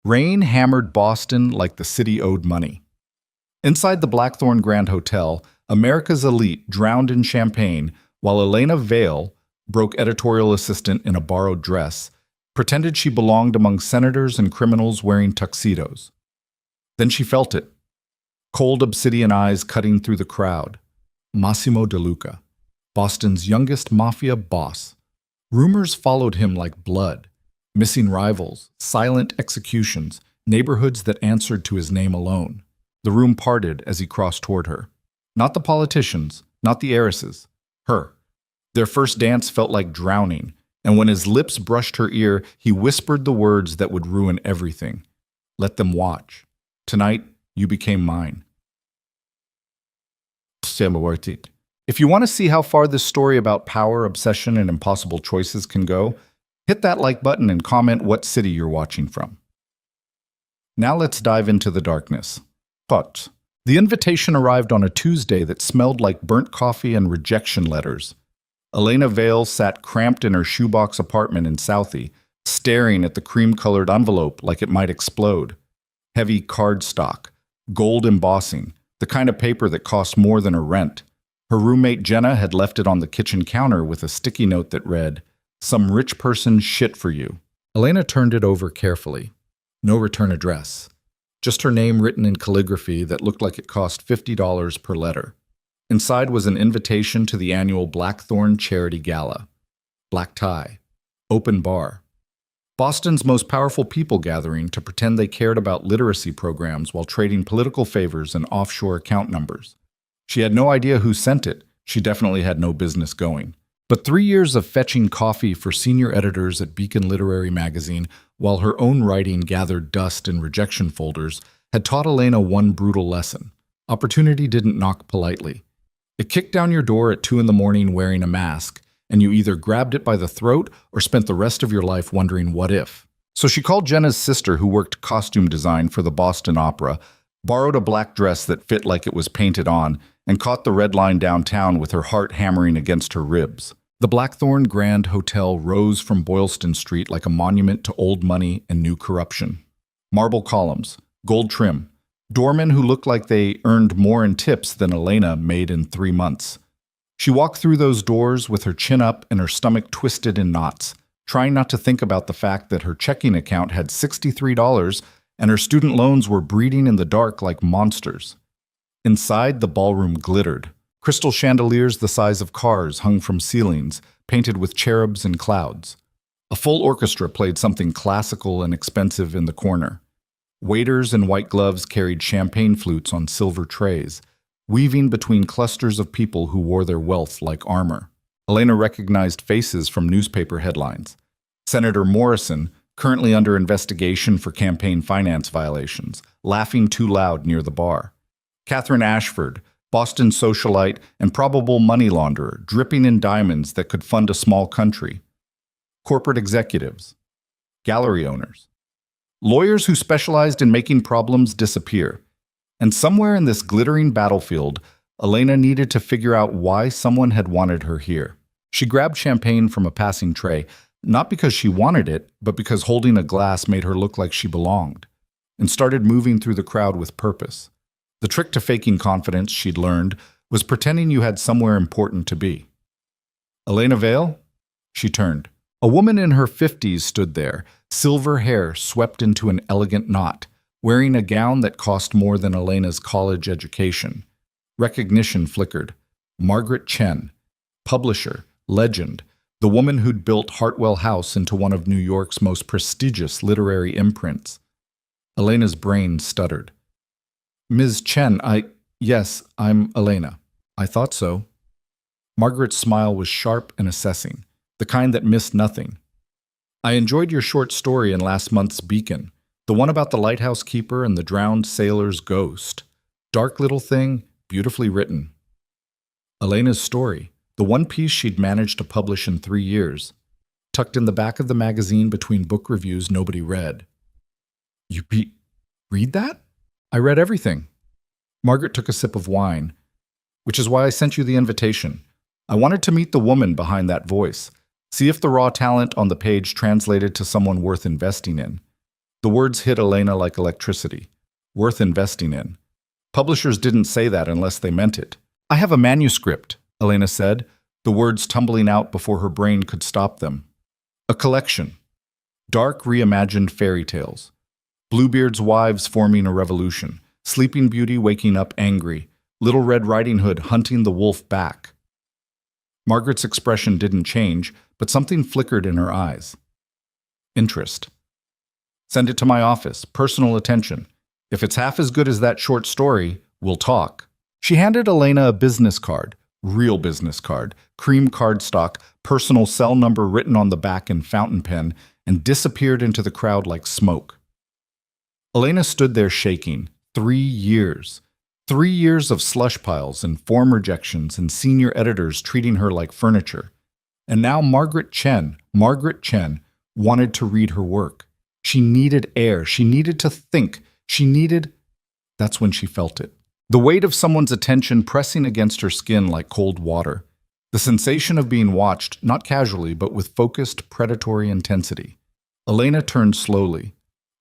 Rain hammered Boston like the city owed money. Inside the Blackthorn Grand Hotel, America's elite drowned in champagne while Elena Vale, broke editorial assistant in a borrowed dress, pretended she belonged among senators and criminals wearing tuxedos. Then she felt it. Cold obsidian eyes cutting through the crowd. Massimo De Luca, Boston's youngest mafia boss. Rumors followed him like blood. Missing rivals, silent executions, neighborhoods that answered to his name alone. The room parted as he crossed toward her. Not the politicians, not the heiresses. Her. Their first dance felt like drowning, and when his lips brushed her ear, he whispered the words that would ruin everything. Let them watch. Tonight, you became mine. If you want to see how far this story about power, obsession, and impossible choices can go, hit that like button and comment what city you're watching from. Now let's dive into the darkness. But the invitation arrived on a Tuesday that smelled like burnt coffee and rejection letters. Elena Vale sat cramped in her shoebox apartment in Southie, staring at the cream-colored envelope like it might explode. Heavy cardstock, gold embossing, the kind of paper that cost more than her rent. Her roommate Jenna had left it on the kitchen counter with a sticky note that read, "Some rich person shit for you." Elena turned it over carefully. No return address. Just her name written in calligraphy that looked like it cost $50 per letter. Inside was an invitation to the annual Blackthorn Charity Gala. Black tie. Open bar. Boston's most powerful people gathering to pretend they cared about literacy programs while trading political favors and offshore account numbers. She had no idea who sent it. She definitely had no business going. But 3 years of fetching coffee for senior editors at Beacon Literary Magazine, while her own writing gathered dust in rejection folders, had taught Elena one brutal lesson. Opportunity didn't knock politely. It kicked down your door at 2 in the morning wearing a mask, and you either grabbed it by the throat or spent the rest of your life wondering what if. So she called Jenna's sister, who worked costume design for the Boston Opera, borrowed a black dress that fit like it was painted on, and caught the red line downtown with her heart hammering against her ribs. The Blackthorn Grand Hotel rose from Boylston Street like a monument to old money and new corruption. Marble columns, gold trim, doormen who looked like they earned more in tips than Elena made in 3 months. She walked through those doors with her chin up and her stomach twisted in knots, trying not to think about the fact that her checking account had $63 and her student loans were breeding in the dark like monsters. Inside, the ballroom glittered. Crystal chandeliers the size of cars hung from ceilings, painted with cherubs and clouds. A full orchestra played something classical and expensive in the corner. Waiters in white gloves carried champagne flutes on silver trays, weaving between clusters of people who wore their wealth like armor. Elena recognized faces from newspaper headlines. Senator Morrison, currently under investigation for campaign finance violations, laughing too loud near the bar. Catherine Ashford, Boston socialite and probable money launderer, dripping in diamonds that could fund a small country. Corporate executives. Gallery owners. Lawyers who specialized in making problems disappear. And somewhere in this glittering battlefield, Elena needed to figure out why someone had wanted her here. She grabbed champagne from a passing tray, not because she wanted it, but because holding a glass made her look like she belonged, and started moving through the crowd with purpose. The trick to faking confidence, she'd learned, was pretending you had somewhere important to be. Elena Vale? She turned. A woman in her 50s stood there, silver hair swept into an elegant knot, wearing a gown that cost more than Elena's college education. Recognition flickered. Margaret Chen, publisher, legend, the woman who'd built Hartwell House into one of New York's most prestigious literary imprints. Elena's brain stuttered. Ms. Chen, yes, I'm Elena. I thought so. Margaret's smile was sharp and assessing, the kind that missed nothing. I enjoyed your short story in last month's Beacon, the one about the lighthouse keeper and the drowned sailor's ghost. Dark little thing, beautifully written. Elena's story, the one piece she'd managed to publish in 3 years, tucked in the back of the magazine between book reviews nobody read. You read that? I read everything. Margaret took a sip of wine, which is why I sent you the invitation. I wanted to meet the woman behind that voice, see if the raw talent on the page translated to someone worth investing in. The words hit Elena like electricity. Worth investing in. Publishers didn't say that unless they meant it. I have a manuscript, Elena said, the words tumbling out before her brain could stop them. A collection. Dark, reimagined fairy tales. Bluebeard's wives forming a revolution. Sleeping Beauty waking up angry. Little Red Riding Hood hunting the wolf back. Margaret's expression didn't change, but something flickered in her eyes. Interest. Send it to my office. Personal attention. If it's half as good as that short story, we'll talk. She handed Elena a business card. Real business card. Cream cardstock. Personal cell number written on the back in fountain pen, and disappeared into the crowd like smoke. Elena stood there shaking. 3 years. 3 years of slush piles and form rejections and senior editors treating her like furniture. And now Margaret Chen, wanted to read her work. She needed air. She needed to think. That's when she felt it. The weight of someone's attention pressing against her skin like cold water. The sensation of being watched, not casually, but with focused, predatory intensity. Elena turned slowly.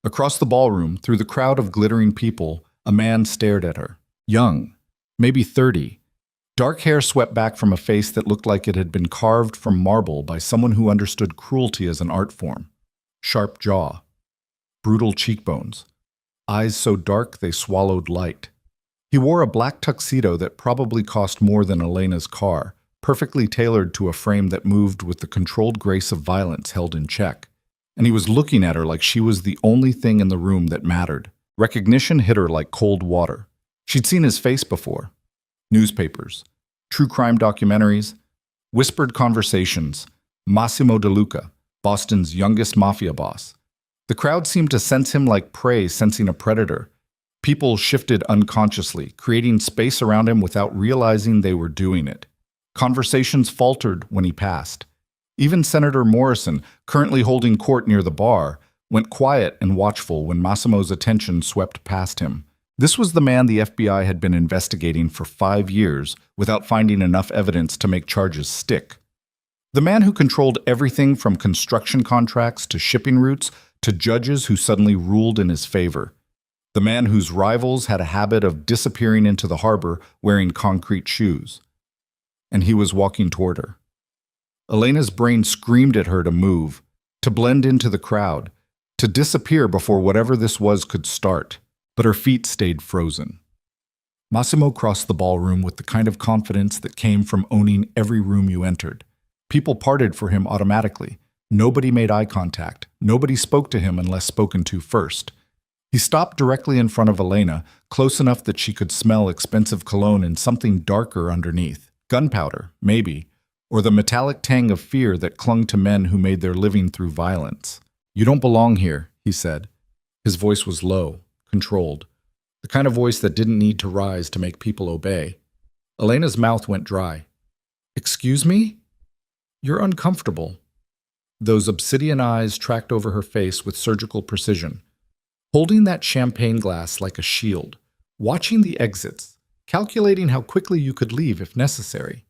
Across the ballroom, through the crowd of glittering people, a man stared at her. Young, maybe 30. Dark hair swept back from a face that looked like it had been carved from marble by someone who understood cruelty as an art form. Sharp jaw. Brutal cheekbones. Eyes so dark they swallowed light. He wore a black tuxedo that probably cost more than Elena's car, perfectly tailored to a frame that moved with the controlled grace of violence held in check. And he was looking at her like she was the only thing in the room that mattered. Recognition hit her like cold water. She'd seen his face before. Newspapers, true crime documentaries, whispered conversations. Massimo De Luca, Boston's youngest mafia boss. The crowd seemed to sense him like prey sensing a predator. People shifted unconsciously, creating space around him without realizing they were doing it. Conversations faltered when he passed. Even Senator Morrison, currently holding court near the bar, went quiet and watchful when Massimo's attention swept past him. This was the man the FBI had been investigating for 5 years without finding enough evidence to make charges stick. The man who controlled everything from construction contracts to shipping routes to judges who suddenly ruled in his favor. The man whose rivals had a habit of disappearing into the harbor wearing concrete shoes. And he was walking toward her. Elena's brain screamed at her to move, to blend into the crowd, to disappear before whatever this was could start. But her feet stayed frozen. Massimo crossed the ballroom with the kind of confidence that came from owning every room you entered. People parted for him automatically. Nobody made eye contact. Nobody spoke to him unless spoken to first. He stopped directly in front of Elena, close enough that she could smell expensive cologne and something darker underneath. Gunpowder, maybe, or the metallic tang of fear that clung to men who made their living through violence. "You don't belong here," he said. His voice was low, controlled, the kind of voice that didn't need to rise to make people obey. Elena's mouth went dry. "Excuse me? You're uncomfortable." Those obsidian eyes tracked over her face with surgical precision, holding that champagne glass like a shield, watching the exits, calculating how quickly you could leave if necessary.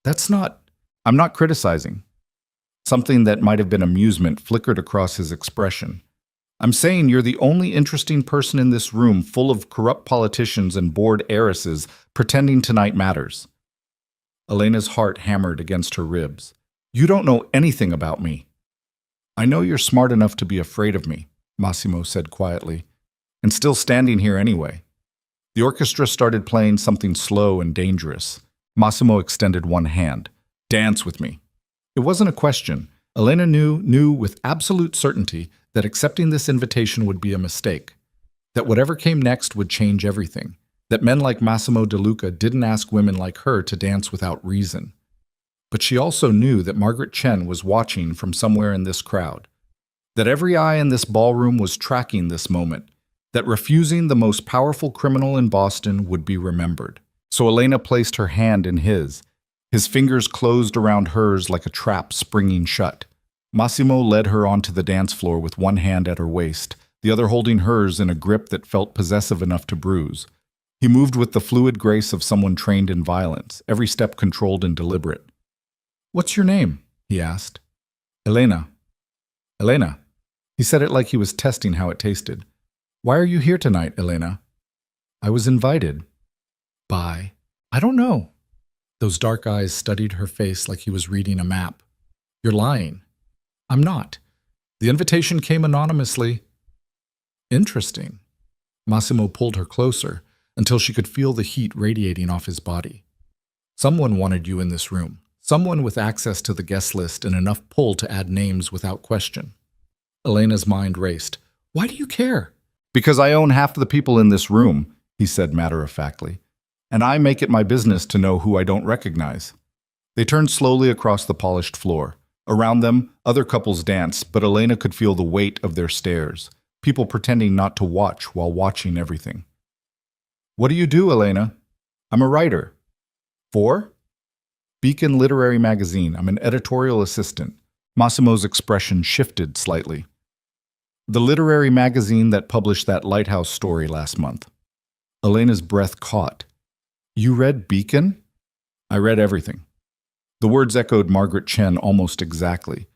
I'm not criticizing. Something that might have been amusement flickered across his expression. I'm saying you're the only interesting person in this room full of corrupt politicians and bored heiresses pretending tonight matters. Elena's heart hammered against her ribs. "You don't know anything about me." "I know you're smart enough to be afraid of me," Massimo said quietly, "and still standing here anyway." The orchestra started playing something slow and dangerous. Massimo extended one hand. "Dance with me." It wasn't a question. Elena knew with absolute certainty that accepting this invitation would be a mistake, that whatever came next would change everything, that men like Massimo De Luca didn't ask women like her to dance without reason. But she also knew that Margaret Chen was watching from somewhere in this crowd, that every eye in this ballroom was tracking this moment, that refusing the most powerful criminal in Boston would be remembered. So Elena placed her hand in his. His fingers closed around hers like a trap springing shut. Massimo led her onto the dance floor with one hand at her waist, the other holding hers in a grip that felt possessive enough to bruise. He moved with the fluid grace of someone trained in violence, every step controlled and deliberate. "What's your name?" he asked. "Elena." "Elena." He said it like he was testing how it tasted. Why are you here tonight, Elena? I was invited. By? I don't know. Those dark eyes studied her face like he was reading a map. You're lying. I'm not. The invitation came anonymously. Interesting. Massimo pulled her closer until she could feel the heat radiating off his body. Someone wanted you in this room. Someone with access to the guest list and enough pull to add names without question. Elena's mind raced. Why do you care? Because I own half the people in this room, he said matter-of-factly, and I make it my business to know who I don't recognize. They turned slowly across the polished floor. Around them, other couples danced, but Elena could feel the weight of their stares, people pretending not to watch while watching everything. What do you do, Elena? I'm a writer. For? Beacon Literary Magazine. I'm an editorial assistant. Massimo's expression shifted slightly. The literary magazine that published that lighthouse story last month. Elena's breath caught. You read Beacon? I read everything. The words echoed Margaret Chen almost exactly,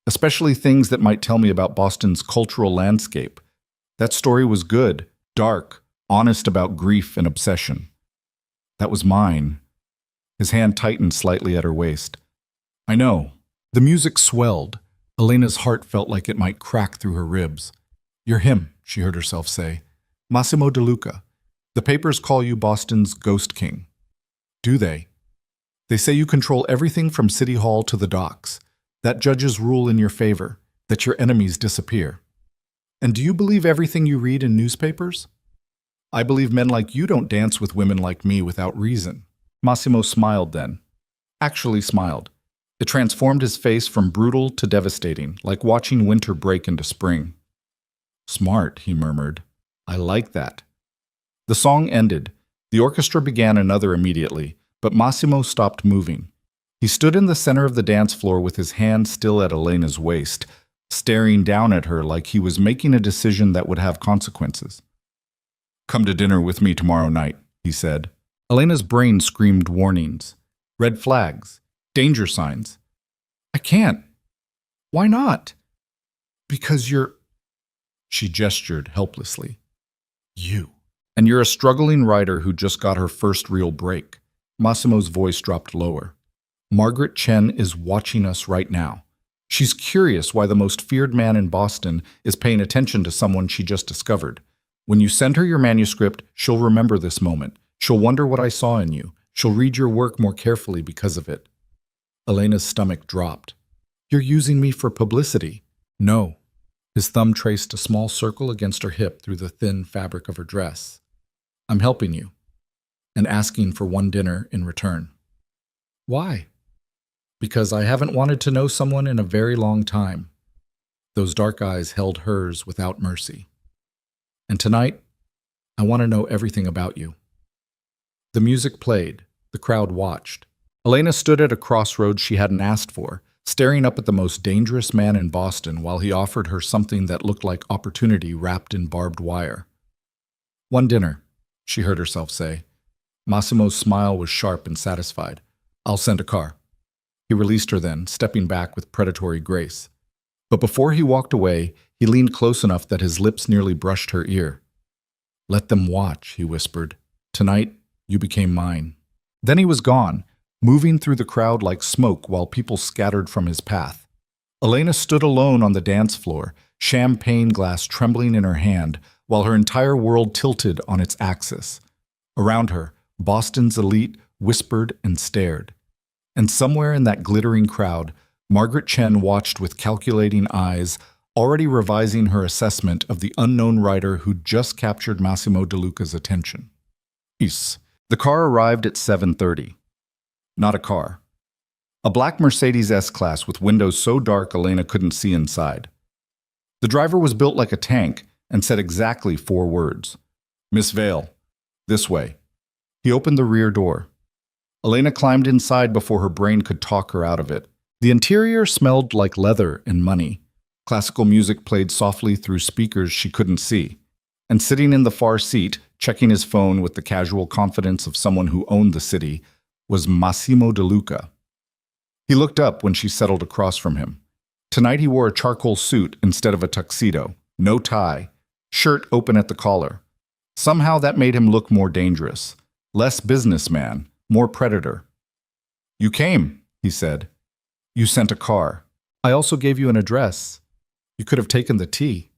especially things that might tell me about Boston's cultural landscape. That story was good, dark, honest about grief and obsession. That was mine. His hand tightened slightly at her waist. I know. The music swelled. Elena's heart felt like it might crack through her ribs. You're him, she heard herself say. Massimo De Luca. The papers call you Boston's Ghost King. Do they? They say you control everything from City Hall to the docks, that judges rule in your favor, that your enemies disappear. And do you believe everything you read in newspapers? I believe men like you don't dance with women like me without reason. Massimo smiled then. Actually smiled. It transformed his face from brutal to devastating, like watching winter break into spring. Smart, he murmured. I like that. The song ended. The orchestra began another immediately, but Massimo stopped moving. He stood in the center of the dance floor with his hand still at Elena's waist, staring down at her like he was making a decision that would have consequences. Come to dinner with me tomorrow night, he said. Elena's brain screamed warnings, red flags, danger signs. I can't. Why not? Because you're... She gestured helplessly. You. And you're a struggling writer who just got her first real break. Massimo's voice dropped lower. Margaret Chen is watching us right now. She's curious why the most feared man in Boston is paying attention to someone she just discovered. When you send her your manuscript, she'll remember this moment. She'll wonder what I saw in you. She'll read your work more carefully because of it. Elena's stomach dropped. You're using me for publicity. No. His thumb traced a small circle against her hip through the thin fabric of her dress. I'm helping you, and asking for one dinner in return. Why? Because I haven't wanted to know someone in a very long time. Those dark eyes held hers without mercy. And tonight, I want to know everything about you. The music played. The crowd watched. Elena stood at a crossroads she hadn't asked for, staring up at the most dangerous man in Boston while he offered her something that looked like opportunity wrapped in barbed wire. One dinner, she heard herself say. Massimo's smile was sharp and satisfied. I'll send a car. He released her then, stepping back with predatory grace. But before he walked away, he leaned close enough that his lips nearly brushed her ear. Let them watch, he whispered. Tonight, you became mine. Then he was gone, moving through the crowd like smoke while people scattered from his path. Elena stood alone on the dance floor, champagne glass trembling in her hand, while her entire world tilted on its axis. Around her, Boston's elite whispered and stared. And somewhere in that glittering crowd, Margaret Chen watched with calculating eyes, already revising her assessment of the unknown writer who'd just captured Massimo De Luca's attention. The car arrived at 7:30. Not a car. A black Mercedes S-Class with windows so dark Elena couldn't see inside. The driver was built like a tank and said exactly 4 words. Miss Vale, this way. He opened the rear door. Elena climbed inside before her brain could talk her out of it. The interior smelled like leather and money. Classical music played softly through speakers she couldn't see. And sitting in the far seat, checking his phone with the casual confidence of someone who owned the city, was Massimo De Luca. He looked up when she settled across from him. Tonight he wore a charcoal suit instead of a tuxedo, no tie, shirt open at the collar. Somehow that made him look more dangerous, less businessman, more predator. "You came," he said. "You sent a car. I also gave you an address. You could have taken the tea."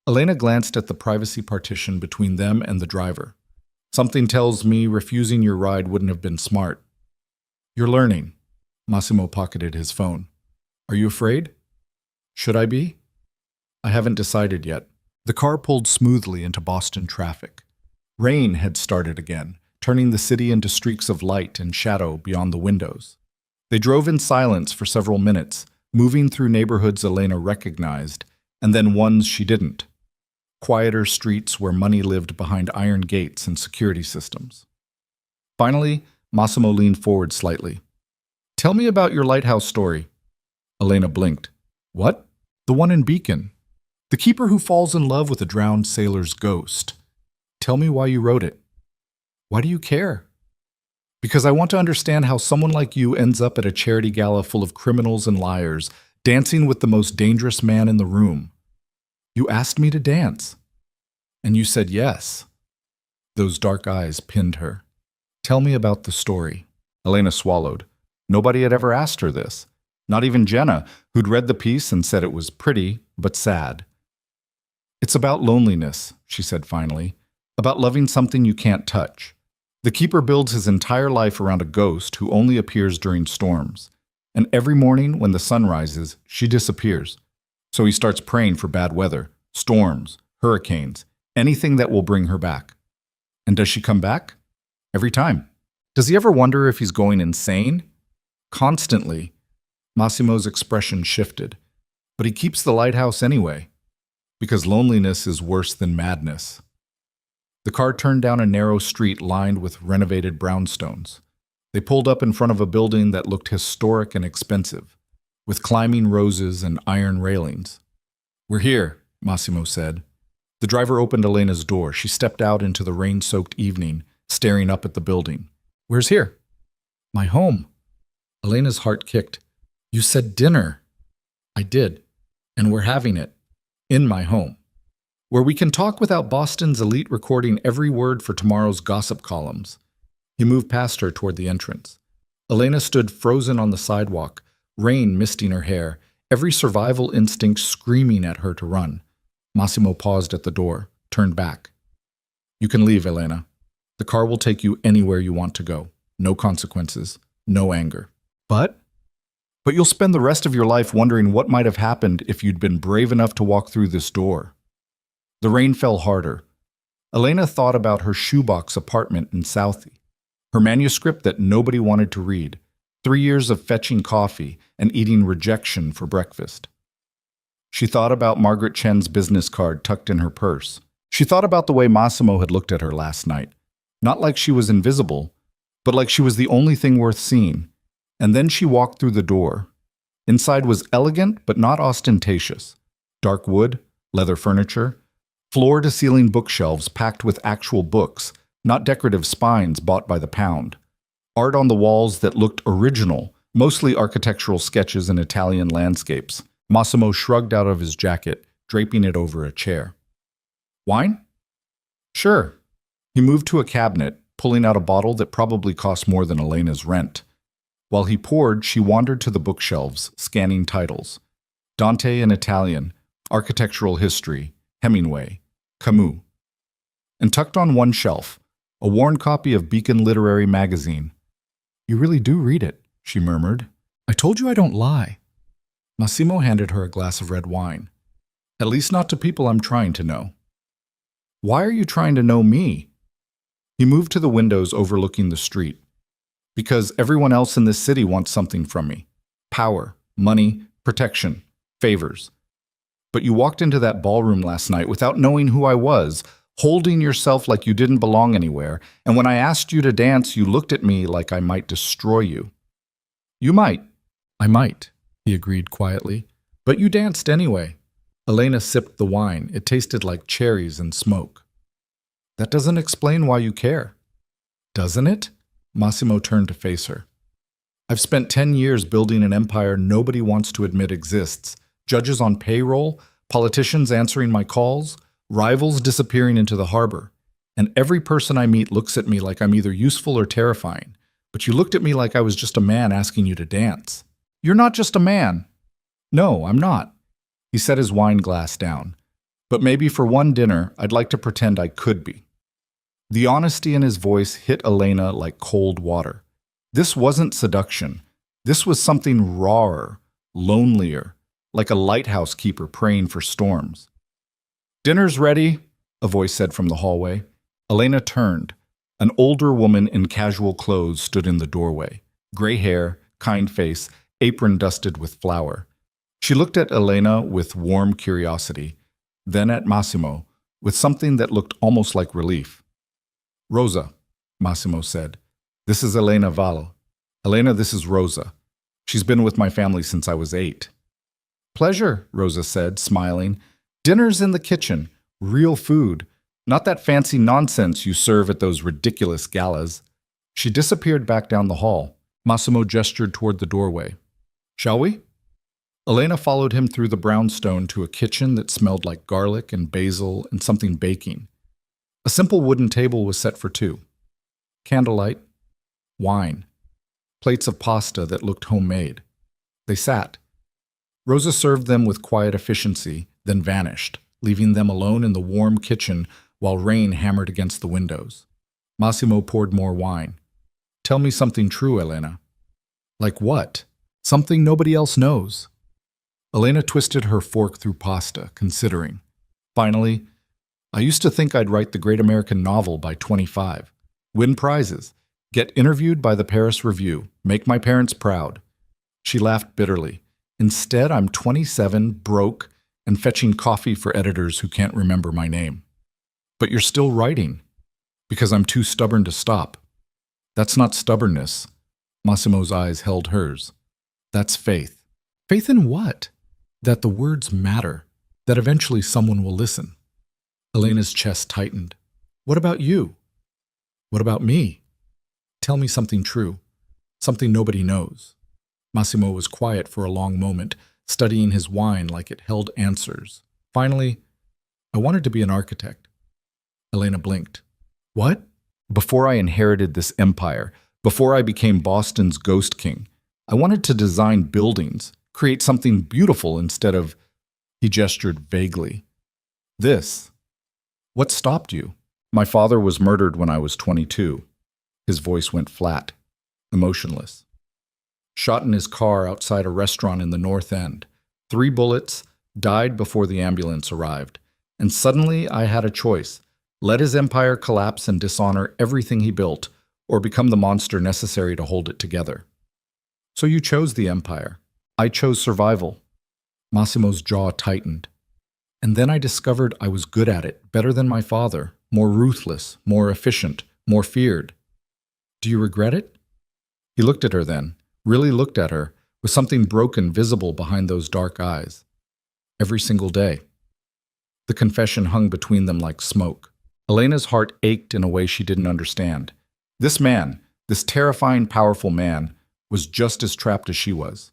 Elena glanced at the privacy partition between them and the driver. "Something tells me refusing your ride wouldn't have been smart." "You're learning." Massimo pocketed his phone. "Are you afraid?" "Should I be?" "I haven't decided yet." The car pulled smoothly into Boston traffic. Rain had started again, turning the city into streaks of light and shadow beyond the windows. They drove in silence for several minutes, moving through neighborhoods Elena recognized, and then ones she didn't. Quieter streets where money lived behind iron gates and security systems. Finally, Massimo leaned forward slightly. "Tell me about your lighthouse story." Elena blinked. "What?" "The one in Beacon. The keeper who falls in love with a drowned sailor's ghost. Tell me why you wrote it." "Why do you care?" "Because I want to understand how someone like you ends up at a charity gala full of criminals and liars, dancing with the most dangerous man in the room." "You asked me to dance." "And you said yes." Those dark eyes pinned her. "Tell me about the story." Elena swallowed. Nobody had ever asked her this. Not even Jenna, who'd read the piece and said it was pretty, but sad. "It's about loneliness," she said finally. "About loving something you can't touch. The keeper builds his entire life around a ghost who only appears during storms. And every morning when the sun rises, she disappears. So he starts praying for bad weather, storms, hurricanes, anything that will bring her back. And does she come back? Every time. Does he ever wonder if he's going insane? Constantly." Massimo's expression shifted. "But he keeps the lighthouse anyway. Because loneliness is worse than madness." The car turned down a narrow street lined with renovated brownstones. They pulled up in front of a building that looked historic and expensive, with climbing roses and iron railings. "We're here," Massimo said. The driver opened Elena's door. She stepped out into the rain-soaked evening, staring up at the building. "Where's here?" "My home." Elena's heart kicked. "You said dinner." "I did. And we're having it. In my home. Where we can talk without Boston's elite recording every word for tomorrow's gossip columns." He moved past her toward the entrance. Elena stood frozen on the sidewalk, rain misting her hair, every survival instinct screaming at her to run. Massimo paused at the door, turned back. "You can leave, Elena. The car will take you anywhere you want to go. No consequences, no anger. But you'll spend the rest of your life wondering what might have happened if you'd been brave enough to walk through this door." The rain fell harder. Elena thought about her shoebox apartment in Southie, her manuscript that nobody wanted to read, 3 years of fetching coffee and eating rejection for breakfast. She thought about Margaret Chen's business card tucked in her purse. She thought about the way Massimo had looked at her last night, not like she was invisible, but like she was the only thing worth seeing. And then she walked through the door. Inside was elegant but not ostentatious. Dark wood, leather furniture, floor-to-ceiling bookshelves packed with actual books, not decorative spines bought by the pound. Art on the walls that looked original, mostly architectural sketches and Italian landscapes. Massimo shrugged out of his jacket, draping it over a chair. "Wine?" "Sure." He moved to a cabinet, pulling out a bottle that probably cost more than Elena's rent. While he poured, she wandered to the bookshelves, scanning titles. Dante in Italian, Architectural History, Hemingway, Camus. And tucked on one shelf, a worn copy of Beacon Literary Magazine. "You really do read it," she murmured. "I told you I don't lie." Massimo handed her a glass of red wine. "At least not to people I'm trying to know." "Why are you trying to know me?" He moved to the windows overlooking the street. "Because everyone else in this city wants something from me. Power, money, protection, favors. But you walked into that ballroom last night without knowing who I was, holding yourself like you didn't belong anywhere, and when I asked you to dance, you looked at me like I might destroy you." "You might." "I might," he agreed quietly. "But you danced anyway." Elena sipped the wine. It tasted like cherries and smoke. "That doesn't explain why you care." "Doesn't it?" Massimo turned to face her. I've spent 10 years building an empire nobody wants to admit exists. Judges on payroll, politicians answering my calls, rivals disappearing into the harbor. And every person I meet looks at me like I'm either useful or terrifying. But you looked at me like I was just a man asking you to dance. You're not just a man. No, I'm not. He set his wine glass down. But maybe for one dinner, I'd like to pretend I could be. The honesty in his voice hit Elena like cold water. This wasn't seduction. This was something rawer, lonelier, like a lighthouse keeper praying for storms. "Dinner's ready," a voice said from the hallway. Elena turned. An older woman in casual clothes stood in the doorway. Gray hair, kind face, apron dusted with flour. She looked at Elena with warm curiosity, then at Massimo, with something that looked almost like relief. "Rosa," Massimo said. "This is Elena Vallo. Elena, this is Rosa. She's been with my family since I was 8. "Pleasure," Rosa said, smiling. "Dinner's in the kitchen. Real food. Not that fancy nonsense you serve at those ridiculous galas." She disappeared back down the hall. Massimo gestured toward the doorway. "Shall we?" Elena followed him through the brownstone to a kitchen that smelled like garlic and basil and something baking. A simple wooden table was set for 2. Candlelight, wine, plates of pasta that looked homemade. They sat. Rosa served them with quiet efficiency, then vanished, leaving them alone in the warm kitchen while rain hammered against the windows. Massimo poured more wine. "Tell me something true, Elena." "Like what?" "Something nobody else knows." Elena twisted her fork through pasta, considering. Finally, "I used to think I'd write the great American novel by 25, win prizes, get interviewed by the Paris Review, make my parents proud." She laughed bitterly. "Instead, I'm 27, broke, and fetching coffee for editors who can't remember my name." "But you're still writing." "Because I'm too stubborn to stop." "That's not stubbornness." Massimo's eyes held hers. "That's faith." "Faith in what?" "That the words matter, that eventually someone will listen." Elena's chest tightened. "What about you?" "What about me?" "Tell me something true, something nobody knows." Massimo was quiet for a long moment, studying his wine like it held answers. Finally, "I wanted to be an architect." Elena blinked. "What?" "Before I inherited this empire, before I became Boston's Ghost King, I wanted to design buildings, create something beautiful instead of..." He gestured vaguely. "This." "What stopped you?" "My father was murdered when I was 22. His voice went flat, emotionless. "Shot in his car outside a restaurant in the North End. 3 bullets, died before the ambulance arrived. And suddenly I had a choice. Let his empire collapse and dishonor everything he built, or become the monster necessary to hold it together." "So you chose the empire. I chose survival." Massimo's jaw tightened. "And then I discovered I was good at it, better than my father, more ruthless, more efficient, more feared." "Do you regret it?" He looked at her then, really looked at her, with something broken visible behind those dark eyes. "Every single day." The confession hung between them like smoke. Elena's heart ached in a way she didn't understand. This man, this terrifying, powerful man, was just as trapped as she was.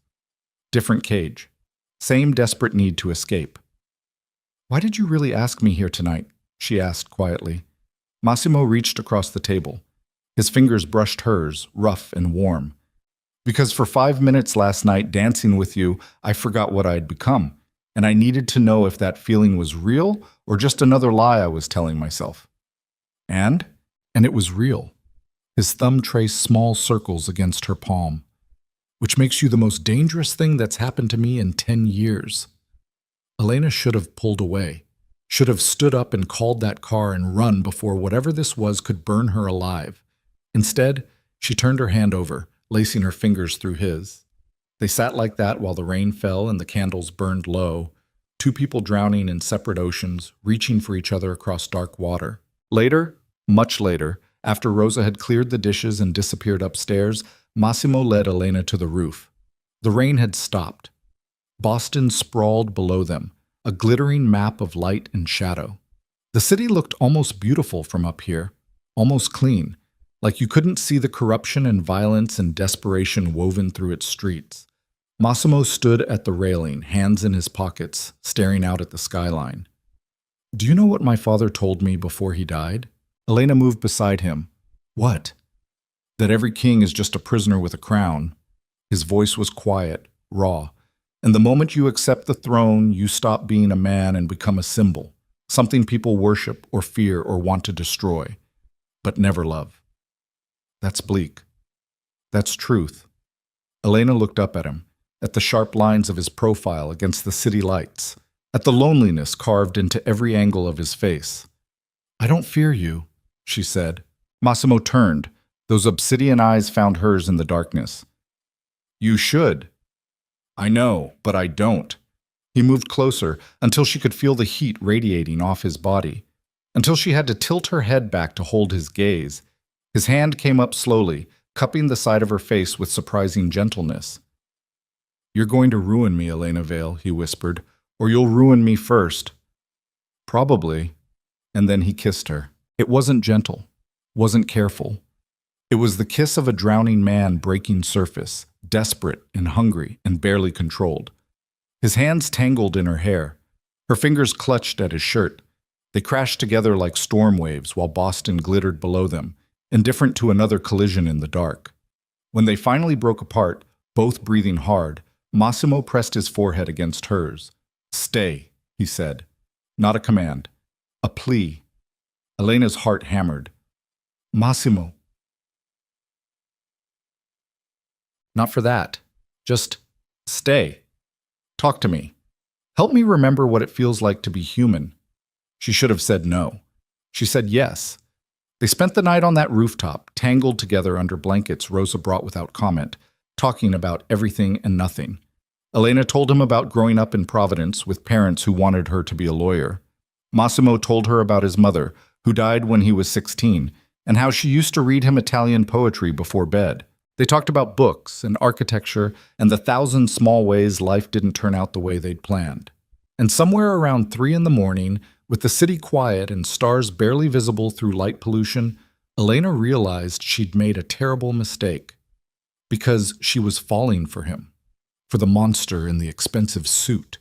Different cage. Same desperate need to escape. "Why did you really ask me here tonight?" she asked quietly. Massimo reached across the table. His fingers brushed hers, rough and warm. "Because for 5 minutes last night dancing with you, I forgot what I had become, and I needed to know if that feeling was real or just another lie I was telling myself." And it was real. His thumb traced small circles against her palm. "Which makes you the most dangerous thing that's happened to me in 10 years. Elena should have pulled away, should have stood up and called that car and run before whatever this was could burn her alive. Instead, she turned her hand over, lacing her fingers through his. They sat like that while the rain fell and the candles burned low, 2 people drowning in separate oceans, reaching for each other across dark water. Later, much later, after Rosa had cleared the dishes and disappeared upstairs, Massimo led Elena to the roof. The rain had stopped. Boston sprawled below them, a glittering map of light and shadow. The city looked almost beautiful from up here, almost clean, like you couldn't see the corruption and violence and desperation woven through its streets. Massimo stood at the railing, hands in his pockets, staring out at the skyline. "Do you know what my father told me before he died?" Elena moved beside him. "What?" "That every king is just a prisoner with a crown." His voice was quiet, raw. "And the moment you accept the throne, you stop being a man and become a symbol, something people worship or fear or want to destroy, but never love." "That's bleak." "That's truth." Elena looked up at him, at the sharp lines of his profile against the city lights, at the loneliness carved into every angle of his face. "I don't fear you," she said. Massimo turned. Those obsidian eyes found hers in the darkness. "You should." "I know, but I don't." He moved closer until she could feel the heat radiating off his body, until she had to tilt her head back to hold his gaze. His hand came up slowly, cupping the side of her face with surprising gentleness. "You're going to ruin me, Elena Vale," he whispered, "or you'll ruin me first." "Probably." And then he kissed her. It wasn't gentle, wasn't careful. It was the kiss of a drowning man breaking surface, desperate and hungry and barely controlled. His hands tangled in her hair. Her fingers clutched at his shirt. They crashed together like storm waves while Boston glittered below them, indifferent to another collision in the dark. When they finally broke apart, both breathing hard, Massimo pressed his forehead against hers. "Stay," he said. Not a command. A plea. Elena's heart hammered. "Massimo." "Not for that. Just stay. Talk to me. Help me remember what it feels like to be human." She should have said no. She said yes. They spent the night on that rooftop, tangled together under blankets Rosa brought without comment, talking about everything and nothing. Elena told him about growing up in Providence with parents who wanted her to be a lawyer. Massimo told her about his mother, who died when he was 16, and how she used to read him Italian poetry before bed. They talked about books and architecture and the thousand small ways life didn't turn out the way they'd planned. And somewhere around 3 in the morning, with the city quiet and stars barely visible through light pollution, Elena realized she'd made a terrible mistake. Because she was falling for him. For the monster in the expensive suit.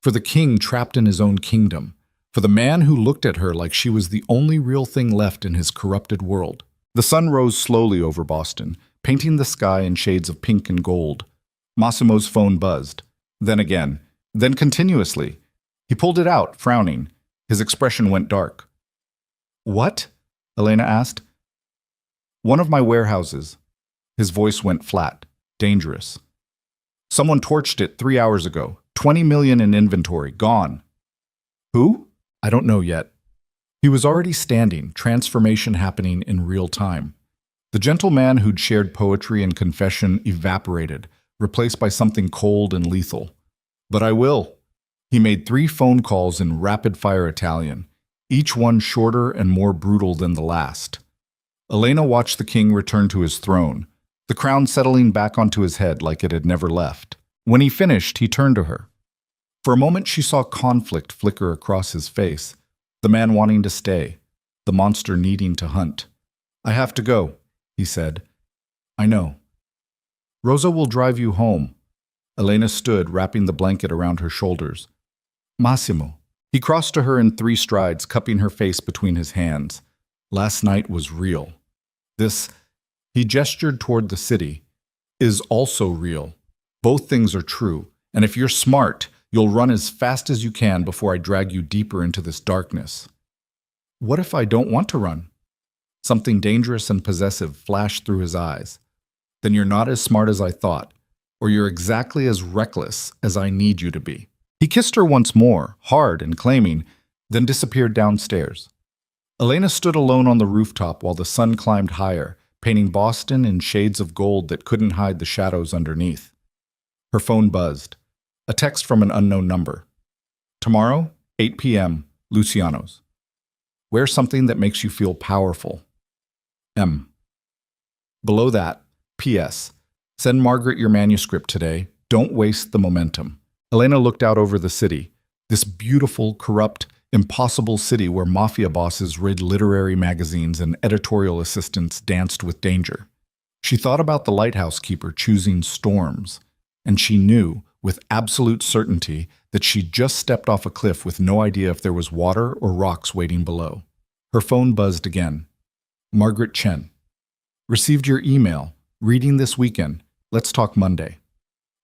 For the king trapped in his own kingdom. For the man who looked at her like she was the only real thing left in his corrupted world. The sun rose slowly over Boston, painting the sky in shades of pink and gold. Massimo's phone buzzed. Then again. Then continuously. He pulled it out, frowning. His expression went dark. "What?" Elena asked. "One of my warehouses." His voice went flat, dangerous. "Someone torched it 3 hours ago. 20 million in inventory, gone." "Who?" "I don't know yet." He was already standing, transformation happening in real time. The gentle man who'd shared poetry and confession evaporated, replaced by something cold and lethal. "But I will." He made 3 phone calls in rapid-fire Italian, each one shorter and more brutal than the last. Elena watched the king return to his throne, the crown settling back onto his head like it had never left. When he finished, he turned to her. For a moment she saw conflict flicker across his face, the man wanting to stay, the monster needing to hunt. "I have to go," he said. "I know." "Rosa will drive you home." Elena stood, wrapping the blanket around her shoulders. "Massimo." He crossed to her in 3 strides, cupping her face between his hands. "Last night was real. This," he gestured toward the city, "is also real. Both things are true, and if you're smart, you'll run as fast as you can before I drag you deeper into this darkness." "What if I don't want to run?" Something dangerous and possessive flashed through his eyes. "Then you're not as smart as I thought, or you're exactly as reckless as I need you to be." He kissed her once more, hard and claiming, then disappeared downstairs. Elena stood alone on the rooftop while the sun climbed higher, painting Boston in shades of gold that couldn't hide the shadows underneath. Her phone buzzed. A text from an unknown number. "Tomorrow, 8 p.m., Luciano's. Wear something that makes you feel powerful. M." Below that, P.S. Send Margaret your manuscript today. Don't waste the momentum. Elena looked out over the city, this beautiful, corrupt, Impossible city where mafia bosses rid literary magazines and editorial assistants danced with danger. She thought about the lighthouse keeper choosing storms, and she knew, with absolute certainty, that she'd just stepped off a cliff with no idea if there was water or rocks waiting below. Her phone buzzed again. Margaret Chen. Received your email. Reading this weekend. Let's talk Monday.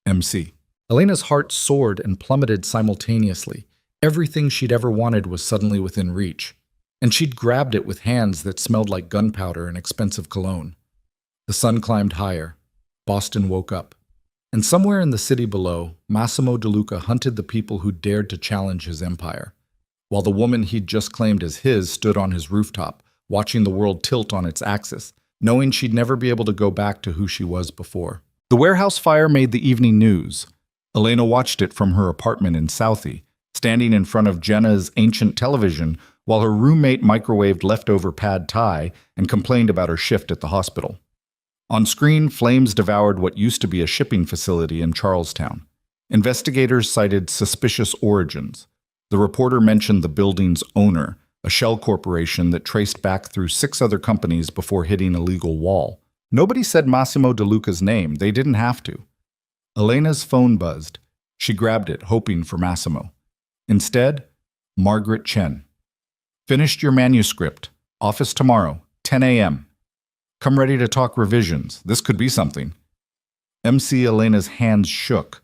MC. Elena's heart soared and plummeted simultaneously. Everything she'd ever wanted was suddenly within reach, and she'd grabbed it with hands that smelled like gunpowder and expensive cologne. The sun climbed higher. Boston woke up. And somewhere in the city below, Massimo DeLuca hunted the people who dared to challenge his empire, while the woman he'd just claimed as his stood on his rooftop, watching the world tilt on its axis, knowing she'd never be able to go back to who she was before. The warehouse fire made the evening news. Elena watched it from her apartment in Southie, standing in front of Jenna's ancient television while her roommate microwaved leftover pad thai and complained about her shift at the hospital. On screen, flames devoured what used to be a shipping facility in Charlestown. Investigators cited suspicious origins. The reporter mentioned the building's owner, a shell corporation that traced back through 6 other companies before hitting a legal wall. Nobody said Massimo DeLuca's name. They didn't have to. Elena's phone buzzed. She grabbed it, hoping for Massimo. Instead, Margaret Chen. Finished your manuscript. Office tomorrow, 10 a.m. Come ready to talk revisions. This could be something. MC Elena's hands shook.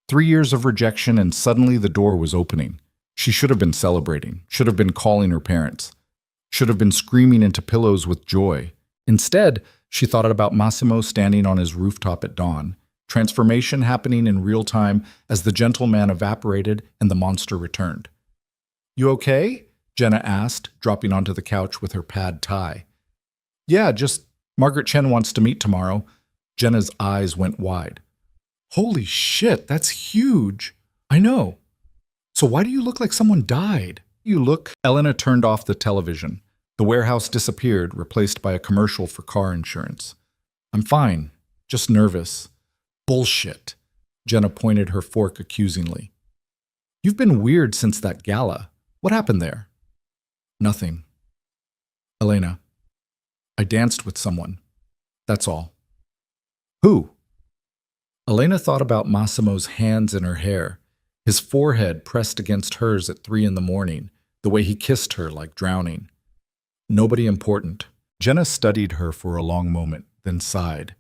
3 years of rejection, and suddenly the door was opening. She should have been celebrating, should have been calling her parents, should have been screaming into pillows with joy. Instead, she thought about Massimo standing on his rooftop at dawn, transformation happening in real time as the gentleman evaporated and the monster returned. You okay? Jenna asked, dropping onto the couch with her pad thai. Yeah, just Margaret Chen wants to meet tomorrow. Jenna's eyes went wide. Holy shit, that's huge. I know. So why do you look like someone died? You look. Elena turned off the television. The warehouse disappeared, replaced by a commercial for car insurance. I'm fine, just nervous. Bullshit. Jenna pointed her fork accusingly. You've been weird since that gala. What happened there? Nothing. Elena, I danced with someone. That's all. Who? Elena thought about Massimo's hands in her hair, his forehead pressed against hers at 3 a.m, the way he kissed her like drowning. Nobody important. Jenna studied her for a long moment, then sighed.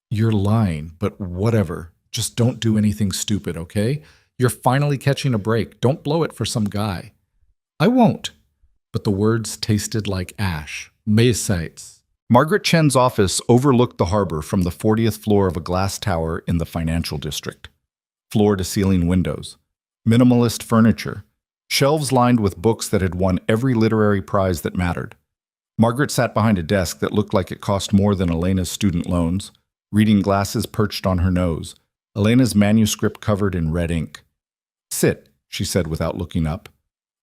You're lying, but whatever. Just don't do anything stupid, okay? You're finally catching a break. Don't blow it for some guy. I won't. But the words tasted like ash. Maysites. Margaret Chen's office overlooked the harbor from the 40th floor of a glass tower in the financial district. Floor-to-ceiling windows. Minimalist furniture. Shelves lined with books that had won every literary prize that mattered. Margaret sat behind a desk that looked like it cost more than Elena's student loans, reading glasses perched on her nose, Elena's manuscript covered in red ink. Sit, she said without looking up.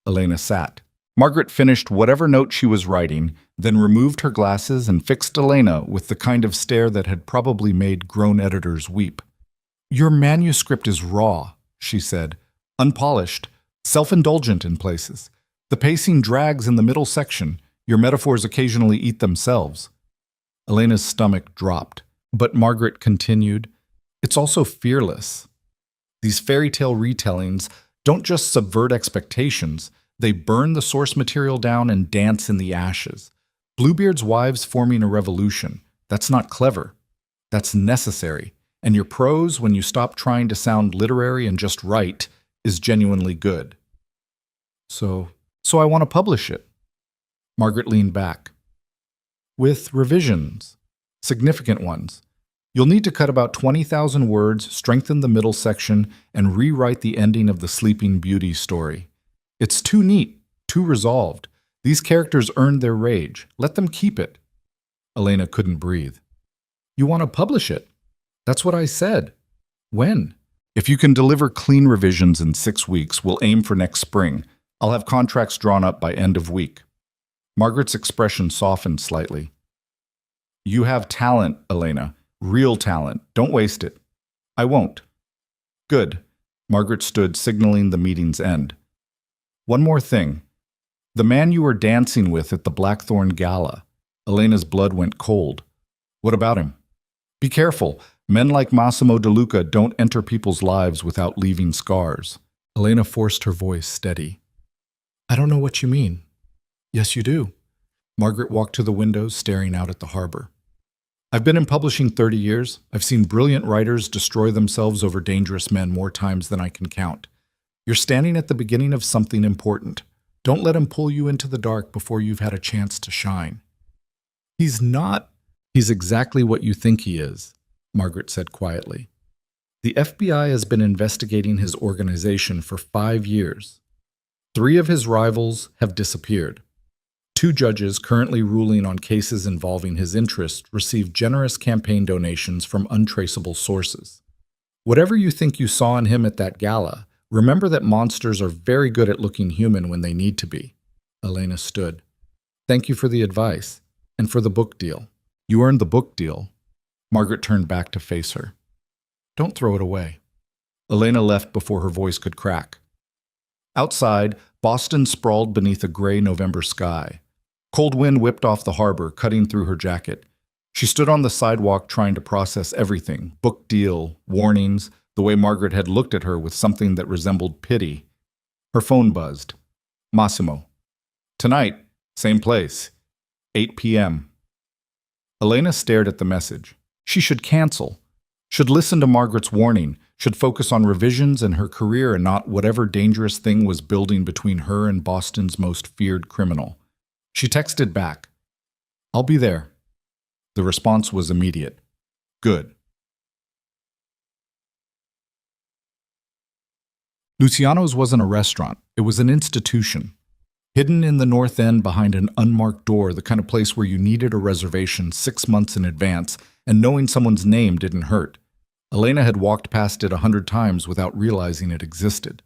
Elena sat. Margaret finished whatever note she was writing, then removed her glasses and fixed Elena with the kind of stare that had probably made grown editors weep. Your manuscript is raw, she said, unpolished, self-indulgent in places. The pacing drags in the middle section. Your metaphors occasionally eat themselves. Elena's stomach dropped, but Margaret continued, it's also fearless. These fairy tale retellings don't just subvert expectations, they burn the source material down and dance in the ashes. Bluebeard's wives forming a revolution. That's not clever. That's necessary. And your prose, when you stop trying to sound literary and just write, is genuinely good. So I want to publish it. Margaret leaned back. With revisions. Significant ones. You'll need to cut about 20,000 words, strengthen the middle section, and rewrite the ending of the Sleeping Beauty story. It's too neat, too resolved. These characters earned their rage. Let them keep it. Elena couldn't breathe. You want to publish it? That's what I said. When? If you can deliver clean revisions in 6 weeks, we'll aim for next spring. I'll have contracts drawn up by end of week. Margaret's expression softened slightly. You have talent, Elena. Real talent. Don't waste it. I won't. Good. Margaret stood, signaling the meeting's end. One more thing. The man you were dancing with at the Blackthorn Gala. Elena's blood went cold. What about him? Be careful. Men like Massimo De Luca don't enter people's lives without leaving scars. Elena forced her voice steady. I don't know what you mean. Yes, you do. Margaret walked to the window, staring out at the harbor. I've been in publishing 30 years. I've seen brilliant writers destroy themselves over dangerous men more times than I can count. You're standing at the beginning of something important. Don't let him pull you into the dark before you've had a chance to shine. He's not. He's exactly what you think he is, Margaret said quietly. The FBI has been investigating his organization for 5 years. 3 of his rivals have disappeared. 2 judges currently ruling on cases involving his interests received generous campaign donations from untraceable sources. Whatever you think you saw in him at that gala, remember that monsters are very good at looking human when they need to be. Elena stood. Thank you for the advice, and for the book deal. You earned the book deal. Margaret turned back to face her. Don't throw it away. Elena left before her voice could crack. Outside, Boston sprawled beneath a gray November sky. Cold wind whipped off the harbor, cutting through her jacket. She stood on the sidewalk trying to process everything, book deal, warnings, the way Margaret had looked at her with something that resembled pity. Her phone buzzed. Massimo. Tonight, same place, 8 p.m. Elena stared at the message. She should cancel. Should listen to Margaret's warning, should focus on revisions and her career and not whatever dangerous thing was building between her and Boston's most feared criminal. She texted back, I'll be there. The response was immediate. Good. Luciano's wasn't a restaurant. It was an institution. Hidden in the North End behind an unmarked door, the kind of place where you needed a reservation 6 months in advance, and knowing someone's name didn't hurt. Elena had walked past it 100 times without realizing it existed.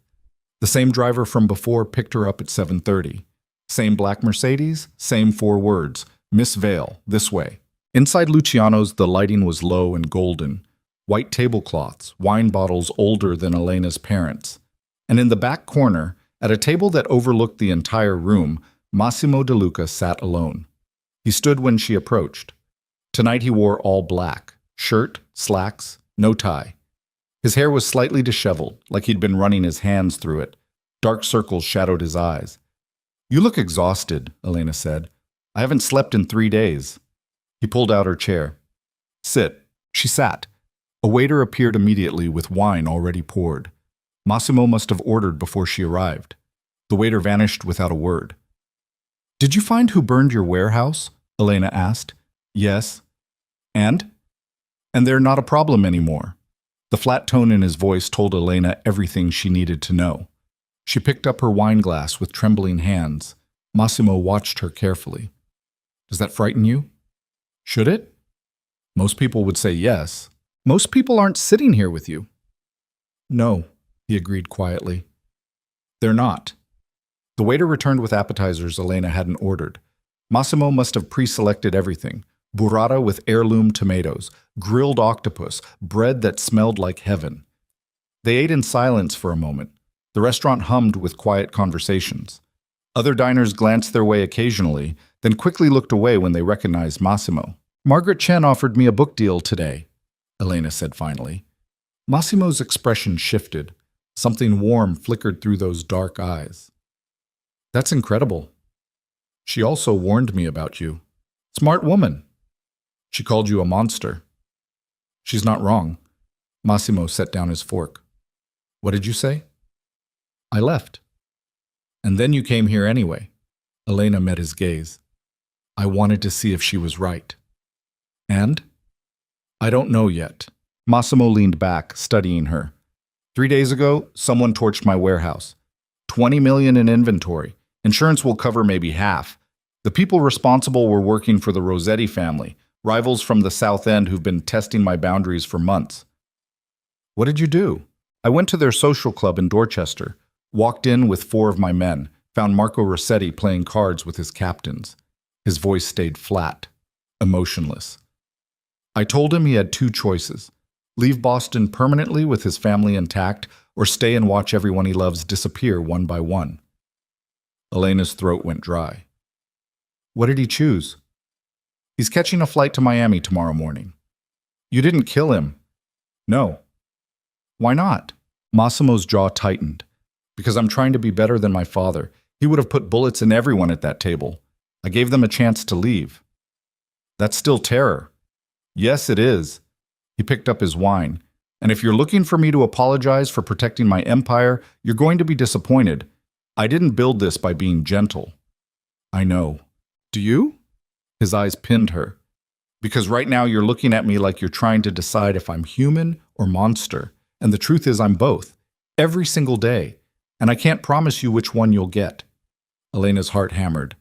The same driver from before picked her up at 7:30. Same black Mercedes, same 4 words, Miss Vale, this way. Inside Luciano's, the lighting was low and golden. White tablecloths, wine bottles older than Elena's parents. And in the back corner, at a table that overlooked the entire room, Massimo De Luca sat alone. He stood when she approached. Tonight he wore all black, shirt, slacks, no tie. His hair was slightly disheveled, like he'd been running his hands through it. Dark circles shadowed his eyes. You look exhausted, Elena said. I haven't slept in 3 days. He pulled out her chair. Sit. She sat. A waiter appeared immediately with wine already poured. Massimo must have ordered before she arrived. The waiter vanished without a word. Did you find who burned your warehouse? Elena asked. Yes. And? And they're not a problem anymore. The flat tone in his voice told Elena everything she needed to know. She picked up her wine glass with trembling hands. Massimo watched her carefully. Does that frighten you? Should it? Most people would say yes. Most people aren't sitting here with you. No, he agreed quietly. They're not. The waiter returned with appetizers Elena hadn't ordered. Massimo must have pre-selected everything. Burrata with heirloom tomatoes, grilled octopus, bread that smelled like heaven. They ate in silence for a moment. The restaurant hummed with quiet conversations. Other diners glanced their way occasionally, then quickly looked away when they recognized Massimo. Margaret Chen offered me a book deal today, Elena said finally. Massimo's expression shifted. Something warm flickered through those dark eyes. That's incredible. She also warned me about you. Smart woman. She called you a monster. She's not wrong. Massimo set down his fork. What did you say? I left. And then you came here anyway. Elena met his gaze. I wanted to see if she was right. And? I don't know yet. Massimo leaned back, studying her. 3 days ago, someone torched my warehouse. 20 million in inventory. Insurance will cover maybe half. The people responsible were working for the Rossetti family, rivals from the South End who've been testing my boundaries for months. What did you do? I went to their social club in Dorchester, walked in with 4 of my men, found Marco Rossetti playing cards with his captains. His voice stayed flat, emotionless. I told him he had 2 choices. Leave Boston permanently with his family intact, or stay and watch everyone he loves disappear one by one. Elena's throat went dry. What did he choose? He's catching a flight to Miami tomorrow morning. You didn't kill him. No. Why not? Massimo's jaw tightened. Because I'm trying to be better than my father. He would have put bullets in everyone at that table. I gave them a chance to leave. That's still terror. Yes, it is. He picked up his wine. And if you're looking for me to apologize for protecting my empire, you're going to be disappointed. I didn't build this by being gentle. I know. Do you? His eyes pinned her. Because right now you're looking at me like you're trying to decide if I'm human or monster. And the truth is I'm both. Every single day. And I can't promise you which one you'll get. Elena's heart hammered.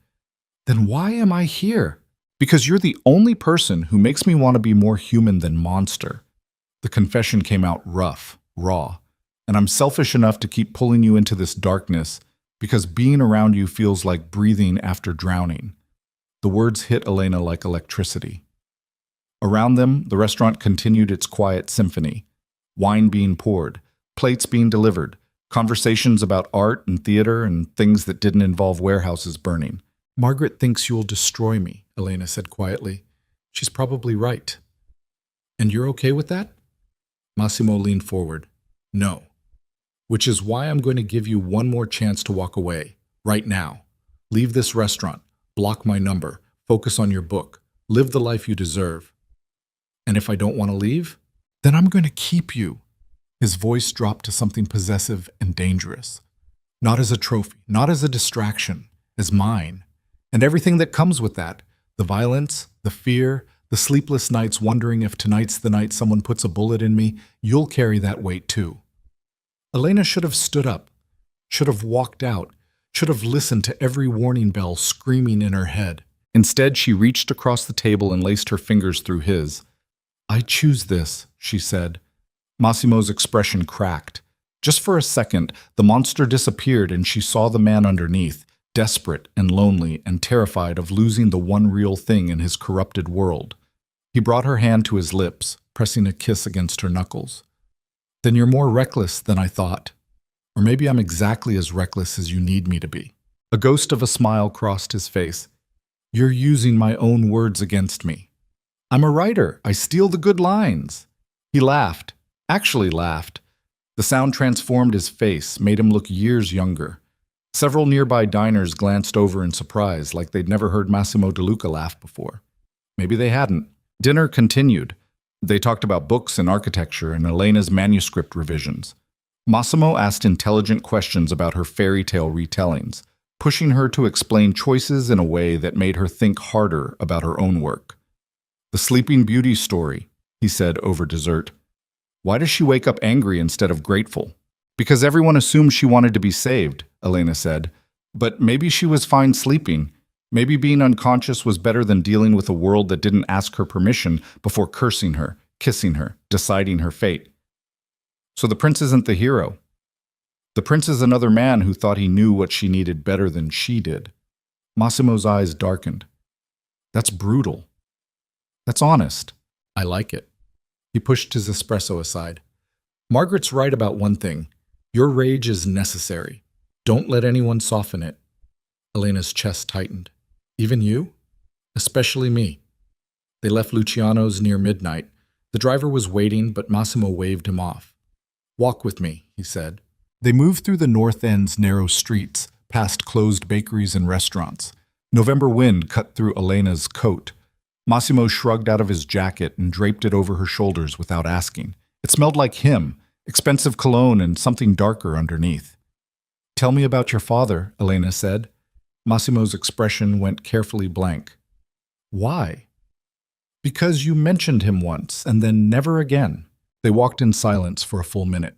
Then why am I here? Because you're the only person who makes me want to be more human than monster. The confession came out rough, raw, and I'm selfish enough to keep pulling you into this darkness because being around you feels like breathing after drowning. The words hit Elena like electricity. Around them, the restaurant continued its quiet symphony. Wine being poured, plates being delivered, conversations about art and theater and things that didn't involve warehouses burning. Margaret thinks you'll destroy me, Elena said quietly. She's probably right. And you're okay with that? Massimo leaned forward. No. Which is why I'm going to give you one more chance to walk away, right now. Leave this restaurant, block my number, focus on your book, live the life you deserve. And if I don't want to leave, then I'm going to keep you. His voice dropped to something possessive and dangerous. Not as a trophy, not as a distraction, as mine. And everything that comes with that, the violence, the fear, the sleepless nights wondering if tonight's the night someone puts a bullet in me, you'll carry that weight too. Elena should have stood up, should have walked out, should have listened to every warning bell screaming in her head. Instead, she reached across the table and laced her fingers through his. I choose this, she said. Massimo's expression cracked. Just for a second, the monster disappeared and she saw the man underneath, desperate and lonely and terrified of losing the one real thing in his corrupted world. He brought her hand to his lips, pressing a kiss against her knuckles. Then you're more reckless than I thought. Or maybe I'm exactly as reckless as you need me to be. A ghost of a smile crossed his face. You're using my own words against me. I'm a writer. I steal the good lines. He laughed, actually laughed. The sound transformed his face, made him look years younger. Several nearby diners glanced over in surprise, like they'd never heard Massimo De Luca laugh before. Maybe they hadn't. Dinner continued. They talked about books and architecture and Elena's manuscript revisions. Massimo asked intelligent questions about her fairy tale retellings, pushing her to explain choices in a way that made her think harder about her own work. The Sleeping Beauty story, he said over dessert. Why does she wake up angry instead of grateful? Because everyone assumed she wanted to be saved, Elena said. But maybe she was fine sleeping. Maybe being unconscious was better than dealing with a world that didn't ask her permission before cursing her, kissing her, deciding her fate. So the prince isn't the hero. The prince is another man who thought he knew what she needed better than she did. Massimo's eyes darkened. That's brutal. That's honest. I like it. He pushed his espresso aside. Margaret's right about one thing. Your rage is necessary. Don't let anyone soften it. Elena's chest tightened. Even you? Especially me. They left Luciano's near midnight. The driver was waiting, but Massimo waved him off. Walk with me, he said. They moved through the North End's narrow streets, past closed bakeries and restaurants. November wind cut through Elena's coat. Massimo shrugged out of his jacket and draped it over her shoulders without asking. It smelled like him, expensive cologne and something darker underneath. Tell me about your father, Elena said. Massimo's expression went carefully blank. Why? Because you mentioned him once, and then never again. They walked in silence for a full minute.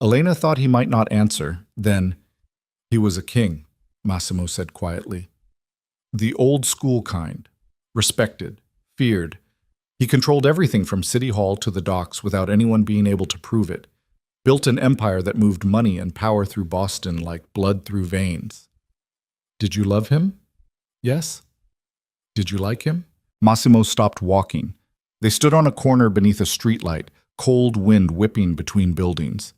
Elena thought he might not answer. Then, he was a king, Massimo said quietly. The old school kind. Respected, feared. He controlled everything from City Hall to the docks without anyone being able to prove it. Built an empire that moved money and power through Boston like blood through veins. Did you love him? Yes. Did you like him? Massimo stopped walking. They stood on a corner beneath a streetlight, cold wind whipping between buildings.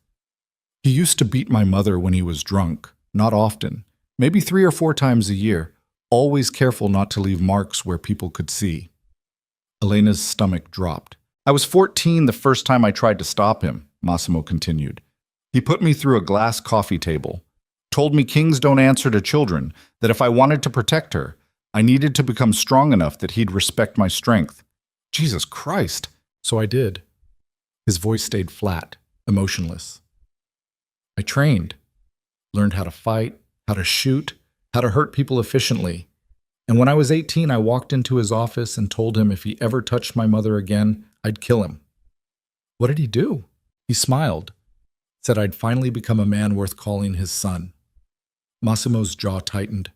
He used to beat my mother when he was drunk, not often. Maybe 3 or 4 times a year, always careful not to leave marks where people could see. Elena's stomach dropped. I was 14 the first time I tried to stop him, Massimo continued. He put me through a glass coffee table, told me kings don't answer to children, that if I wanted to protect her, I needed to become strong enough that he'd respect my strength. Jesus Christ! So I did. His voice stayed flat, emotionless. I trained, learned how to fight, how to shoot, how to hurt people efficiently. And when I was 18, I walked into his office and told him if he ever touched my mother again, I'd kill him. What did he do? He smiled, said I'd finally become a man worth calling his son. Massimo's jaw tightened.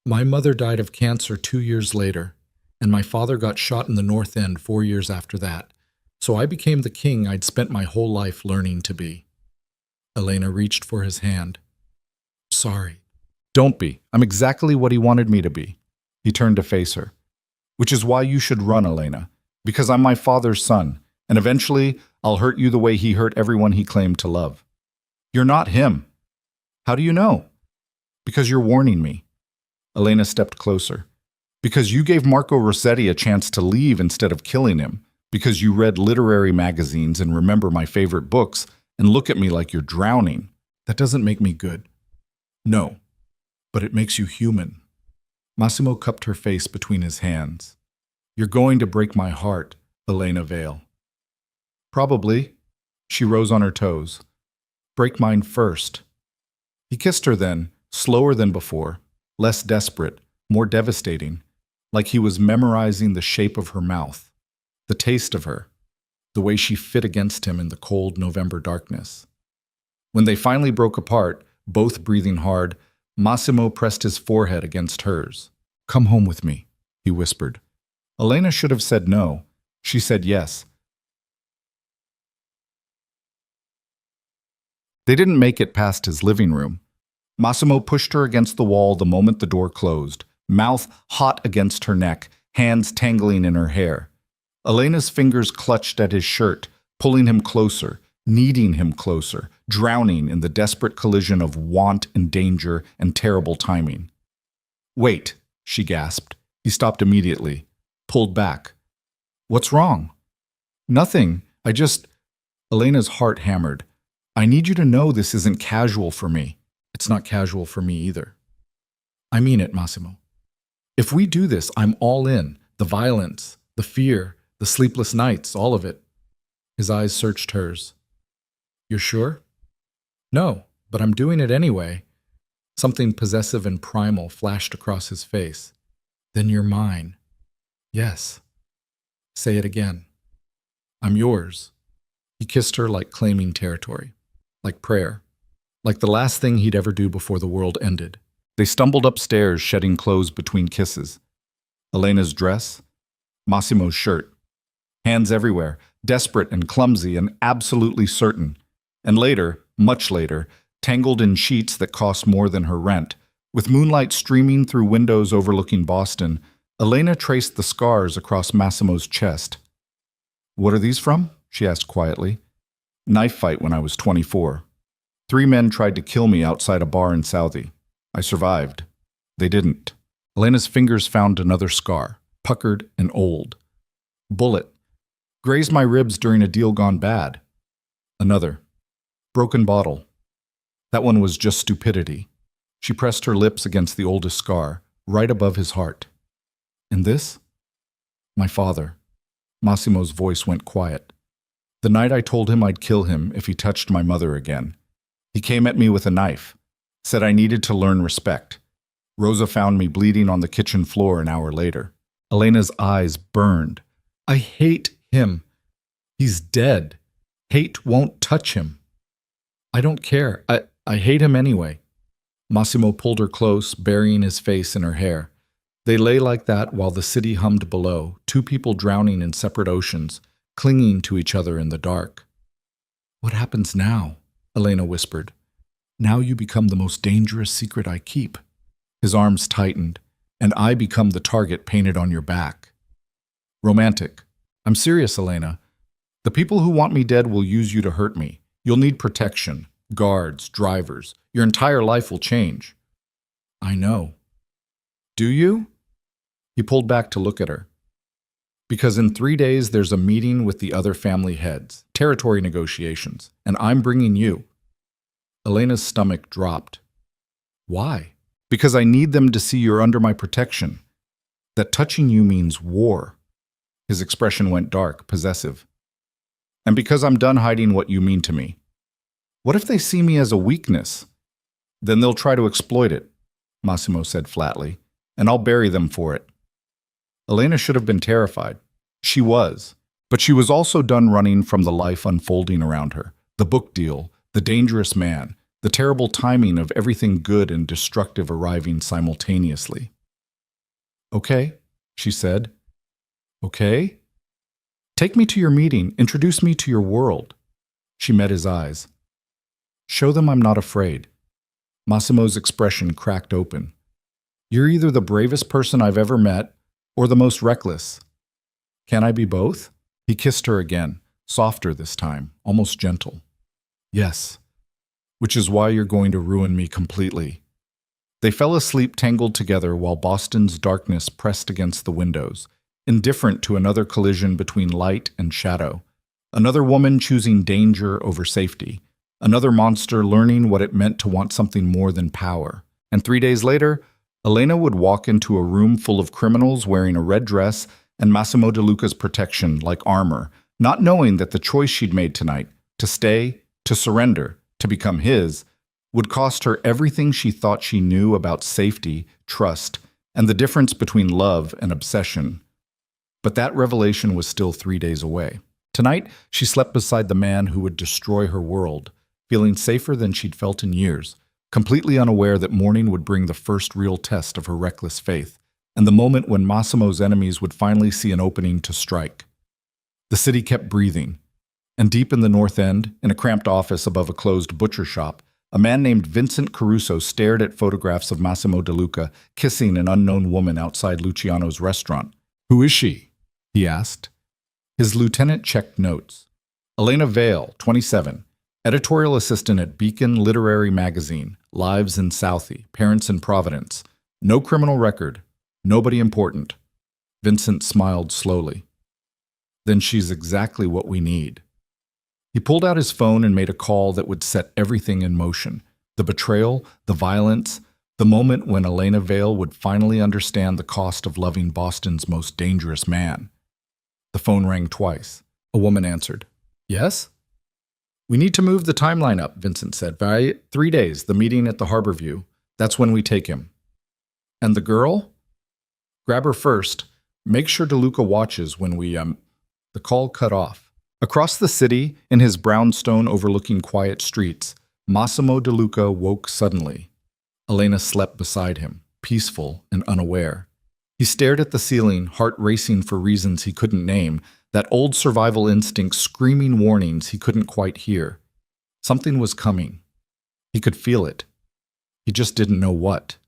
My mother died of cancer 2 years later, and my father got shot in the North End 4 years after that, so I became the king I'd spent my whole life learning to be. Elena reached for his hand. Sorry. Don't be. I'm exactly what he wanted me to be. He turned to face her. Which is why you should run, Elena. Because I'm my father's son, and eventually I'll hurt you the way he hurt everyone he claimed to love. You're not him. How do you know? Because you're warning me. Elena stepped closer. Because you gave Marco Rossetti a chance to leave instead of killing him. Because you read literary magazines and remember my favorite books and look at me like you're drowning. That doesn't make me good. No, but it makes you human. Massimo cupped her face between his hands. You're going to break my heart, Elena Vale. Probably. She rose on her toes. Break mine first. He kissed her then, slower than before, less desperate, more devastating, like he was memorizing the shape of her mouth, the taste of her, the way she fit against him in the cold November darkness. When they finally broke apart, both breathing hard, Massimo pressed his forehead against hers. Come home with me, he whispered. Elena should have said no. She said yes. They didn't make it past his living room. Massimo pushed her against the wall the moment the door closed, mouth hot against her neck, hands tangling in her hair. Elena's fingers clutched at his shirt, pulling him closer, needing him closer, drowning in the desperate collision of want and danger and terrible timing. Wait, she gasped. He stopped immediately, pulled back. What's wrong? Nothing. Elena's heart hammered. I need you to know this isn't casual for me. It's not casual for me either. I mean it, Massimo. If we do this, I'm all in. The violence, the fear, the sleepless nights, all of it. His eyes searched hers. You're sure? No, but I'm doing it anyway. Something possessive and primal flashed across his face. Then you're mine. Yes. Say it again. I'm yours. He kissed her like claiming territory, like prayer, like the last thing he'd ever do before the world ended. They stumbled upstairs, shedding clothes between kisses. Elena's dress, Massimo's shirt. Hands everywhere, desperate and clumsy and absolutely certain. And later, much later, tangled in sheets that cost more than her rent. With moonlight streaming through windows overlooking Boston, Elena traced the scars across Massimo's chest. What are these from? She asked quietly. Knife fight when I was 24. 3 men tried to kill me outside a bar in Southie. I survived. They didn't. Elena's fingers found another scar, puckered and old. Bullet. Grazed my ribs during a deal gone bad. Another. Broken bottle. That one was just stupidity. She pressed her lips against the oldest scar, right above his heart. And this? My father. Massimo's voice went quiet. The night I told him I'd kill him if he touched my mother again. He came at me with a knife, said I needed to learn respect. Rosa found me bleeding on the kitchen floor an hour later. Elena's eyes burned. I hate him. He's dead. Hate won't touch him. I don't care. I hate him anyway. Massimo pulled her close, burying his face in her hair. They lay like that while the city hummed below, 2 people drowning in separate oceans, clinging to each other in the dark. What happens now? Elena whispered. Now you become the most dangerous secret I keep. His arms tightened, and I become the target painted on your back. Romantic. I'm serious, Elena. The people who want me dead will use you to hurt me. You'll need protection, guards, drivers. Your entire life will change. I know. Do you? He pulled back to look at her. Because in 3 days there's a meeting with the other family heads, territory negotiations, and I'm bringing you. Elena's stomach dropped. Why? Because I need them to see you're under my protection. That touching you means war. His expression went dark, possessive. And because I'm done hiding what you mean to me. What if they see me as a weakness? Then they'll try to exploit it, Massimo said flatly, and I'll bury them for it. Elena should have been terrified. She was. But she was also done running from the life unfolding around her. The book deal, the dangerous man, the terrible timing of everything good and destructive arriving simultaneously. Okay, she said. Okay? Take me to your meeting. Introduce me to your world. She met his eyes. Show them I'm not afraid. Massimo's expression cracked open. You're either the bravest person I've ever met or the most reckless. Can I be both? He kissed her again, softer this time, almost gentle. Yes, which is why you're going to ruin me completely. They fell asleep tangled together while Boston's darkness pressed against the windows, indifferent to another collision between light and shadow, another woman choosing danger over safety, another monster learning what it meant to want something more than power. And 3 days later, Elena would walk into a room full of criminals wearing a red dress and Massimo De Luca's protection like armor, not knowing that the choice she'd made tonight, to stay, to surrender, to become his, would cost her everything she thought she knew about safety, trust, and the difference between love and obsession. But that revelation was still 3 days away. Tonight, she slept beside the man who would destroy her world, feeling safer than she'd felt in years, completely unaware that morning would bring the first real test of her reckless faith, and the moment when Massimo's enemies would finally see an opening to strike. The city kept breathing, and deep in the North End, in a cramped office above a closed butcher shop, a man named Vincent Caruso stared at photographs of Massimo De Luca kissing an unknown woman outside Luciano's restaurant. Who is she? He asked. His lieutenant checked notes. Elena Vale, 27, editorial assistant at Beacon Literary Magazine, lives in Southie, parents in Providence. No criminal record. Nobody important. Vincent smiled slowly. Then she's exactly what we need. He pulled out his phone and made a call that would set everything in motion. The betrayal, the violence, the moment when Elena Vale would finally understand the cost of loving Boston's most dangerous man. The phone rang twice. A woman answered. Yes? We need to move the timeline up, Vincent said. By 3 days, the meeting at the Harborview. That's when we take him. And the girl? Grab her first. Make sure De Luca watches when we, The call cut off. Across the city, in his brownstone overlooking quiet streets, Massimo De Luca woke suddenly. Elena slept beside him, peaceful and unaware. He stared at the ceiling, heart racing for reasons he couldn't name, that old survival instinct screaming warnings he couldn't quite hear. Something was coming. He could feel it. He just didn't know what.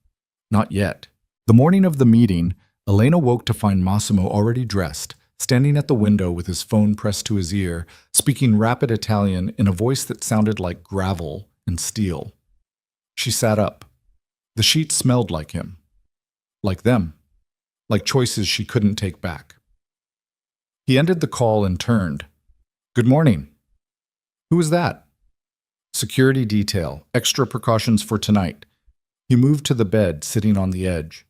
Not yet. The morning of the meeting, Elena woke to find Massimo already dressed, standing at the window with his phone pressed to his ear, speaking rapid Italian in a voice that sounded like gravel and steel. She sat up. The sheets smelled like him. Like them. Like choices she couldn't take back. He ended the call and turned. Good morning. Who was that? Security detail. Extra precautions for tonight. He moved to the bed, sitting on the edge.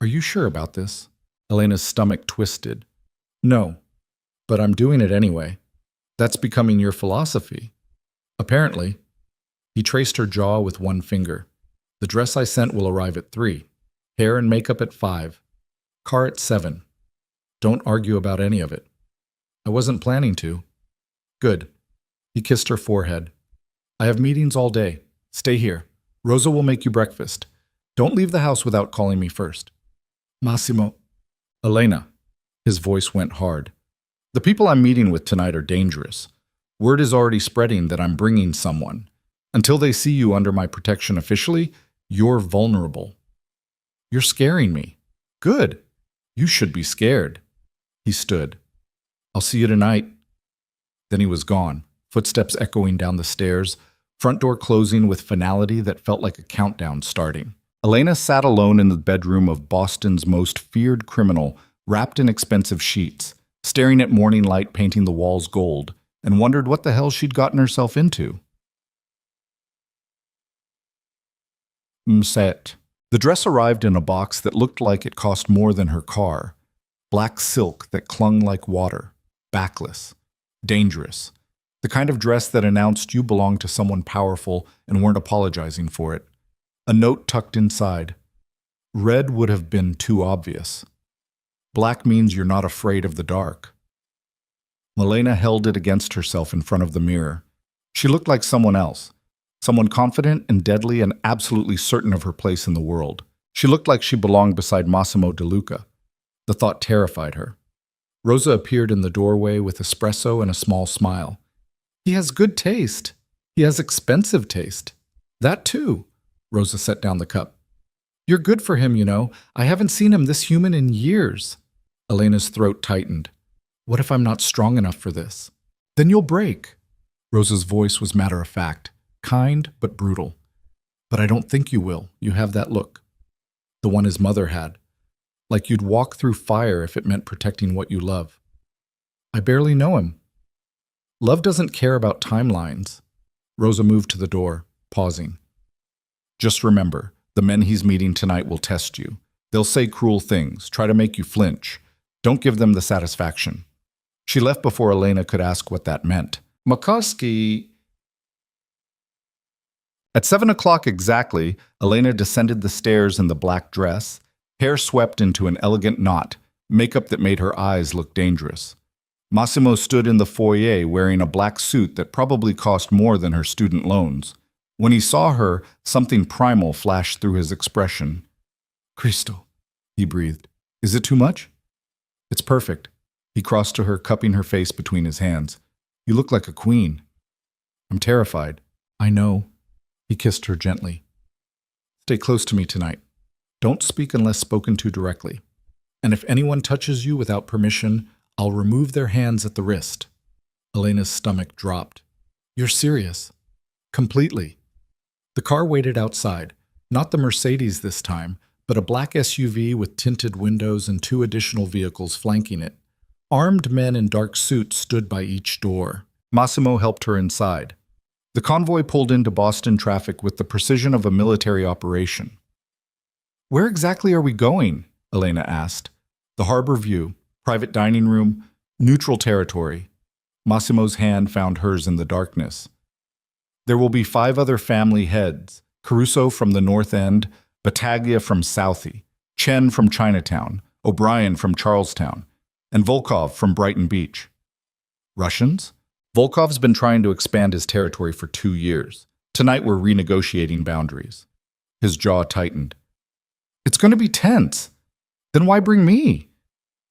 Are you sure about this? Elena's stomach twisted. No, but I'm doing it anyway. That's becoming your philosophy. Apparently. He traced her jaw with one finger. The dress I sent will arrive at 3. Hair and makeup at 5. Car at 7. Don't argue about any of it. I wasn't planning to. Good. He kissed her forehead. I have meetings all day. Stay here. Rosa will make you breakfast. Don't leave the house without calling me first. Massimo. Elena. His voice went hard. The people I'm meeting with tonight are dangerous. Word is already spreading that I'm bringing someone. Until they see you under my protection officially, you're vulnerable. You're scaring me. Good. You should be scared. He stood. I'll see you tonight. Then he was gone, footsteps echoing down the stairs, front door closing with finality that felt like a countdown starting. Elena sat alone in the bedroom of Boston's most feared criminal, wrapped in expensive sheets, staring at morning light painting the walls gold, and wondered what the hell she'd gotten herself into. Mset. The dress arrived in a box that looked like it cost more than her car. Black silk that clung like water. Backless. Dangerous. The kind of dress that announced you belonged to someone powerful and weren't apologizing for it. A note tucked inside. Red would have been too obvious. Black means you're not afraid of the dark. Elena held it against herself in front of the mirror. She looked like someone else. Someone confident and deadly and absolutely certain of her place in the world. She looked like she belonged beside Massimo De Luca. The thought terrified her. Rosa appeared in the doorway with espresso and a small smile. He has good taste. He has expensive taste. That too. Rosa set down the cup. You're good for him, you know. I haven't seen him this human in years. Elena's throat tightened. What if I'm not strong enough for this? Then you'll break. Rosa's voice was matter-of-fact, kind but brutal. But I don't think you will. You have that look. The one his mother had. Like you'd walk through fire if it meant protecting what you love. I barely know him. Love doesn't care about timelines. Rosa moved to the door, pausing. Just remember, the men he's meeting tonight will test you. They'll say cruel things, try to make you flinch. Don't give them the satisfaction. She left before Elena could ask what that meant. Makoski. At 7 o'clock exactly, Elena descended the stairs in the black dress, hair swept into an elegant knot, makeup that made her eyes look dangerous. Massimo stood in the foyer wearing a black suit that probably cost more than her student loans. When he saw her, something primal flashed through his expression. Cristo, he breathed. Is it too much? It's perfect. He crossed to her, cupping her face between his hands. You look like a queen. I'm terrified. I know. He kissed her gently. Stay close to me tonight. Don't speak unless spoken to directly. And if anyone touches you without permission, I'll remove their hands at the wrist. Elena's stomach dropped. You're serious? Completely. The car waited outside, not the Mercedes this time, but a black SUV with tinted windows and 2 additional vehicles flanking it. Armed men in dark suits stood by each door. Massimo helped her inside. The convoy pulled into Boston traffic with the precision of a military operation. Where exactly are we going? Elena asked. The harbor view, private dining room, neutral territory. Massimo's hand found hers in the darkness. There will be 5 other family heads, Caruso from the North End, Battaglia from Southie, Chen from Chinatown, O'Brien from Charlestown, and Volkov from Brighton Beach. Russians? Volkov's been trying to expand his territory for 2 years. Tonight we're renegotiating boundaries. His jaw tightened. It's going to be tense. Then why bring me?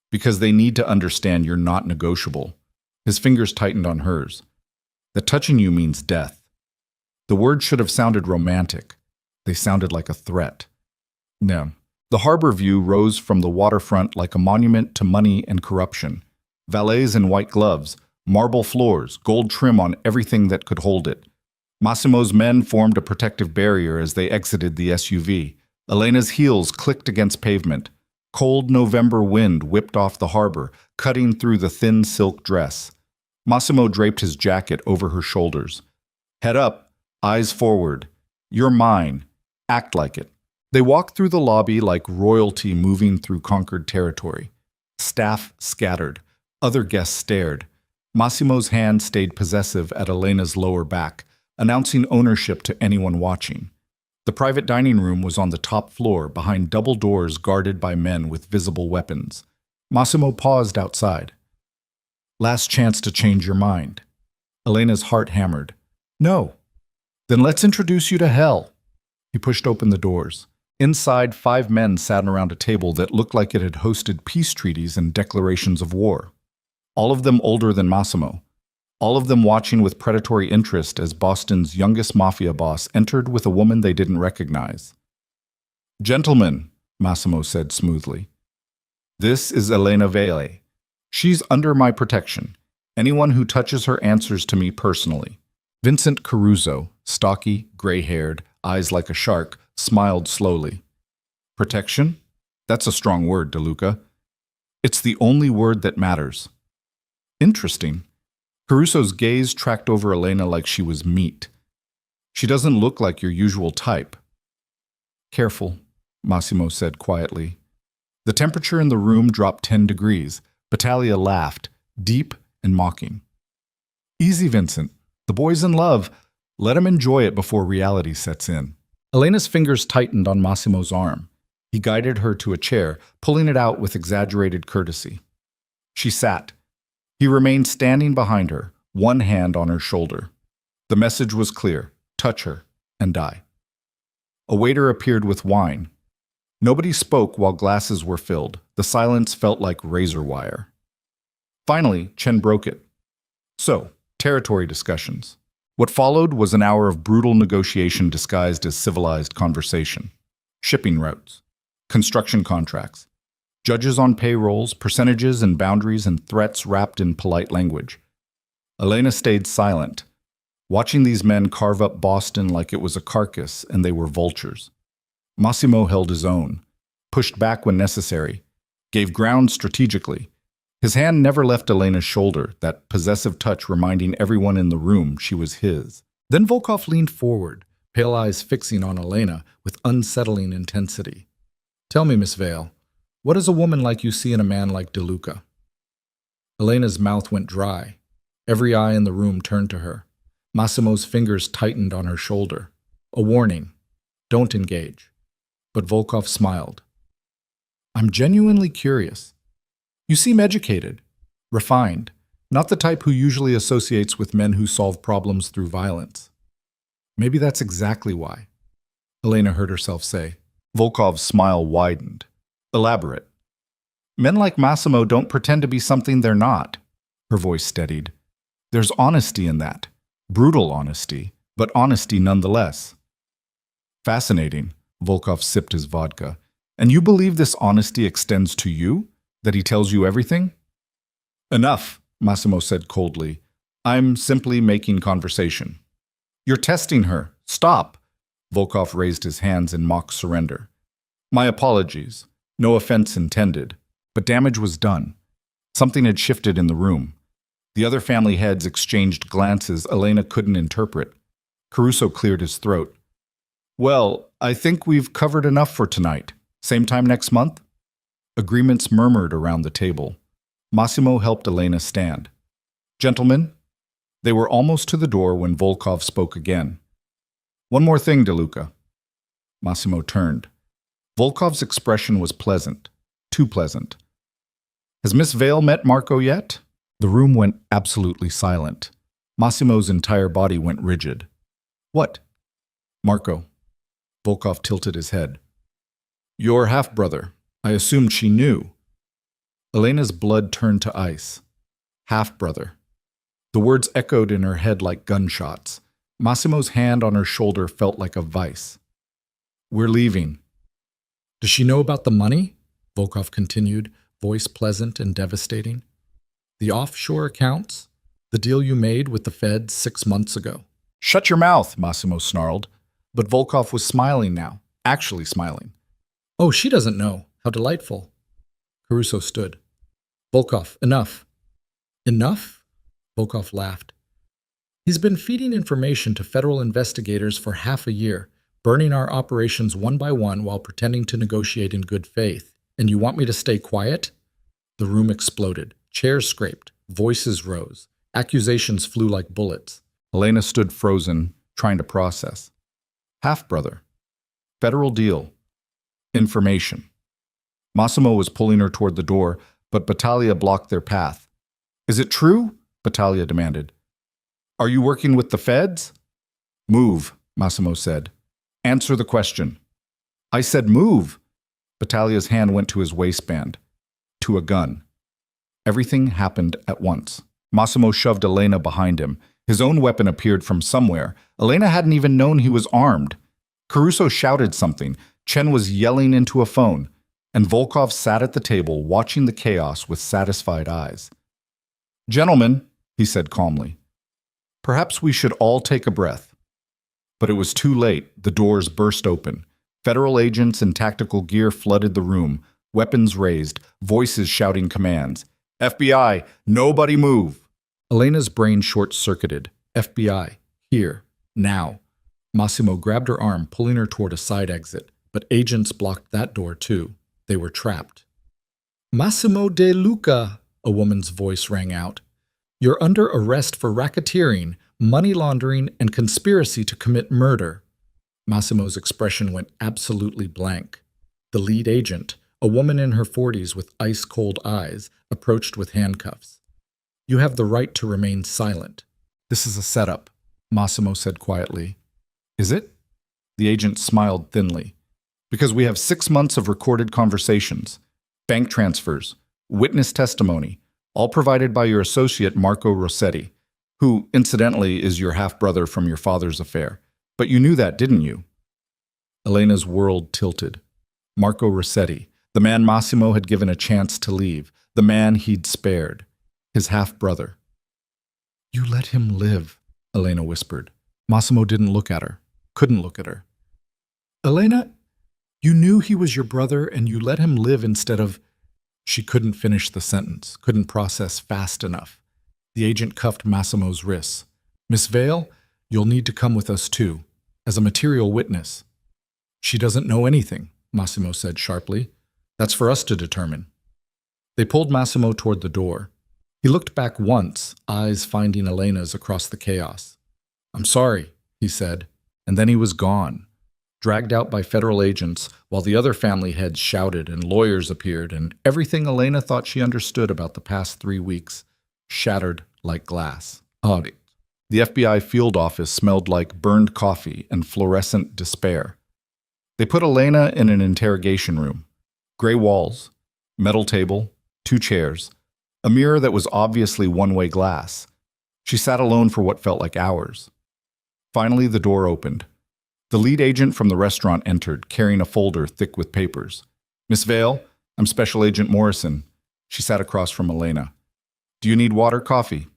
Because they need to understand you're not negotiable. His fingers tightened on hers. That touching you means death. The words should have sounded romantic. They sounded like a threat. No. The harbor view rose from the waterfront like a monument to money and corruption. Valets in white gloves, marble floors, gold trim on everything that could hold it. Massimo's men formed a protective barrier as they exited the SUV. Elena's heels clicked against pavement. Cold November wind whipped off the harbor, cutting through the thin silk dress. Massimo draped his jacket over her shoulders. Head up, eyes forward. You're mine. Act like it. They walked through the lobby like royalty moving through conquered territory. Staff scattered. Other guests stared. Massimo's hand stayed possessive at Elena's lower back, announcing ownership to anyone watching. The private dining room was on the top floor, behind double doors guarded by men with visible weapons. Massimo paused outside. Last chance to change your mind. Elena's heart hammered. No. Then let's introduce you to hell. He pushed open the doors. Inside, 5 men sat around a table that looked like it had hosted peace treaties and declarations of war. All of them older than Massimo. All of them watching with predatory interest as Boston's youngest mafia boss entered with a woman they didn't recognize. Gentlemen, Massimo said smoothly. This is Elena Vele. She's under my protection. Anyone who touches her answers to me personally. Vincent Caruso, stocky, gray-haired, eyes like a shark, smiled slowly. Protection? That's a strong word, DeLuca. It's the only word that matters. Interesting. Caruso's gaze tracked over Elena like she was meat. She doesn't look like your usual type. Careful, Massimo said quietly. The temperature in the room dropped 10 degrees. Battaglia laughed, deep and mocking. Easy, Vincent. The boy's in love. Let him enjoy it before reality sets in. Elena's fingers tightened on Massimo's arm. He guided her to a chair, pulling it out with exaggerated courtesy. She sat. He remained standing behind her, one hand on her shoulder. The message was clear. Touch her and die. A waiter appeared with wine. Nobody spoke while glasses were filled. The silence felt like razor wire. Finally, Chen broke it. So, territory discussions. What followed was an hour of brutal negotiation disguised as civilized conversation. Shipping routes, construction contracts, judges on payrolls, percentages and boundaries and threats wrapped in polite language. Elena stayed silent, watching these men carve up Boston like it was a carcass and they were vultures. Massimo held his own, pushed back when necessary, gave ground strategically. His hand never left Elena's shoulder, that possessive touch reminding everyone in the room she was his. Then Volkov leaned forward, pale eyes fixing on Elena with unsettling intensity. Tell me, Miss Vale, what is a woman like you see in a man like DeLuca? Elena's mouth went dry. Every eye in the room turned to her. Massimo's fingers tightened on her shoulder. A warning. Don't engage. But Volkov smiled. I'm genuinely curious. You seem educated, refined, not the type who usually associates with men who solve problems through violence. Maybe that's exactly why, Elena heard herself say. Volkov's smile widened. Elaborate. Men like Massimo don't pretend to be something they're not. Her voice steadied. There's honesty in that. Brutal honesty, but honesty nonetheless. Fascinating, Volkov sipped his vodka. And you believe this honesty extends to you? That he tells you everything? Enough, Massimo said coldly. I'm simply making conversation. You're testing her. Stop. Volkov raised his hands in mock surrender. My apologies. No offense intended. But damage was done. Something had shifted in the room. The other family heads exchanged glances Elena couldn't interpret. Caruso cleared his throat. Well, I think we've covered enough for tonight. Same time next month? Agreements murmured around the table. Massimo helped Elena stand. Gentlemen, they were almost to the door when Volkov spoke again. One more thing, DeLuca. Massimo turned. Volkov's expression was pleasant, too pleasant. Has Miss Vale met Marco yet? The room went absolutely silent. Massimo's entire body went rigid. What? Marco. Volkov tilted his head. Your half-brother. I assumed she knew. Elena's blood turned to ice. Half-brother. The words echoed in her head like gunshots. Massimo's hand on her shoulder felt like a vice. We're leaving. Does she know about the money? Volkov continued, voice pleasant and devastating. The offshore accounts? The deal you made with the Feds 6 months ago. Shut your mouth, Massimo snarled. But Volkov was smiling now, actually smiling. Oh, she doesn't know. How delightful. Caruso stood. Volkov, enough. Enough? Volkov laughed. He's been feeding information to federal investigators for half a year, burning our operations one by one while pretending to negotiate in good faith. And you want me to stay quiet? The room exploded. Chairs scraped. Voices rose. Accusations flew like bullets. Elena stood frozen, trying to process. Half-brother. Federal deal. Information. Massimo was pulling her toward the door, but Battaglia blocked their path. Is it true? Battaglia demanded. Are you working with the Feds? Move, Massimo said. Answer the question. I said move. Battaglia's hand went to his waistband. To a gun. Everything happened at once. Massimo shoved Elena behind him. His own weapon appeared from somewhere. Elena hadn't even known he was armed. Caruso shouted something. Chen was yelling into a phone. And Volkov sat at the table, watching the chaos with satisfied eyes. Gentlemen, he said calmly, perhaps we should all take a breath. But it was too late. The doors burst open. Federal agents in tactical gear flooded the room, weapons raised, voices shouting commands. FBI, nobody move! Elena's brain short-circuited. FBI, here, now. Massimo grabbed her arm, pulling her toward a side exit, but agents blocked that door too. They were trapped. Massimo De Luca, a woman's voice rang out. You're under arrest for racketeering, money laundering, and conspiracy to commit murder. Massimo's expression went absolutely blank. The lead agent, a woman in her 40s with ice-cold eyes, approached with handcuffs. You have the right to remain silent. This is a setup, Massimo said quietly. Is it? The agent smiled thinly. Because we have 6 months of recorded conversations, bank transfers, witness testimony, all provided by your associate Marco Rossetti, who, incidentally, is your half-brother from your father's affair. But you knew that, didn't you? Elena's world tilted. Marco Rossetti, the man Massimo had given a chance to leave, the man he'd spared, his half-brother. You let him live, Elena whispered. Massimo didn't look at her, couldn't look at her. Elena, you knew he was your brother and you let him live instead of... She couldn't finish the sentence, couldn't process fast enough. The agent cuffed Massimo's wrists. Miss Vale, you'll need to come with us too, as a material witness. She doesn't know anything, Massimo said sharply. That's for us to determine. They pulled Massimo toward the door. He looked back once, eyes finding Elena's across the chaos. I'm sorry, he said, and then he was gone, dragged out by federal agents while the other family heads shouted and lawyers appeared and everything Elena thought she understood about the past 3 weeks shattered like glass. The FBI field office smelled like burned coffee and fluorescent despair. They put Elena in an interrogation room. Gray walls, metal table, 2 chairs, a mirror that was obviously one-way glass. She sat alone for what felt like hours. Finally, the door opened. The lead agent from the restaurant entered, carrying a folder thick with papers. Miss Vale, I'm Special Agent Morrison. She sat across from Elena. Do you need water, coffee?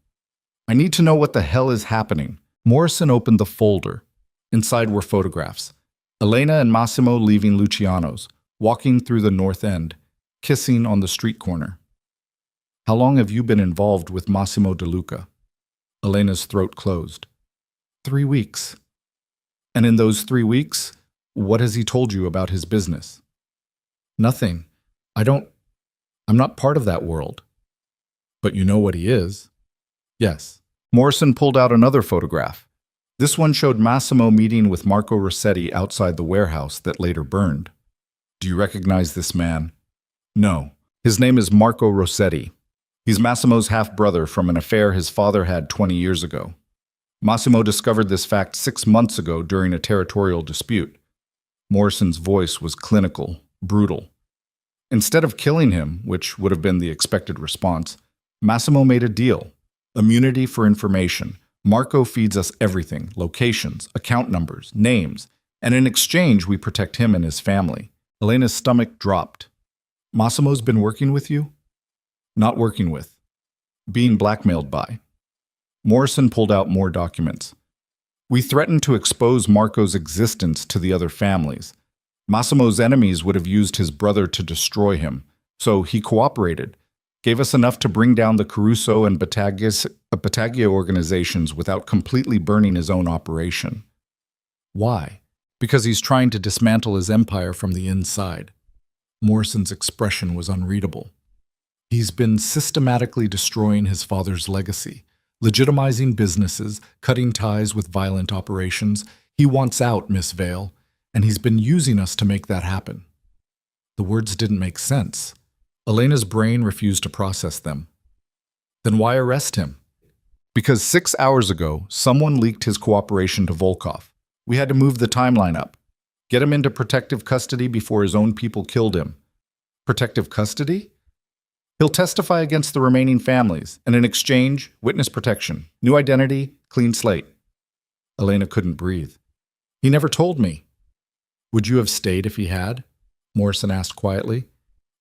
I need to know what the hell is happening. Morrison opened the folder. Inside were photographs. Elena and Massimo leaving Luciano's, walking through the North End, kissing on the street corner. How long have you been involved with Massimo De Luca? Elena's throat closed. 3 weeks. And in those 3 weeks, what has he told you about his business? Nothing. I'm not part of that world. But you know what he is? Yes. Morrison pulled out another photograph. This one showed Massimo meeting with Marco Rossetti outside the warehouse that later burned. Do you recognize this man? No. His name is Marco Rossetti. He's Massimo's half-brother from an affair his father had 20 years ago. Massimo discovered this fact 6 months ago during a territorial dispute. Morrison's voice was clinical, brutal. Instead of killing him, which would have been the expected response, Massimo made a deal. Immunity for information. Marco feeds us everything, locations, account numbers, names, and in exchange we protect him and his family. Elena's stomach dropped. Massimo's been working with you? Not working with. Being blackmailed by. Morrison pulled out more documents. We threatened to expose Marco's existence to the other families. Massimo's enemies would have used his brother to destroy him, so he cooperated, gave us enough to bring down the Caruso and Battaglia organizations without completely burning his own operation. Why? Because he's trying to dismantle his empire from the inside. Morrison's expression was unreadable. He's been systematically destroying his father's legacy, legitimizing businesses, cutting ties with violent operations. He wants out, Miss Vale, and he's been using us to make that happen. The words didn't make sense. Elena's brain refused to process them. Then why arrest him? Because 6 hours ago, someone leaked his cooperation to Volkov. We had to move the timeline up. Get him into protective custody before his own people killed him. Protective custody? He'll testify against the remaining families, and in exchange, witness protection, new identity, clean slate. Elena couldn't breathe. He never told me. Would you have stayed if he had? Morrison asked quietly.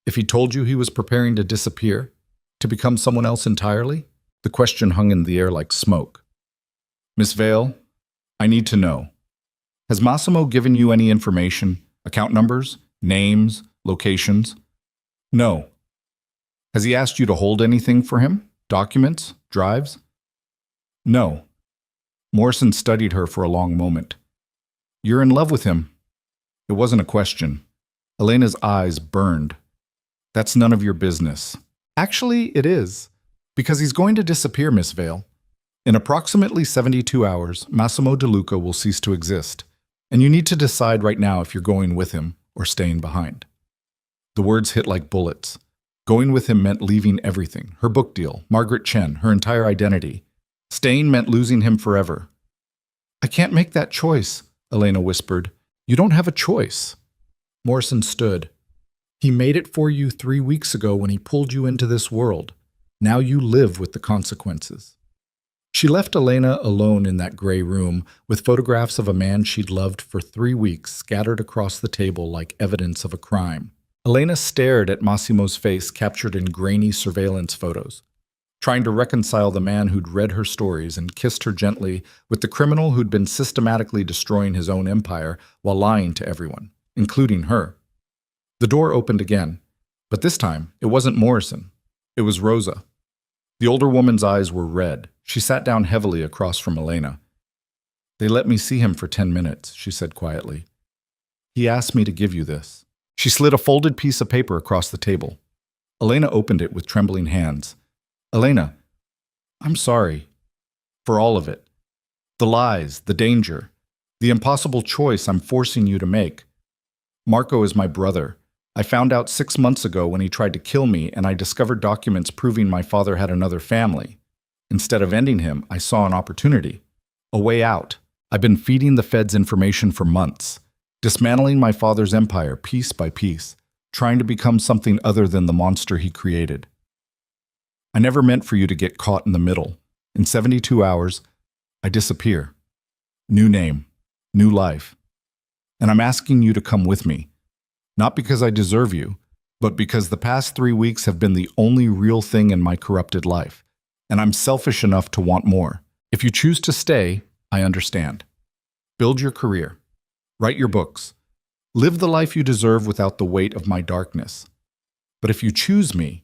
If he told you he was preparing to disappear, to become someone else entirely? The question hung in the air like smoke. Miss Vale, I need to know. Has Massimo given you any information, Account numbers? Names? Locations? No. Has he asked you to hold anything for him? Documents? Drives? No. Morrison studied her for a long moment. You're in love with him. It wasn't a question. Elena's eyes burned. That's none of your business. Actually, it is. Because he's going to disappear, Miss Vale. In approximately 72 hours, Massimo De Luca will cease to exist, and you need to decide right now if you're going with him or staying behind. The words hit like bullets. Going with him meant leaving everything, her book deal, Margaret Chen, her entire identity. Staying meant losing him forever. I can't make that choice, Elena whispered. You don't have a choice. Morrison stood. He made it for you 3 weeks ago when he pulled you into this world. Now you live with the consequences. She left Elena alone in that gray room with photographs of a man she'd loved for 3 weeks scattered across the table like evidence of a crime. Elena stared at Massimo's face captured in grainy surveillance photos, trying to reconcile the man who'd read her stories and kissed her gently with the criminal who'd been systematically destroying his own empire while lying to everyone, including her. The door opened again, but this time it wasn't Morrison. It was Rosa. The older woman's eyes were red. She sat down heavily across from Elena. They let me see him for 10 minutes, she said quietly. He asked me to give you this. She slid a folded piece of paper across the table. Elena opened it with trembling hands. Elena, I'm sorry. For all of it. The lies, the danger, the impossible choice I'm forcing you to make. Marco is my brother. I found out 6 months ago when he tried to kill me, and I discovered documents proving my father had another family. Instead of ending him, I saw an opportunity. A way out. I've been feeding the feds information for months, dismantling my father's empire piece by piece, trying to become something other than the monster he created. I never meant for you to get caught in the middle. In 72 hours, I disappear. New name, new life. And I'm asking you to come with me. Not because I deserve you, but because the past 3 weeks have been the only real thing in my corrupted life, and I'm selfish enough to want more. If you choose to stay, I understand. Build your career. Write your books. Live the life you deserve without the weight of my darkness. But if you choose me,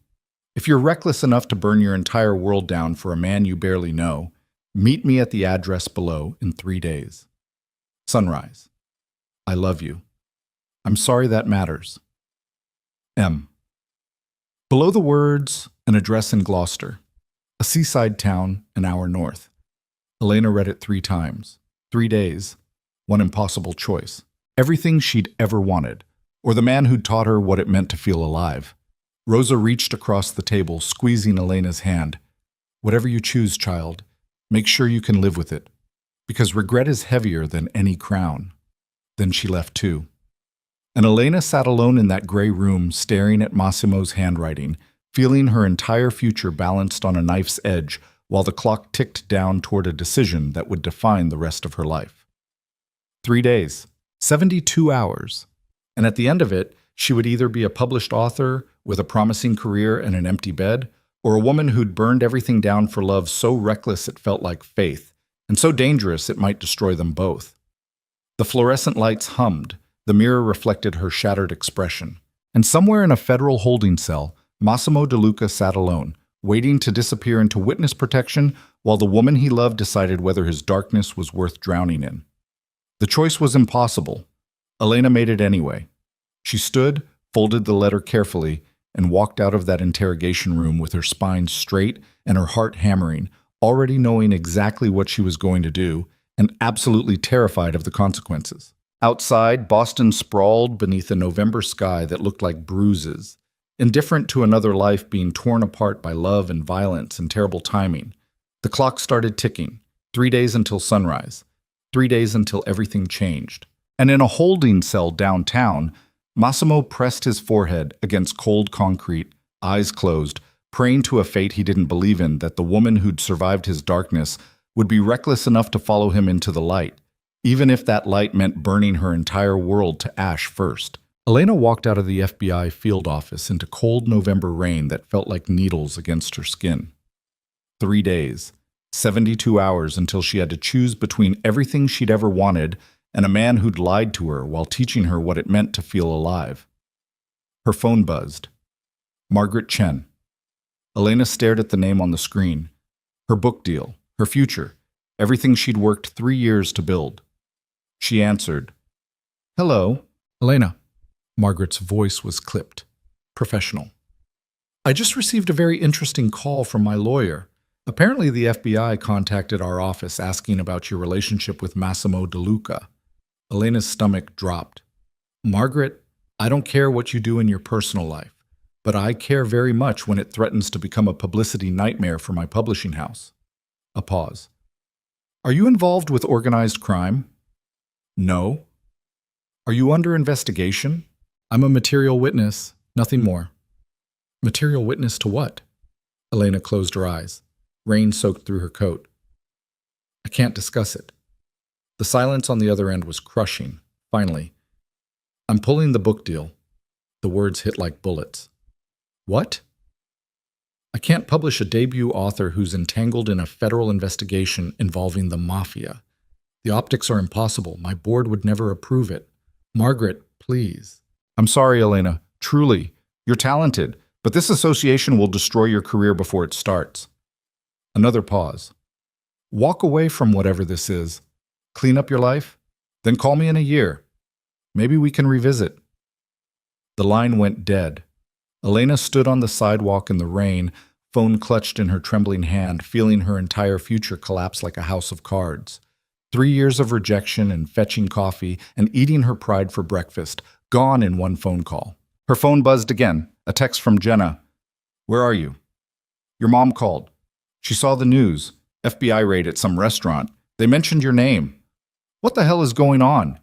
if you're reckless enough to burn your entire world down for a man you barely know, meet me at the address below in 3 days. Sunrise. I love you. I'm sorry that matters. M. Below the words, an address in Gloucester, a seaside town an hour north. Elena read it 3 times. 3 days. One impossible choice. Everything she'd ever wanted, or the man who'd taught her what it meant to feel alive. Rosa reached across the table, squeezing Elena's hand. Whatever you choose, child, make sure you can live with it, because regret is heavier than any crown. Then she left too. And Elena sat alone in that gray room, staring at Massimo's handwriting, feeling her entire future balanced on a knife's edge while the clock ticked down toward a decision that would define the rest of her life. 3 days, 72 hours. And at the end of it, she would either be a published author with a promising career and an empty bed, or a woman who'd burned everything down for love so reckless it felt like faith, and so dangerous it might destroy them both. The fluorescent lights hummed. The mirror reflected her shattered expression. And somewhere in a federal holding cell, Massimo De Luca sat alone, waiting to disappear into witness protection while the woman he loved decided whether his darkness was worth drowning in. The choice was impossible. Elena made it anyway. She stood, folded the letter carefully, and walked out of that interrogation room with her spine straight and her heart hammering, already knowing exactly what she was going to do and absolutely terrified of the consequences. Outside, Boston sprawled beneath a November sky that looked like bruises, indifferent to another life being torn apart by love and violence and terrible timing. The clock started ticking. 3 days until sunrise. 3 days until everything changed. And in a holding cell downtown, Massimo pressed his forehead against cold concrete, eyes closed, praying to a fate he didn't believe in that the woman who'd survived his darkness would be reckless enough to follow him into the light, even if that light meant burning her entire world to ash first. Elena walked out of the FBI field office into cold November rain that felt like needles against her skin. 3 days, 72 hours until she had to choose between everything she'd ever wanted and a man who'd lied to her while teaching her what it meant to feel alive. Her phone buzzed. Margaret Chen. Elena stared at the name on the screen. Her book deal, her future, everything she'd worked 3 years to build. She answered. Hello, Elena. Margaret's voice was clipped, professional. I just received a very interesting call from my lawyer. Apparently the FBI contacted our office asking about your relationship with Massimo De Luca. Elena's stomach dropped. Margaret, I don't care what you do in your personal life, but I care very much when it threatens to become a publicity nightmare for my publishing house. A pause. Are you involved with organized crime? No. Are you under investigation? I'm a material witness, nothing more. Material witness to what? Elena closed her eyes. Rain soaked through her coat. I can't discuss it. The silence on the other end was crushing. Finally, I'm pulling the book deal. The words hit like bullets. What? I can't publish a debut author who's entangled in a federal investigation involving the Mafia. The optics are impossible. My board would never approve it. Margaret, please. I'm sorry, Elena. Truly. You're talented, but this association will destroy your career before it starts. Another pause. Walk away from whatever this is. Clean up your life. Then call me in a year. Maybe we can revisit. The line went dead. Elena stood on the sidewalk in the rain, phone clutched in her trembling hand, feeling her entire future collapse like a house of cards. 3 years of rejection and fetching coffee and eating her pride for breakfast, gone in one phone call. Her phone buzzed again, a text from Jenna. Where are you? Your mom called. She saw the news. FBI raid at some restaurant. They mentioned your name. What the hell is going on?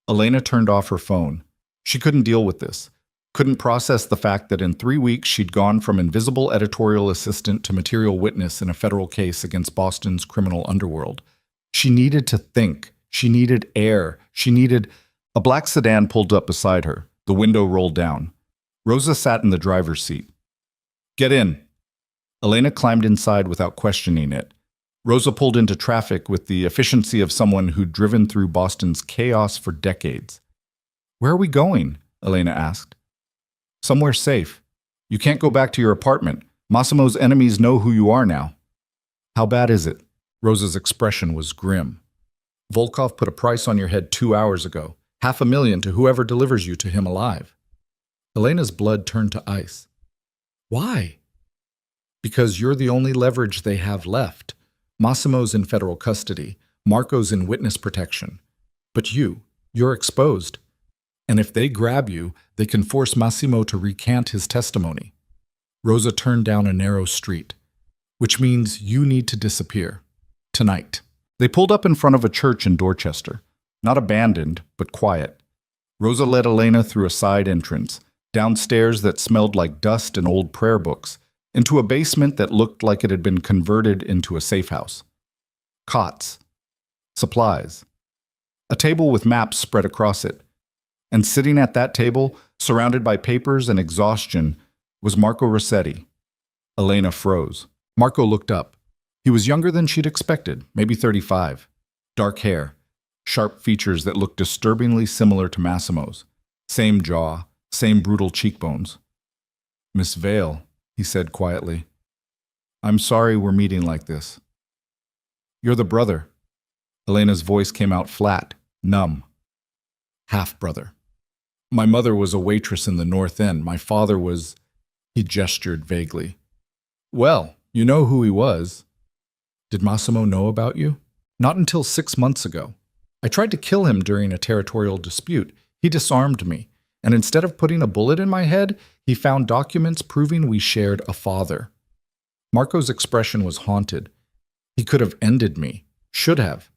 Elena turned off her phone. She couldn't deal with this. Couldn't process the fact that in 3 weeks she'd gone from invisible editorial assistant to material witness in a federal case against Boston's criminal underworld. She needed to think. She needed air. She needed... A black sedan pulled up beside her. The window rolled down. Rosa sat in the driver's seat. Get in. Elena climbed inside without questioning it. Rosa pulled into traffic with the efficiency of someone who'd driven through Boston's chaos for decades. Where are we going? Elena asked. Somewhere safe. You can't go back to your apartment. Massimo's enemies know who you are now. How bad is it? Rosa's expression was grim. Volkov put a price on your head 2 hours ago. $500,000 to whoever delivers you to him alive. Elena's blood turned to ice. Why? Because you're the only leverage they have left. Massimo's in federal custody. Marco's in witness protection. But you're exposed. And if they grab you, they can force Massimo to recant his testimony. Rosa turned down a narrow street, which means you need to disappear. Tonight. They pulled up in front of a church in Dorchester. Not abandoned, but quiet. Rosa led Elena through a side entrance, downstairs that smelled like dust and old prayer books, into a basement that looked like it had been converted into a safe house. Cots. Supplies. A table with maps spread across it. And sitting at that table, surrounded by papers and exhaustion, was Marco Rossetti. Elena froze. Marco looked up. He was younger than she'd expected, maybe 35. Dark hair. Sharp features that looked disturbingly similar to Massimo's. Same jaw, same brutal cheekbones. Miss Vale, he said quietly. I'm sorry we're meeting like this. You're the brother. Elena's voice came out flat, numb. Half-brother. My mother was a waitress in the North End. My father was... He gestured vaguely. Well, you know who he was. Did Massimo know about you? Not until 6 months ago. I tried to kill him during a territorial dispute. He disarmed me, and instead of putting a bullet in my head, he found documents proving we shared a father. Marco's expression was haunted. He could have ended me. Should have.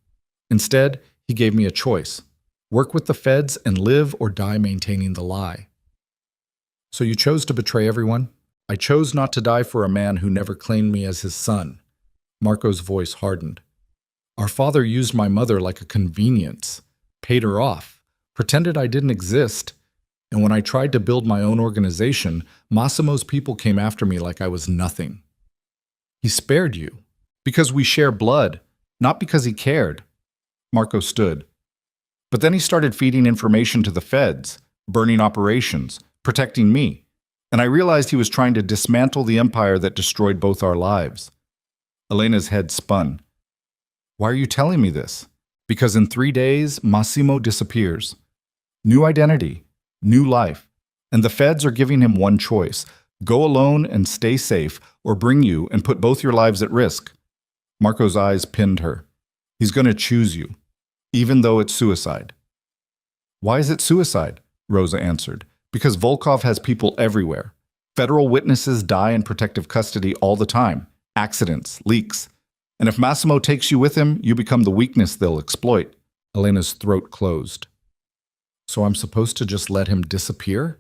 Instead, he gave me a choice. Work with the feds and live or die maintaining the lie. So you chose to betray everyone? I chose not to die for a man who never claimed me as his son. Marco's voice hardened. Our father used my mother like a convenience, paid her off, pretended I didn't exist, and when I tried to build my own organization, Massimo's people came after me like I was nothing. He spared you, because we share blood, not because he cared. Marco stood. But then he started feeding information to the feds, burning operations, protecting me. And I realized he was trying to dismantle the empire that destroyed both our lives. Elena's head spun. Why are you telling me this? Because in 3 days, Massimo disappears. New identity, new life. And the feds are giving him one choice. Go alone and stay safe, or bring you and put both your lives at risk. Marco's eyes pinned her. He's going to choose you, even though it's suicide. Why is it suicide? Rosa answered. Because Volkov has people everywhere. Federal witnesses die in protective custody all the time. Accidents, leaks. And if Massimo takes you with him, you become the weakness they'll exploit. Elena's throat closed. So I'm supposed to just let him disappear?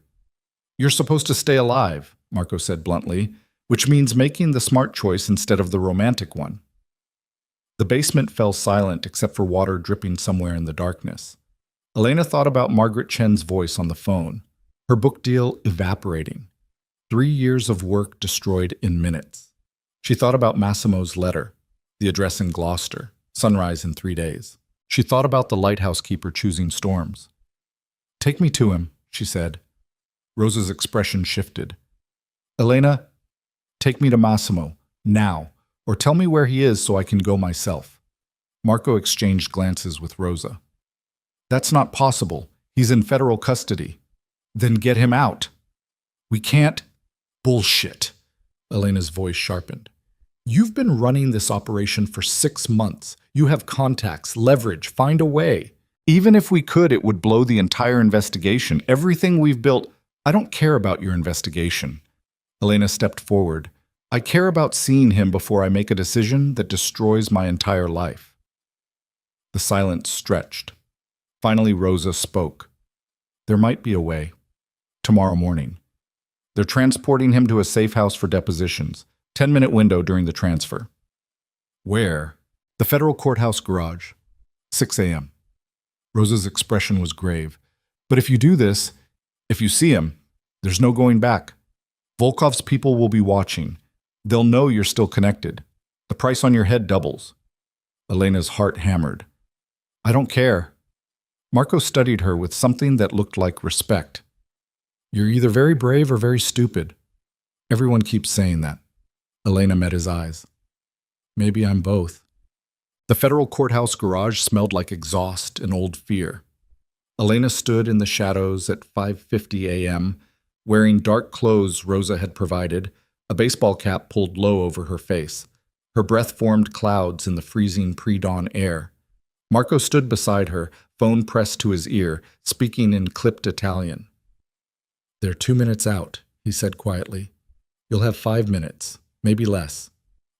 You're supposed to stay alive, Marco said bluntly, which means making the smart choice instead of the romantic one. The basement fell silent except for water dripping somewhere in the darkness. Elena thought about Margaret Chen's voice on the phone, her book deal evaporating, 3 years of work destroyed in minutes. She thought about Massimo's letter, the address in Gloucester, sunrise in 3 days. She thought about the lighthouse keeper choosing storms. Take me to him, she said. Rosa's expression shifted. Elena, take me to Massimo, now, or tell me where he is so I can go myself. Marco exchanged glances with Rosa. That's not possible. He's in federal custody. Then get him out. We can't. Bullshit. Elena's voice sharpened. You've been running this operation for 6 months. You have contacts, leverage, find a way. Even if we could, it would blow the entire investigation. Everything we've built. I don't care about your investigation. Elena stepped forward. I care about seeing him before I make a decision that destroys my entire life. The silence stretched. Finally, Rosa spoke. There might be a way. Tomorrow morning. They're transporting him to a safe house for depositions. 10-minute window during the transfer. Where? The federal courthouse garage. 6 a.m. Rosa's expression was grave. But if you do this, if you see him, there's no going back. Volkov's people will be watching. They'll know you're still connected. The price on your head doubles. Elena's heart hammered. I don't care. Marco studied her with something that looked like respect. You're either very brave or very stupid. Everyone keeps saying that. Elena met his eyes. Maybe I'm both. The federal courthouse garage smelled like exhaust and old fear. Elena stood in the shadows at 5:50 a.m., wearing dark clothes Rosa had provided, a baseball cap pulled low over her face. Her breath formed clouds in the freezing pre-dawn air. Marco stood beside her, phone pressed to his ear, speaking in clipped Italian. They're 2 minutes out, he said quietly. You'll have 5 minutes, maybe less.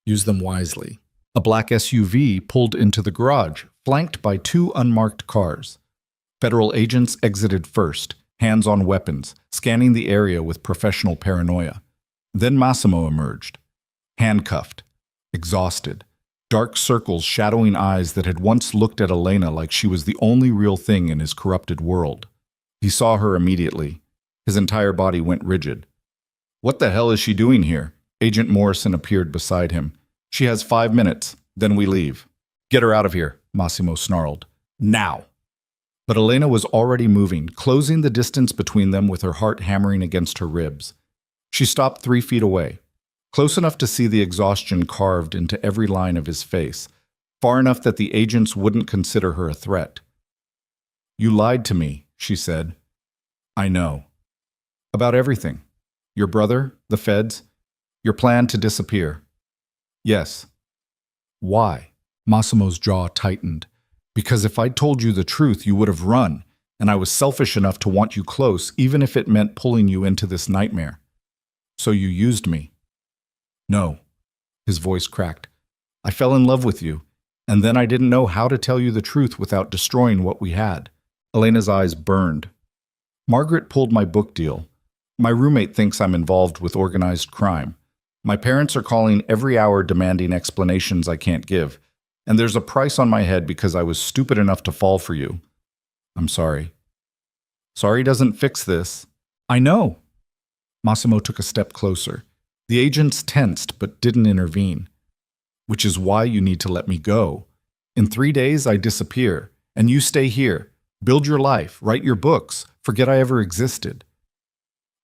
Use them wisely. A black SUV pulled into the garage, flanked by 2 unmarked cars. Federal agents exited first, hands on weapons, scanning the area with professional paranoia. Then Massimo emerged, handcuffed, exhausted, dark circles shadowing eyes that had once looked at Elena like she was the only real thing in his corrupted world. He saw her immediately. His entire body went rigid. What the hell is she doing here? Agent Morrison appeared beside him. She has 5 minutes, then we leave. Get her out of here, Massimo snarled. Now! But Elena was already moving, closing the distance between them with her heart hammering against her ribs. She stopped 3 feet away, close enough to see the exhaustion carved into every line of his face, far enough that the agents wouldn't consider her a threat. You lied to me, she said. I know. About everything. Your brother, the feds, your plan to disappear. Yes. Why? Massimo's jaw tightened. Because if I'd told you the truth, you would have run, and I was selfish enough to want you close, even if it meant pulling you into this nightmare. So you used me. No. His voice cracked. I fell in love with you, and then I didn't know how to tell you the truth without destroying what we had. Elena's eyes burned. Margaret pulled my book deal. My roommate thinks I'm involved with organized crime. My parents are calling every hour demanding explanations I can't give. And there's a price on my head because I was stupid enough to fall for you. I'm sorry. Sorry doesn't fix this. I know. Massimo took a step closer. The agents tensed but didn't intervene. Which is why you need to let me go. In 3 days, I disappear, and you stay here. Build your life, write your books, forget I ever existed.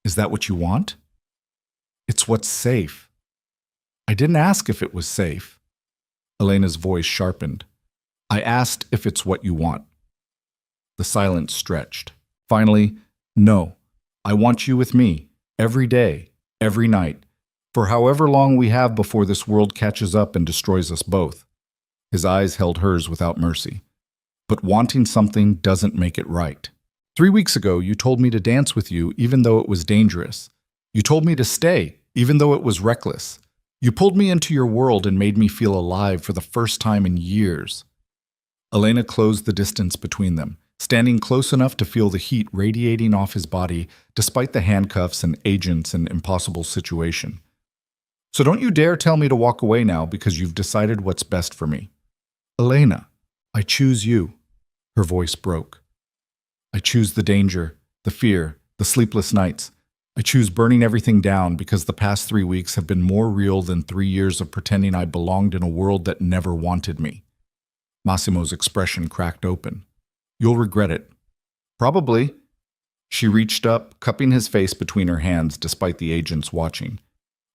Is that what you want? It's what's safe. I didn't ask if it was safe. Elena's voice sharpened. I asked if it's what you want. The silence stretched. Finally, no. I want you with me, every day, every night, for however long we have before this world catches up and destroys us both. His eyes held hers without mercy. But wanting something doesn't make it right. 3 weeks ago, you told me to dance with you even though it was dangerous. You told me to stay even though it was reckless. You pulled me into your world and made me feel alive for the first time in years. Elena closed the distance between them, standing close enough to feel the heat radiating off his body despite the handcuffs and agents and impossible situation. So don't you dare tell me to walk away now because you've decided what's best for me. Elena, I choose you. Her voice broke. I choose the danger, the fear, the sleepless nights. I choose burning everything down because the past 3 weeks have been more real than 3 years of pretending I belonged in a world that never wanted me. Massimo's expression cracked open. You'll regret it. Probably. She reached up, cupping his face between her hands despite the agents watching.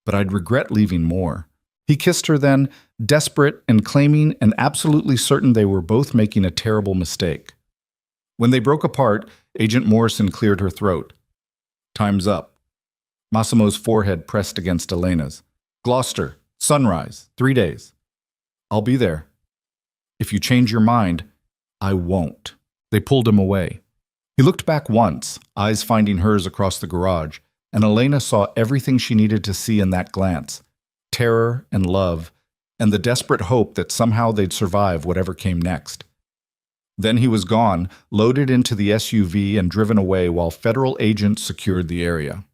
But I'd regret leaving more. He kissed her then, desperate and claiming and absolutely certain they were both making a terrible mistake. When they broke apart, Agent Morrison cleared her throat. Time's up. Massimo's forehead pressed against Elena's. Gloucester, sunrise, 3 days. I'll be there. If you change your mind, I won't. They pulled him away. He looked back once, eyes finding hers across the garage, and Elena saw everything she needed to see in that glance. Terror and love, and the desperate hope that somehow they'd survive whatever came next. Then he was gone, loaded into the SUV and driven away while federal agents secured the area.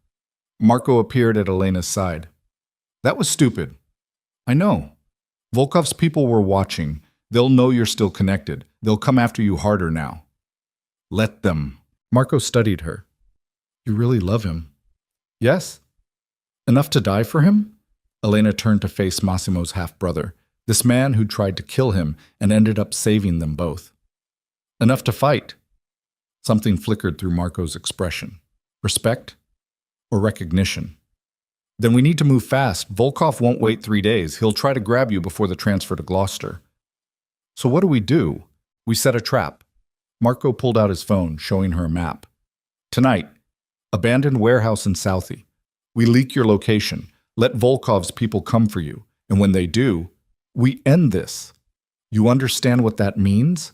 Marco appeared at Elena's side. That was stupid. I know. Volkov's people were watching. They'll know you're still connected. They'll come after you harder now. Let them. Marco studied her. You really love him? Yes. Enough to die for him? Elena turned to face Massimo's half-brother, this man who tried to kill him and ended up saving them both. Enough to fight. Something flickered through Marco's expression. Respect? Or recognition? Then we need to move fast. Volkov won't wait 3 days. He'll try to grab you before the transfer to Gloucester. So what do? We set a trap. Marco pulled out his phone, showing her a map. Tonight, abandoned warehouse in Southie. We leak your location. Let Volkov's people come for you. And when they do, we end this. You understand what that means?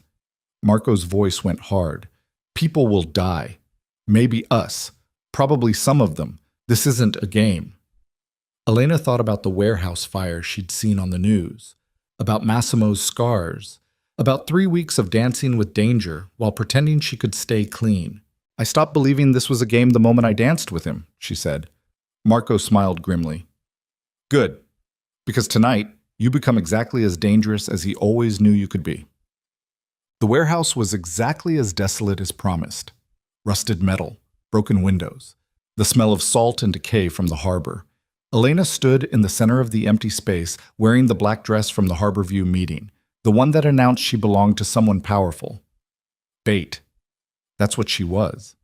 Marco's voice went hard. People will die. Maybe us. Probably some of them. This isn't a game. Elena thought about the warehouse fire she'd seen on the news, about Massimo's scars, about 3 weeks of dancing with danger while pretending she could stay clean. I stopped believing this was a game the moment I danced with him, she said. Marco smiled grimly. Good, because tonight you become exactly as dangerous as he always knew you could be. The warehouse was exactly as desolate as promised. Rusted metal, broken windows, the smell of salt and decay from the harbor. Elena stood in the center of the empty space, wearing the black dress from the Harborview meeting, the one that announced she belonged to someone powerful. Bait. That's what she was.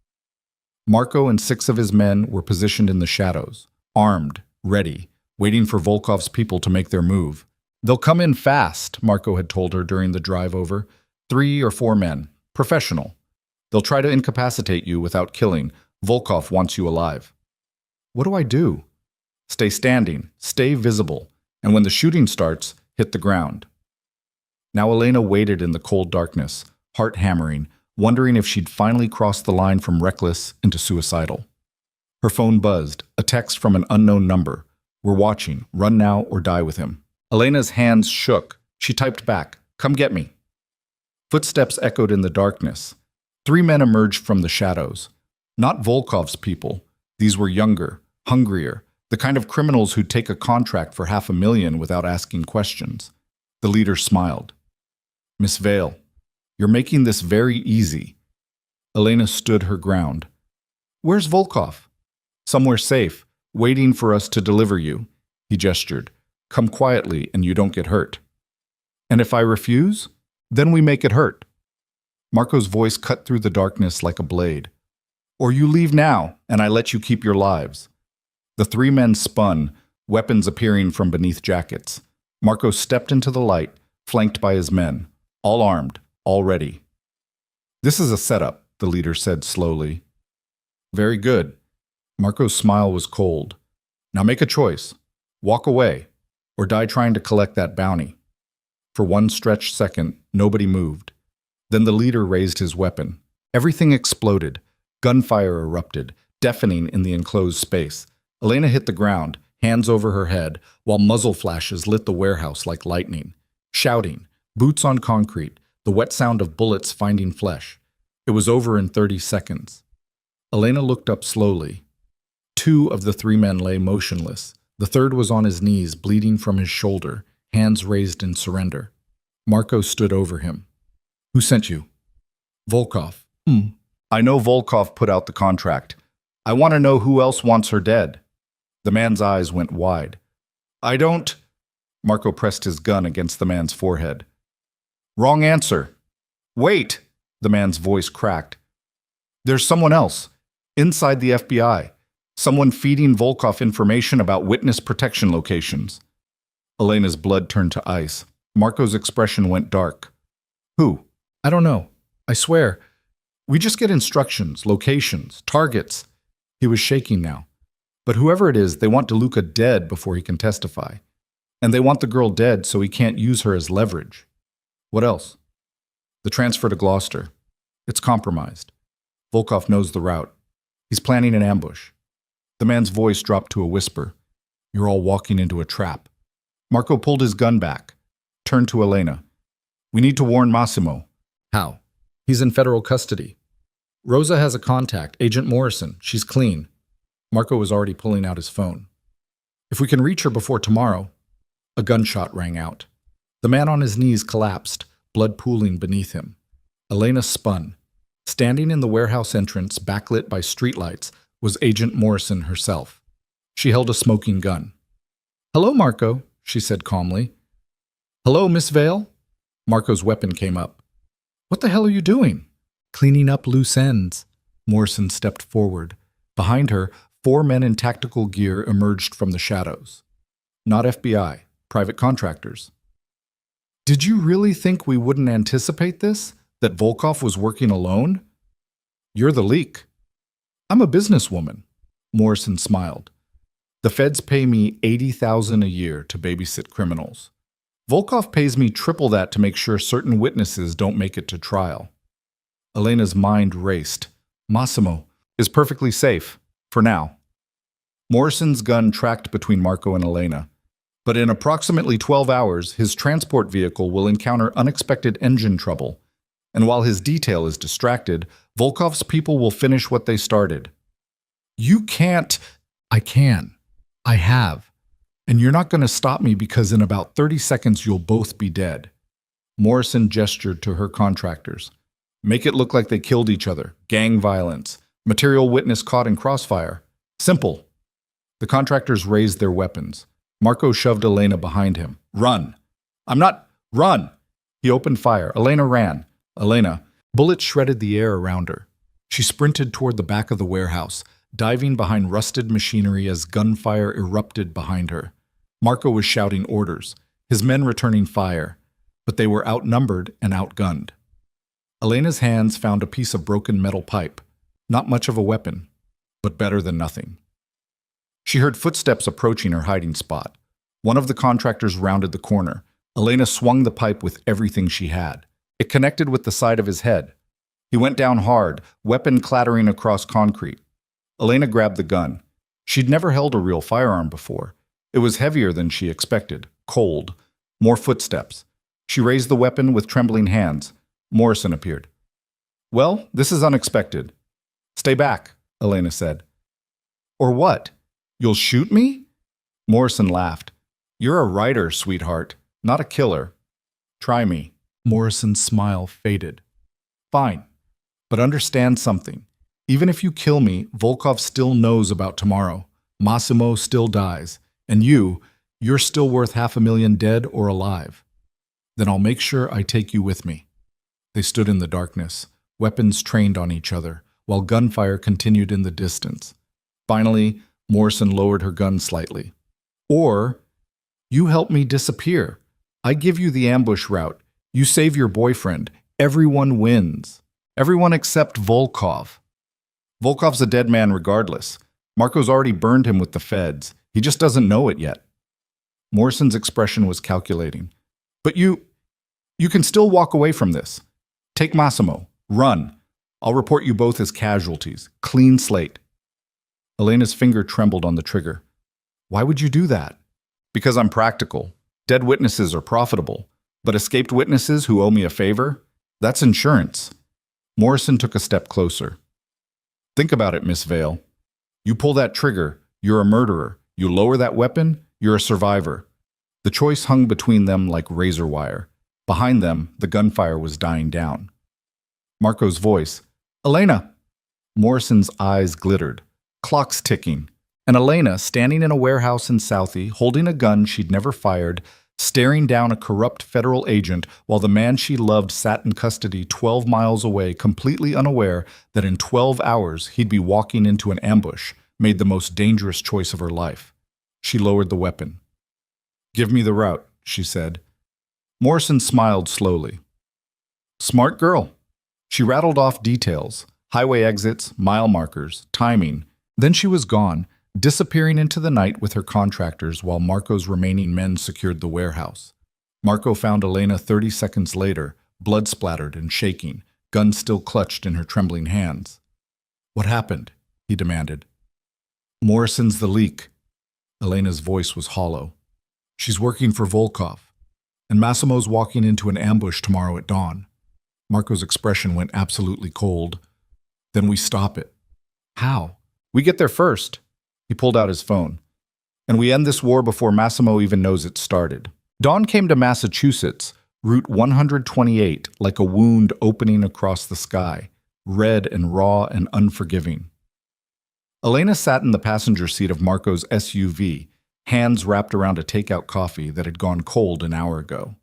Marco and 6 of his men were positioned in the shadows, armed, ready, waiting for Volkov's people to make their move. They'll come in fast, Marco had told her during the drive over. 3 or 4 men, professional. They'll try to incapacitate you without killing. Volkov wants you alive. What do I do? Stay standing, stay visible, and when the shooting starts, hit the ground. Now Elena waited in the cold darkness, heart hammering, wondering if she'd finally crossed the line from reckless into suicidal. Her phone buzzed, a text from an unknown number. We're watching, run now or die with him. Elena's hands shook. She typed back, come get me. Footsteps echoed in the darkness. 3 men emerged from the shadows. Not Volkov's people. These were younger, hungrier, the kind of criminals who'd take a contract for $500,000 without asking questions. The leader smiled. Miss Vale, you're making this very easy. Elena stood her ground. Where's Volkov? Somewhere safe, waiting for us to deliver you. He gestured. Come quietly and you don't get hurt. And if I refuse, then we make it hurt. Marco's voice cut through the darkness like a blade. Or you leave now, and I let you keep your lives. The three men spun, weapons appearing from beneath jackets. Marco stepped into the light, flanked by his men, all armed, all ready. This is a setup, the leader said slowly. Very good. Marco's smile was cold. Now make a choice. Walk away, or die trying to collect that bounty. For one stretched second, nobody moved. Then the leader raised his weapon. Everything exploded. Gunfire erupted, deafening in the enclosed space. Elena hit the ground, hands over her head, while muzzle flashes lit the warehouse like lightning. Shouting, boots on concrete, the wet sound of bullets finding flesh. It was over in 30 seconds. Elena looked up slowly. Two of the three men lay motionless. The third was on his knees, bleeding from his shoulder, hands raised in surrender. Marco stood over him. Who sent you? Volkov. I know Volkov put out the contract. I want to know who else wants her dead. The man's eyes went wide. I don't... Marco pressed his gun against the man's forehead. Wrong answer. Wait, the man's voice cracked. There's someone else, inside the FBI. Someone feeding Volkov information about witness protection locations. Elena's blood turned to ice. Marco's expression went dark. Who? I don't know. I swear. We just get instructions, locations, targets. He was shaking now. But whoever it is, they want DeLuca dead before he can testify. And they want the girl dead so he can't use her as leverage. What else? The transfer to Gloucester. It's compromised. Volkov knows the route. He's planning an ambush. The man's voice dropped to a whisper. You're all walking into a trap. Marco pulled his gun back, turned to Elena. We need to warn Massimo. How? He's in federal custody. Rosa has a contact, Agent Morrison. She's clean. Marco was already pulling out his phone. If we can reach her before tomorrow. A gunshot rang out. The man on his knees collapsed, blood pooling beneath him. Elena spun. Standing in the warehouse entrance, backlit by streetlights, was Agent Morrison herself. She held a smoking gun. Hello, Marco, she said calmly. Hello, Miss Vale? Marco's weapon came up. What the hell are you doing? Cleaning up loose ends. Morrison stepped forward. Behind her, 4 men in tactical gear emerged from the shadows. Not FBI, private contractors. Did you really think we wouldn't anticipate this? That Volkov was working alone? You're the leak. I'm a businesswoman. Morrison smiled. The feds pay me $80,000 a year to babysit criminals. Volkov pays me triple that to make sure certain witnesses don't make it to trial. Elena's mind raced. Massimo is perfectly safe, for now. Morrison's gun tracked between Marco and Elena. But in approximately 12 hours, his transport vehicle will encounter unexpected engine trouble. And while his detail is distracted, Volkov's people will finish what they started. You can't. I can. I have. And you're not going to stop me because in about 30 seconds you'll both be dead. Morrison gestured to her contractors. Make it look like they killed each other. Gang violence. Material witness caught in crossfire. Simple. The contractors raised their weapons. Marco shoved Elena behind him. Run. I'm not. Run. He opened fire. Elena ran. Elena. Bullets shredded the air around her. She sprinted toward the back of the warehouse, diving behind rusted machinery as gunfire erupted behind her. Marco was shouting orders, his men returning fire, but they were outnumbered and outgunned. Elena's hands found a piece of broken metal pipe. Not much of a weapon, but better than nothing. She heard footsteps approaching her hiding spot. One of the contractors rounded the corner. Elena swung the pipe with everything she had. It connected with the side of his head. He went down hard, weapon clattering across concrete. Elena grabbed the gun. She'd never held a real firearm before. It was heavier than she expected, cold. More footsteps. She raised the weapon with trembling hands. Morrison appeared. Well, this is unexpected. Stay back, Elena said. Or what? You'll shoot me? Morrison laughed. You're a writer, sweetheart, not a killer. Try me. Morrison's smile faded. Fine, but understand something. Even if you kill me, Volkov still knows about tomorrow. Massimo still dies. And you're still worth $500,000 dead or alive. Then I'll make sure I take you with me. They stood in the darkness, weapons trained on each other, while gunfire continued in the distance. Finally, Morrison lowered her gun slightly. Or, you help me disappear. I give you the ambush route. You save your boyfriend. Everyone wins. Everyone except Volkov. Volkov's a dead man regardless. Marco's already burned him with the feds. He just doesn't know it yet. Morrison's expression was calculating. But you can still walk away from this. Take Massimo. Run. I'll report you both as casualties. Clean slate. Elena's finger trembled on the trigger. Why would you do that? Because I'm practical. Dead witnesses are profitable. But escaped witnesses who owe me a favor? That's insurance. Morrison took a step closer. Think about it, Miss Vale. You pull that trigger, you're a murderer. You lower that weapon, you're a survivor. The choice hung between them like razor wire. Behind them, the gunfire was dying down. Marco's voice. Elena! Morrison's eyes glittered. Clock's ticking. And Elena, standing in a warehouse in Southie, holding a gun she'd never fired, staring down a corrupt federal agent while the man she loved sat in custody 12 miles away, completely unaware that in 12 hours he'd be walking into an ambush, made the most dangerous choice of her life. She lowered the weapon. Give me the route, she said. Morrison smiled slowly. Smart girl. She rattled off details, highway exits, mile markers, timing. Then she was gone, disappearing into the night with her contractors while Marco's remaining men secured the warehouse. Marco found Elena 30 seconds later, blood-splattered and shaking, gun still clutched in her trembling hands. What happened? He demanded. Morrison's the leak. Elena's voice was hollow. She's working for Volkov, and Massimo's walking into an ambush tomorrow at dawn. Marco's expression went absolutely cold. Then we stop it. How? We get there first. He pulled out his phone. And we end this war before Massimo even knows it started. Dawn came to Massachusetts, Route 128, like a wound opening across the sky, red and raw and unforgiving. Elena sat in the passenger seat of Marco's SUV, hands wrapped around a takeout coffee that had gone cold an hour ago.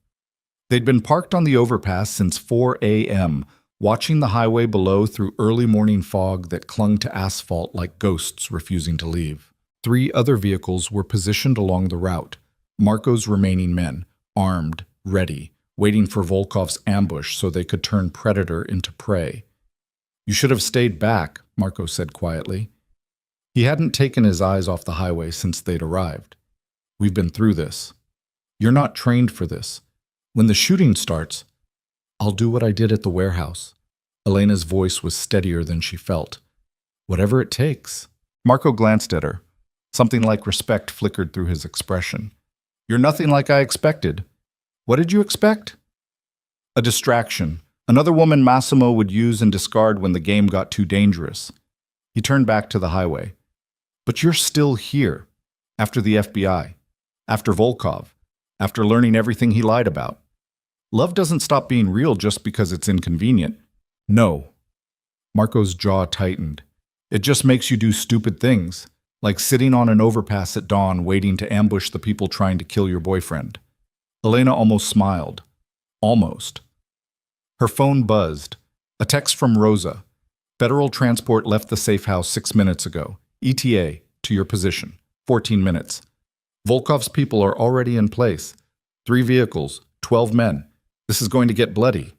They'd been parked on the overpass since 4 a.m., watching the highway below through early morning fog that clung to asphalt like ghosts refusing to leave. 3 other vehicles were positioned along the route, Marco's remaining men, armed, ready, waiting for Volkov's ambush so they could turn predator into prey. You should have stayed back, Marco said quietly. He hadn't taken his eyes off the highway since they'd arrived. We've been through this. You're not trained for this. When the shooting starts, I'll do what I did at the warehouse. Elena's voice was steadier than she felt. Whatever it takes. Marco glanced at her. Something like respect flickered through his expression. You're nothing like I expected. What did you expect? A distraction. Another woman Massimo would use and discard when the game got too dangerous. He turned back to the highway. But you're still here. After the FBI. After Volkov. After learning everything he lied about. Love doesn't stop being real just because it's inconvenient. No. Marco's jaw tightened. It just makes you do stupid things, like sitting on an overpass at dawn waiting to ambush the people trying to kill your boyfriend. Elena almost smiled. Almost. Her phone buzzed. A text from Rosa. Federal transport left the safe house 6 minutes ago. ETA, to your position. 14 minutes. Volkov's people are already in place. 3 vehicles, 12 men. This is going to get bloody.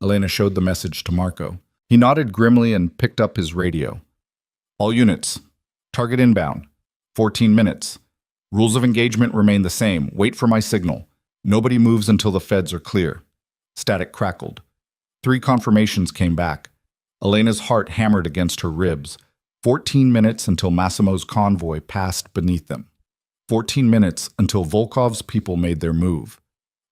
Elena showed the message to Marco. He nodded grimly and picked up his radio. All units. Target inbound. 14 minutes. Rules of engagement remain the same. Wait for my signal. Nobody moves until the feds are clear. Static crackled. 3 confirmations came back. Elena's heart hammered against her ribs. 14 minutes until Massimo's convoy passed beneath them. 14 minutes until Volkov's people made their move.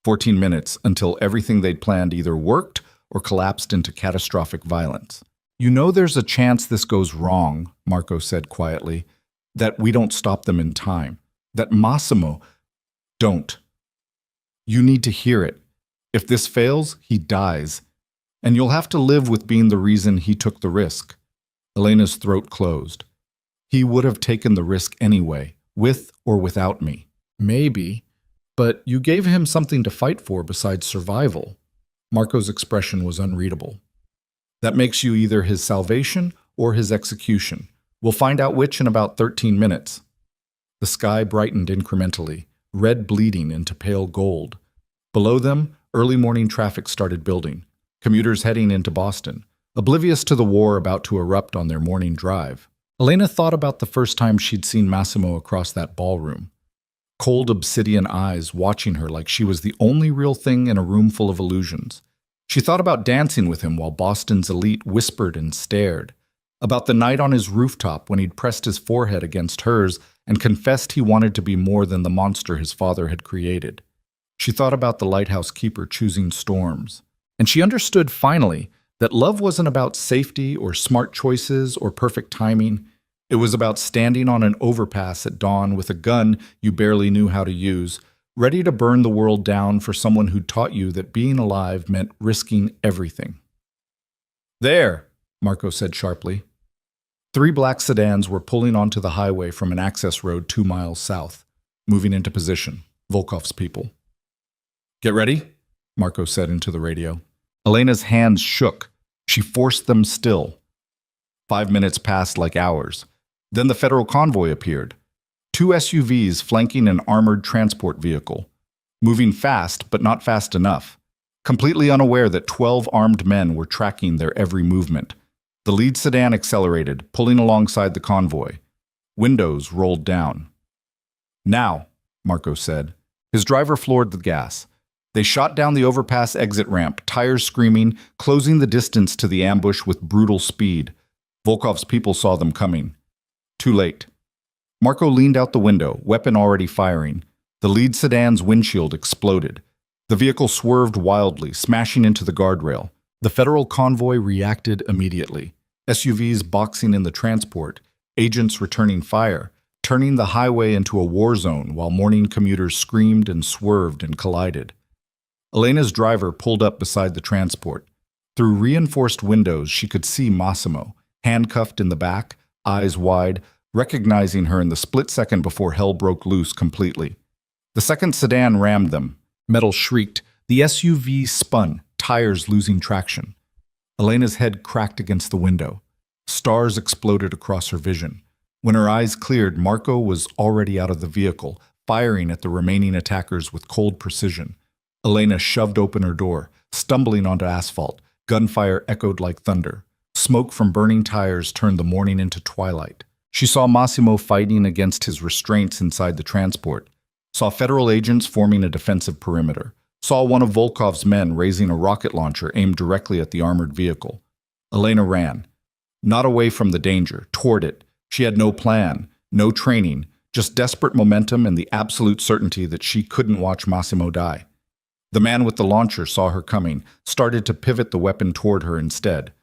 14 minutes until everything they'd planned either worked or collapsed into catastrophic violence. You know there's a chance this goes wrong, Marco said quietly, that we don't stop them in time, that Massimo don't. You need to hear it. If this fails, he dies, and you'll have to live with being the reason he took the risk. Elena's throat closed. He would have taken the risk anyway, with or without me. Maybe. But you gave him something to fight for besides survival. Marco's expression was unreadable. That makes you either his salvation or his execution. We'll find out which in about 13 minutes. The sky brightened incrementally, red bleeding into pale gold. Below them, early morning traffic started building, commuters heading into Boston, oblivious to the war about to erupt on their morning drive. Elena thought about the first time she'd seen Massimo across that ballroom. Cold obsidian eyes watching her like she was the only real thing in a room full of illusions. She thought about dancing with him while Boston's elite whispered and stared, about the night on his rooftop when he'd pressed his forehead against hers and confessed he wanted to be more than the monster his father had created. She thought about the lighthouse keeper choosing storms. And she understood finally that love wasn't about safety or smart choices or perfect timing. It was about standing on an overpass at dawn with a gun you barely knew how to use, ready to burn the world down for someone who taught you that being alive meant risking everything. "There," Marco said sharply. 3 black sedans were pulling onto the highway from an access road 2 miles south, moving into position. Volkov's people. "Get ready," Marco said into the radio. Elena's hands shook. She forced them still. 5 minutes passed like hours. Then the federal convoy appeared. 2 SUVs flanking an armored transport vehicle, moving fast but not fast enough, completely unaware that 12 armed men were tracking their every movement. The lead sedan accelerated, pulling alongside the convoy. Windows rolled down. "Now," Marco said. His driver floored the gas. They shot down the overpass exit ramp, tires screaming, closing the distance to the ambush with brutal speed. Volkov's people saw them coming. Too late. Marco leaned out the window, weapon already firing. The lead sedan's windshield exploded. The vehicle swerved wildly, smashing into the guardrail. The federal convoy reacted immediately. SUVs boxing in the transport, agents returning fire, turning the highway into a war zone while morning commuters screamed and swerved and collided. Elena's driver pulled up beside the transport. Through reinforced windows, she could see Massimo, handcuffed in the back, eyes wide, recognizing her in the split second before hell broke loose completely. The second sedan rammed them. Metal shrieked. The SUV spun, tires losing traction. Elena's head cracked against the window. Stars exploded across her vision. When her eyes cleared, Marco was already out of the vehicle, firing at the remaining attackers with cold precision. Elena shoved open her door, stumbling onto asphalt. Gunfire echoed like thunder. Smoke from burning tires turned the morning into twilight. She saw Massimo fighting against his restraints inside the transport. Saw federal agents forming a defensive perimeter. Saw one of Volkov's men raising a rocket launcher aimed directly at the armored vehicle. Elena ran. Not away from the danger, toward it. She had no plan, no training, just desperate momentum and the absolute certainty that she couldn't watch Massimo die. The man with the launcher saw her coming, started to pivot the weapon toward her instead.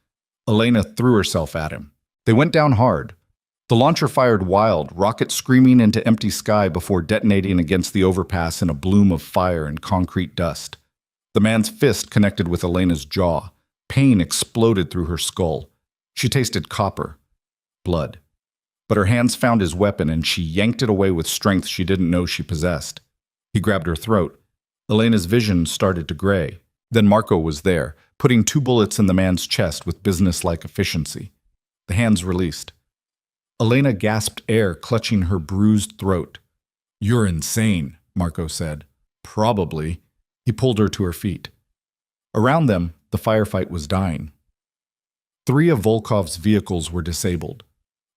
Elena threw herself at him. They went down hard. The launcher fired wild, rocket screaming into empty sky before detonating against the overpass in a bloom of fire and concrete dust. The man's fist connected with Elena's jaw. Pain exploded through her skull. She tasted copper. Blood. But her hands found his weapon and she yanked it away with strength she didn't know she possessed. He grabbed her throat. Elena's vision started to gray. Then Marco was there, putting 2 bullets in the man's chest with businesslike efficiency. The hands released. Elena gasped air, clutching her bruised throat. "You're insane," Marco said. "Probably." He pulled her to her feet. Around them, the firefight was dying. 3 of Volkov's vehicles were disabled.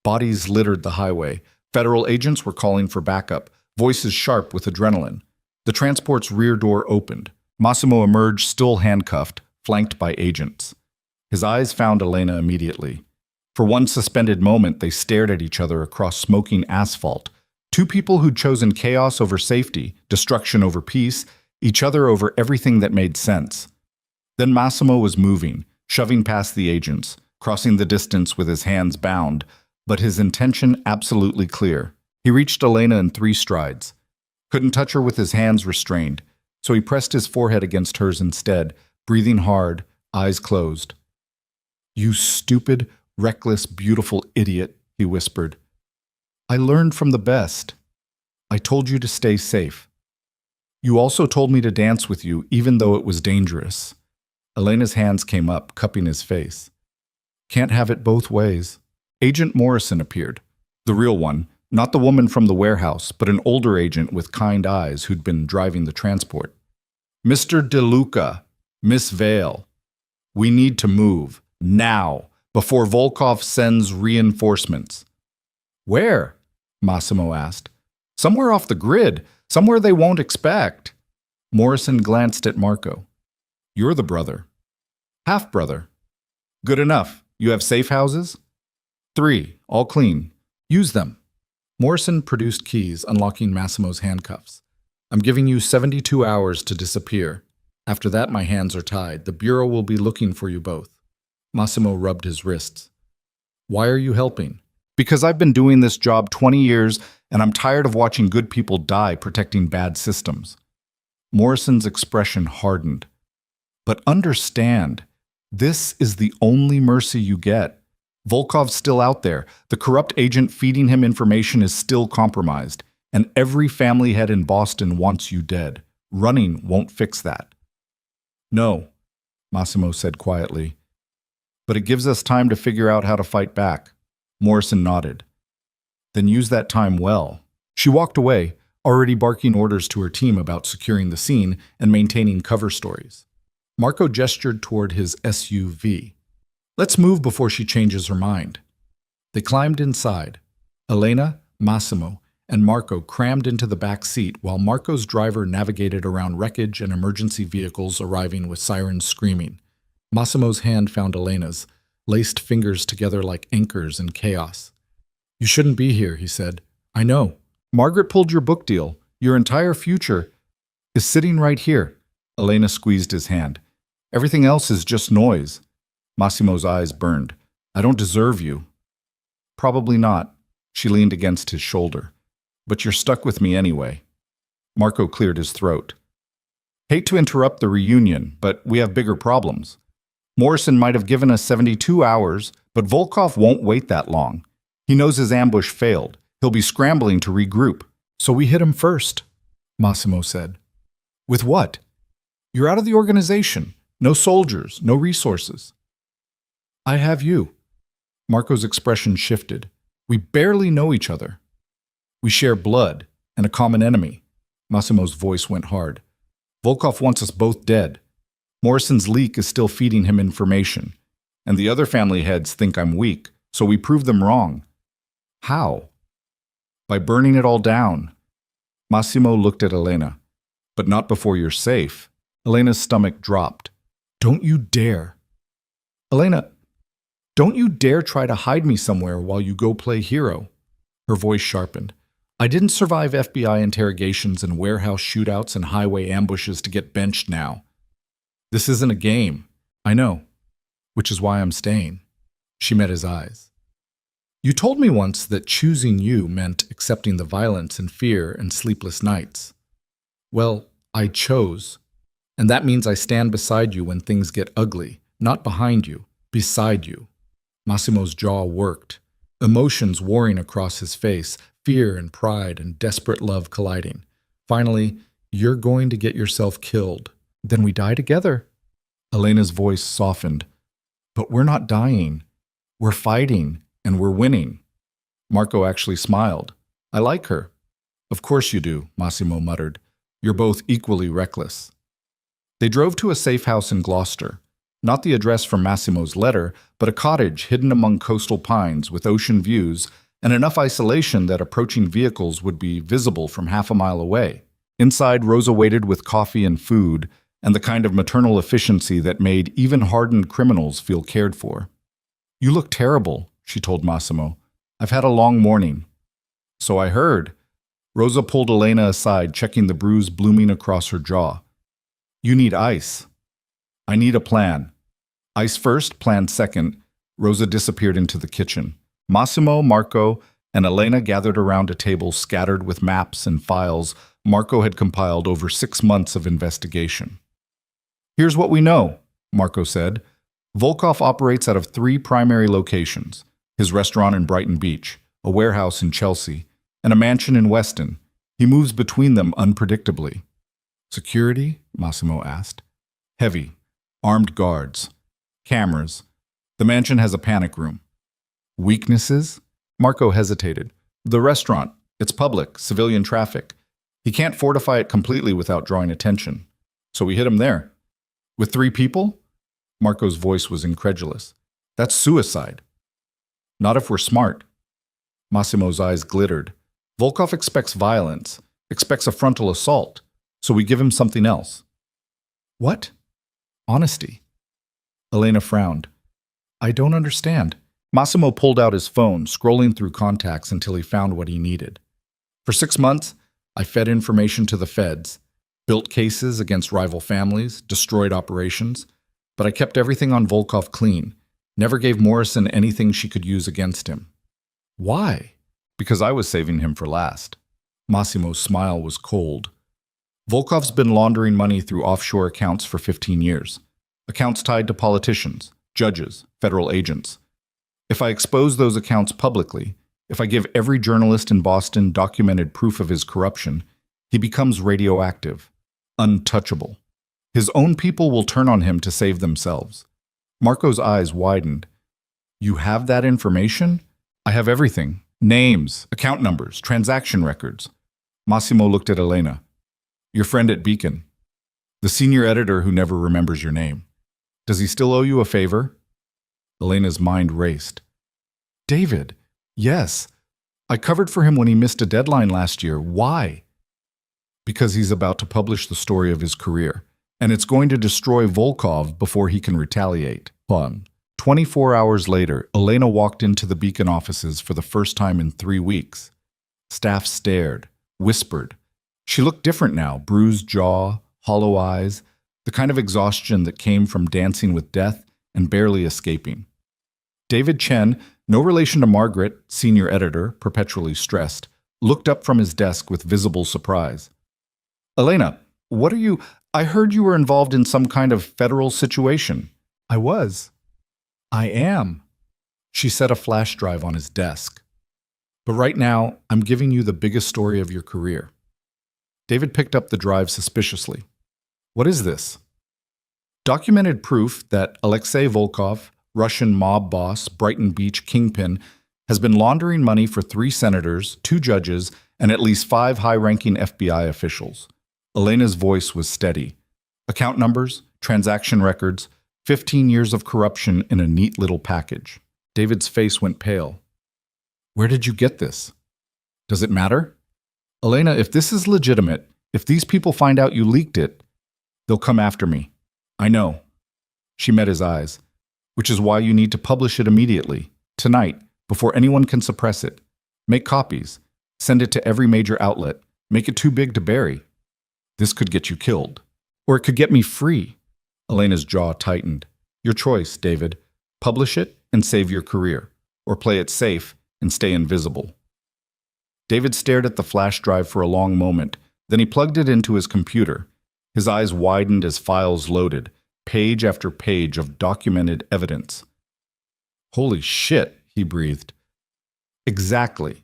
Bodies littered the highway. Federal agents were calling for backup, voices sharp with adrenaline. The transport's rear door opened. Massimo emerged, still handcuffed, flanked by agents. His eyes found Elena immediately. For one suspended moment, they stared at each other across smoking asphalt. 2 people who'd chosen chaos over safety, destruction over peace, each other over everything that made sense. Then Massimo was moving, shoving past the agents, crossing the distance with his hands bound, but his intention absolutely clear. He reached Elena in 3 strides. Couldn't touch her with his hands restrained, so he pressed his forehead against hers instead, breathing hard, eyes closed. "You stupid, reckless, beautiful idiot," he whispered. "I learned from the best. I told you to stay safe. You also told me to dance with you even though it was dangerous. Elena's hands came up, cupping his face. Can't have it both ways. Agent Morrison appeared. The real one, not the woman from the warehouse, but an older agent with kind eyes who'd been driving the transport. Mr. DeLuca, Miss Vale, we need to move, now, before Volkov sends reinforcements. Where? Massimo asked. Somewhere off the grid, somewhere they won't expect. Morrison glanced at Marco. You're the brother. Half-brother. Good enough. You have safe houses? 3, all clean. Use them. Morrison produced keys, unlocking Massimo's handcuffs. I'm giving you 72 hours to disappear. After that, my hands are tied. The Bureau will be looking for you both. Massimo rubbed his wrists. Why are you helping? Because I've been doing this job 20 years, and I'm tired of watching good people die protecting bad systems. Morrison's expression hardened. But understand, this is the only mercy you get. Volkov's still out there. The corrupt agent feeding him information is still compromised, and every family head in Boston wants you dead. Running won't fix that. No, Massimo said quietly. But it gives us time to figure out how to fight back. Morrison nodded. Then use that time well. She walked away, already barking orders to her team about securing the scene and maintaining cover stories. Marco gestured toward his SUV. Let's move before she changes her mind. They climbed inside. Elena, Massimo, and Marco crammed into the back seat while Marco's driver navigated around wreckage and emergency vehicles arriving with sirens screaming. Massimo's hand found Elena's, laced fingers together like anchors in chaos. You shouldn't be here, he said. I know. Margaret pulled your book deal. Your entire future is sitting right here. Elena squeezed his hand. Everything else is just noise. Massimo's eyes burned. I don't deserve you. Probably not. She leaned against his shoulder. But you're stuck with me anyway. Marco cleared his throat. Hate to interrupt the reunion, but we have bigger problems. Morrison might have given us 72 hours, but Volkov won't wait that long. He knows his ambush failed. He'll be scrambling to regroup. So we hit him first, Massimo said. With what? You're out of the organization. No soldiers, no resources. I have you. Marco's expression shifted. We barely know each other. We share blood and a common enemy. Massimo's voice went hard. Volkov wants us both dead. Morrison's leak is still feeding him information. And the other family heads think I'm weak, so we prove them wrong. How? By burning it all down. Massimo looked at Elena. But not before you're safe. Elena's stomach dropped. Don't you dare. Elena, don't you dare try to hide me somewhere while you go play hero. Her voice sharpened. I didn't survive FBI interrogations and warehouse shootouts and highway ambushes to get benched now. This isn't a game. I know. Which is why I'm staying. She met his eyes. You told me once that choosing you meant accepting the violence and fear and sleepless nights. Well, I chose. And that means I stand beside you when things get ugly, not behind you, beside you. Massimo's jaw worked, emotions warring across his face, fear and pride and desperate love colliding. Finally, you're going to get yourself killed. Then we die together. Elena's voice softened. But we're not dying. We're fighting, and we're winning. Marco actually smiled. I like her. Of course you do, Massimo muttered. You're both equally reckless. They drove to a safe house in Gloucester. Not the address from Massimo's letter, but a cottage hidden among coastal pines with ocean views and enough isolation that approaching vehicles would be visible from half a mile away. Inside, Rosa waited with coffee and food, and the kind of maternal efficiency that made even hardened criminals feel cared for. You look terrible, she told Massimo. I've had a long morning. So I heard. Rosa pulled Elena aside, checking the bruise blooming across her jaw. You need ice. I need a plan. Ice first, plan second. Rosa disappeared into the kitchen. Massimo, Marco, and Elena gathered around a table scattered with maps and files Marco had compiled over 6 months of investigation. Here's what we know, Marco said. Volkov operates out of 3 primary locations: his restaurant in Brighton Beach, a warehouse in Chelsea, and a mansion in Weston. He moves between them unpredictably. Security? Massimo asked. Heavy. Armed guards. Cameras. The mansion has a panic room. Weaknesses? Marco hesitated. The restaurant. It's public, civilian traffic. He can't fortify it completely without drawing attention. So we hit him there. With 3 people? Marco's voice was incredulous. That's suicide. Not if we're smart. Massimo's eyes glittered. Volkov expects violence, expects a frontal assault, so we give him something else. What? Honesty. Elena frowned. I don't understand. Massimo pulled out his phone, scrolling through contacts until he found what he needed. For 6 months, I fed information to the feds, built cases against rival families, destroyed operations, but I kept everything on Volkov clean, never gave Morrison anything she could use against him. Why? Because I was saving him for last. Massimo's smile was cold. Volkov's been laundering money through offshore accounts for 15 years. Accounts tied to politicians, judges, federal agents. If I expose those accounts publicly, if I give every journalist in Boston documented proof of his corruption, he becomes radioactive, untouchable. His own people will turn on him to save themselves. Marco's eyes widened. You have that information? I have everything. Names, account numbers, transaction records. Massimo looked at Elena. Your friend at Beacon. The senior editor who never remembers your name. Does he still owe you a favor? Elena's mind raced. David, yes. I covered for him when he missed a deadline last year. Why? Because he's about to publish the story of his career, and it's going to destroy Volkov before he can retaliate. 24 hours later, Elena walked into the Beacon offices for the first time in 3 weeks. Staff stared, whispered. She looked different now, bruised jaw, hollow eyes, the kind of exhaustion that came from dancing with death and barely escaping. David Chen, no relation to Margaret, senior editor, perpetually stressed, looked up from his desk with visible surprise. Elena, what are you... I heard you were involved in some kind of federal situation. I was. I am. She set a flash drive on his desk. But right now, I'm giving you the biggest story of your career. David picked up the drive suspiciously. What is this? Documented proof that Alexei Volkov, Russian mob boss, Brighton Beach kingpin, has been laundering money for 3 senators, 2 judges, and at least 5 high-ranking FBI officials. Elena's voice was steady. Account numbers, transaction records, 15 years of corruption in a neat little package. David's face went pale. Where did you get this? Does it matter? Elena, if this is legitimate, if these people find out you leaked it, they'll come after me. I know. She met his eyes. Which is why you need to publish it immediately, tonight, before anyone can suppress it. Make copies. Send it to every major outlet. Make it too big to bury. This could get you killed. Or it could get me free. Elena's jaw tightened. Your choice, David. Publish it and save your career. Or play it safe and stay invisible. David stared at the flash drive for a long moment. Then he plugged it into his computer. His eyes widened as files loaded, page after page of documented evidence. Holy shit, he breathed. Exactly.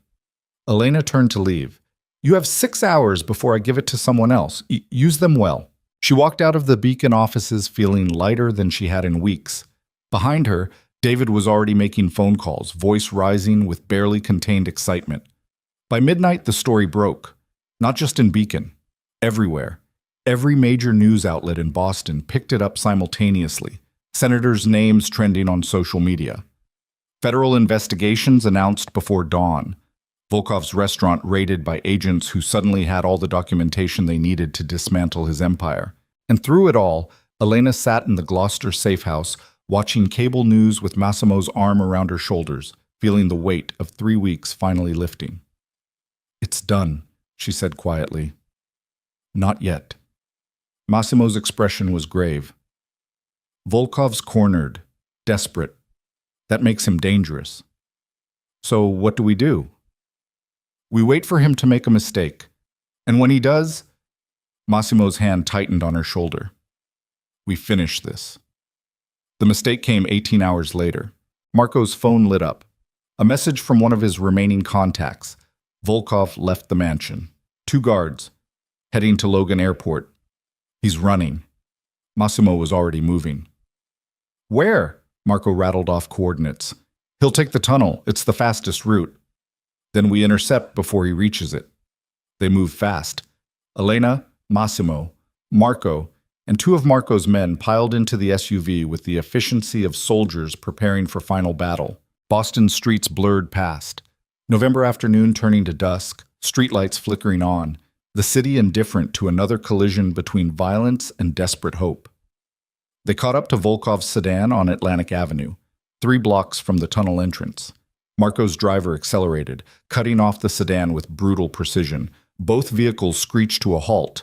Elena turned to leave. You have 6 hours before I give it to someone else. Use them well. She walked out of the Beacon offices feeling lighter than she had in weeks. Behind her, David was already making phone calls, voice rising with barely contained excitement. By midnight, the story broke. Not just in Beacon. Everywhere. Every major news outlet in Boston picked it up simultaneously, senators' names trending on social media. Federal investigations announced before dawn. Volkov's restaurant raided by agents who suddenly had all the documentation they needed to dismantle his empire. And through it all, Elena sat in the Gloucester safe house, watching cable news with Massimo's arm around her shoulders, feeling the weight of 3 weeks finally lifting. It's done, she said quietly. Not yet. Massimo's expression was grave. Volkov's cornered, desperate. That makes him dangerous. So what do we do? We wait for him to make a mistake. And when he does, Massimo's hand tightened on her shoulder. We finish this. The mistake came 18 hours later. Marco's phone lit up. A message from one of his remaining contacts. Volkov left the mansion. 2 guards, heading to Logan Airport. He's running. Massimo was already moving. Where? Marco rattled off coordinates. He'll take the tunnel. It's the fastest route. Then we intercept before he reaches it. They move fast. Elena, Massimo, Marco, and two of Marco's men piled into the SUV with the efficiency of soldiers preparing for final battle. Boston's streets blurred past. November afternoon turning to dusk, streetlights flickering on, the city indifferent to another collision between violence and desperate hope. They caught up to Volkov's sedan on Atlantic Avenue, 3 blocks from the tunnel entrance. Marco's driver accelerated, cutting off the sedan with brutal precision. Both vehicles screeched to a halt.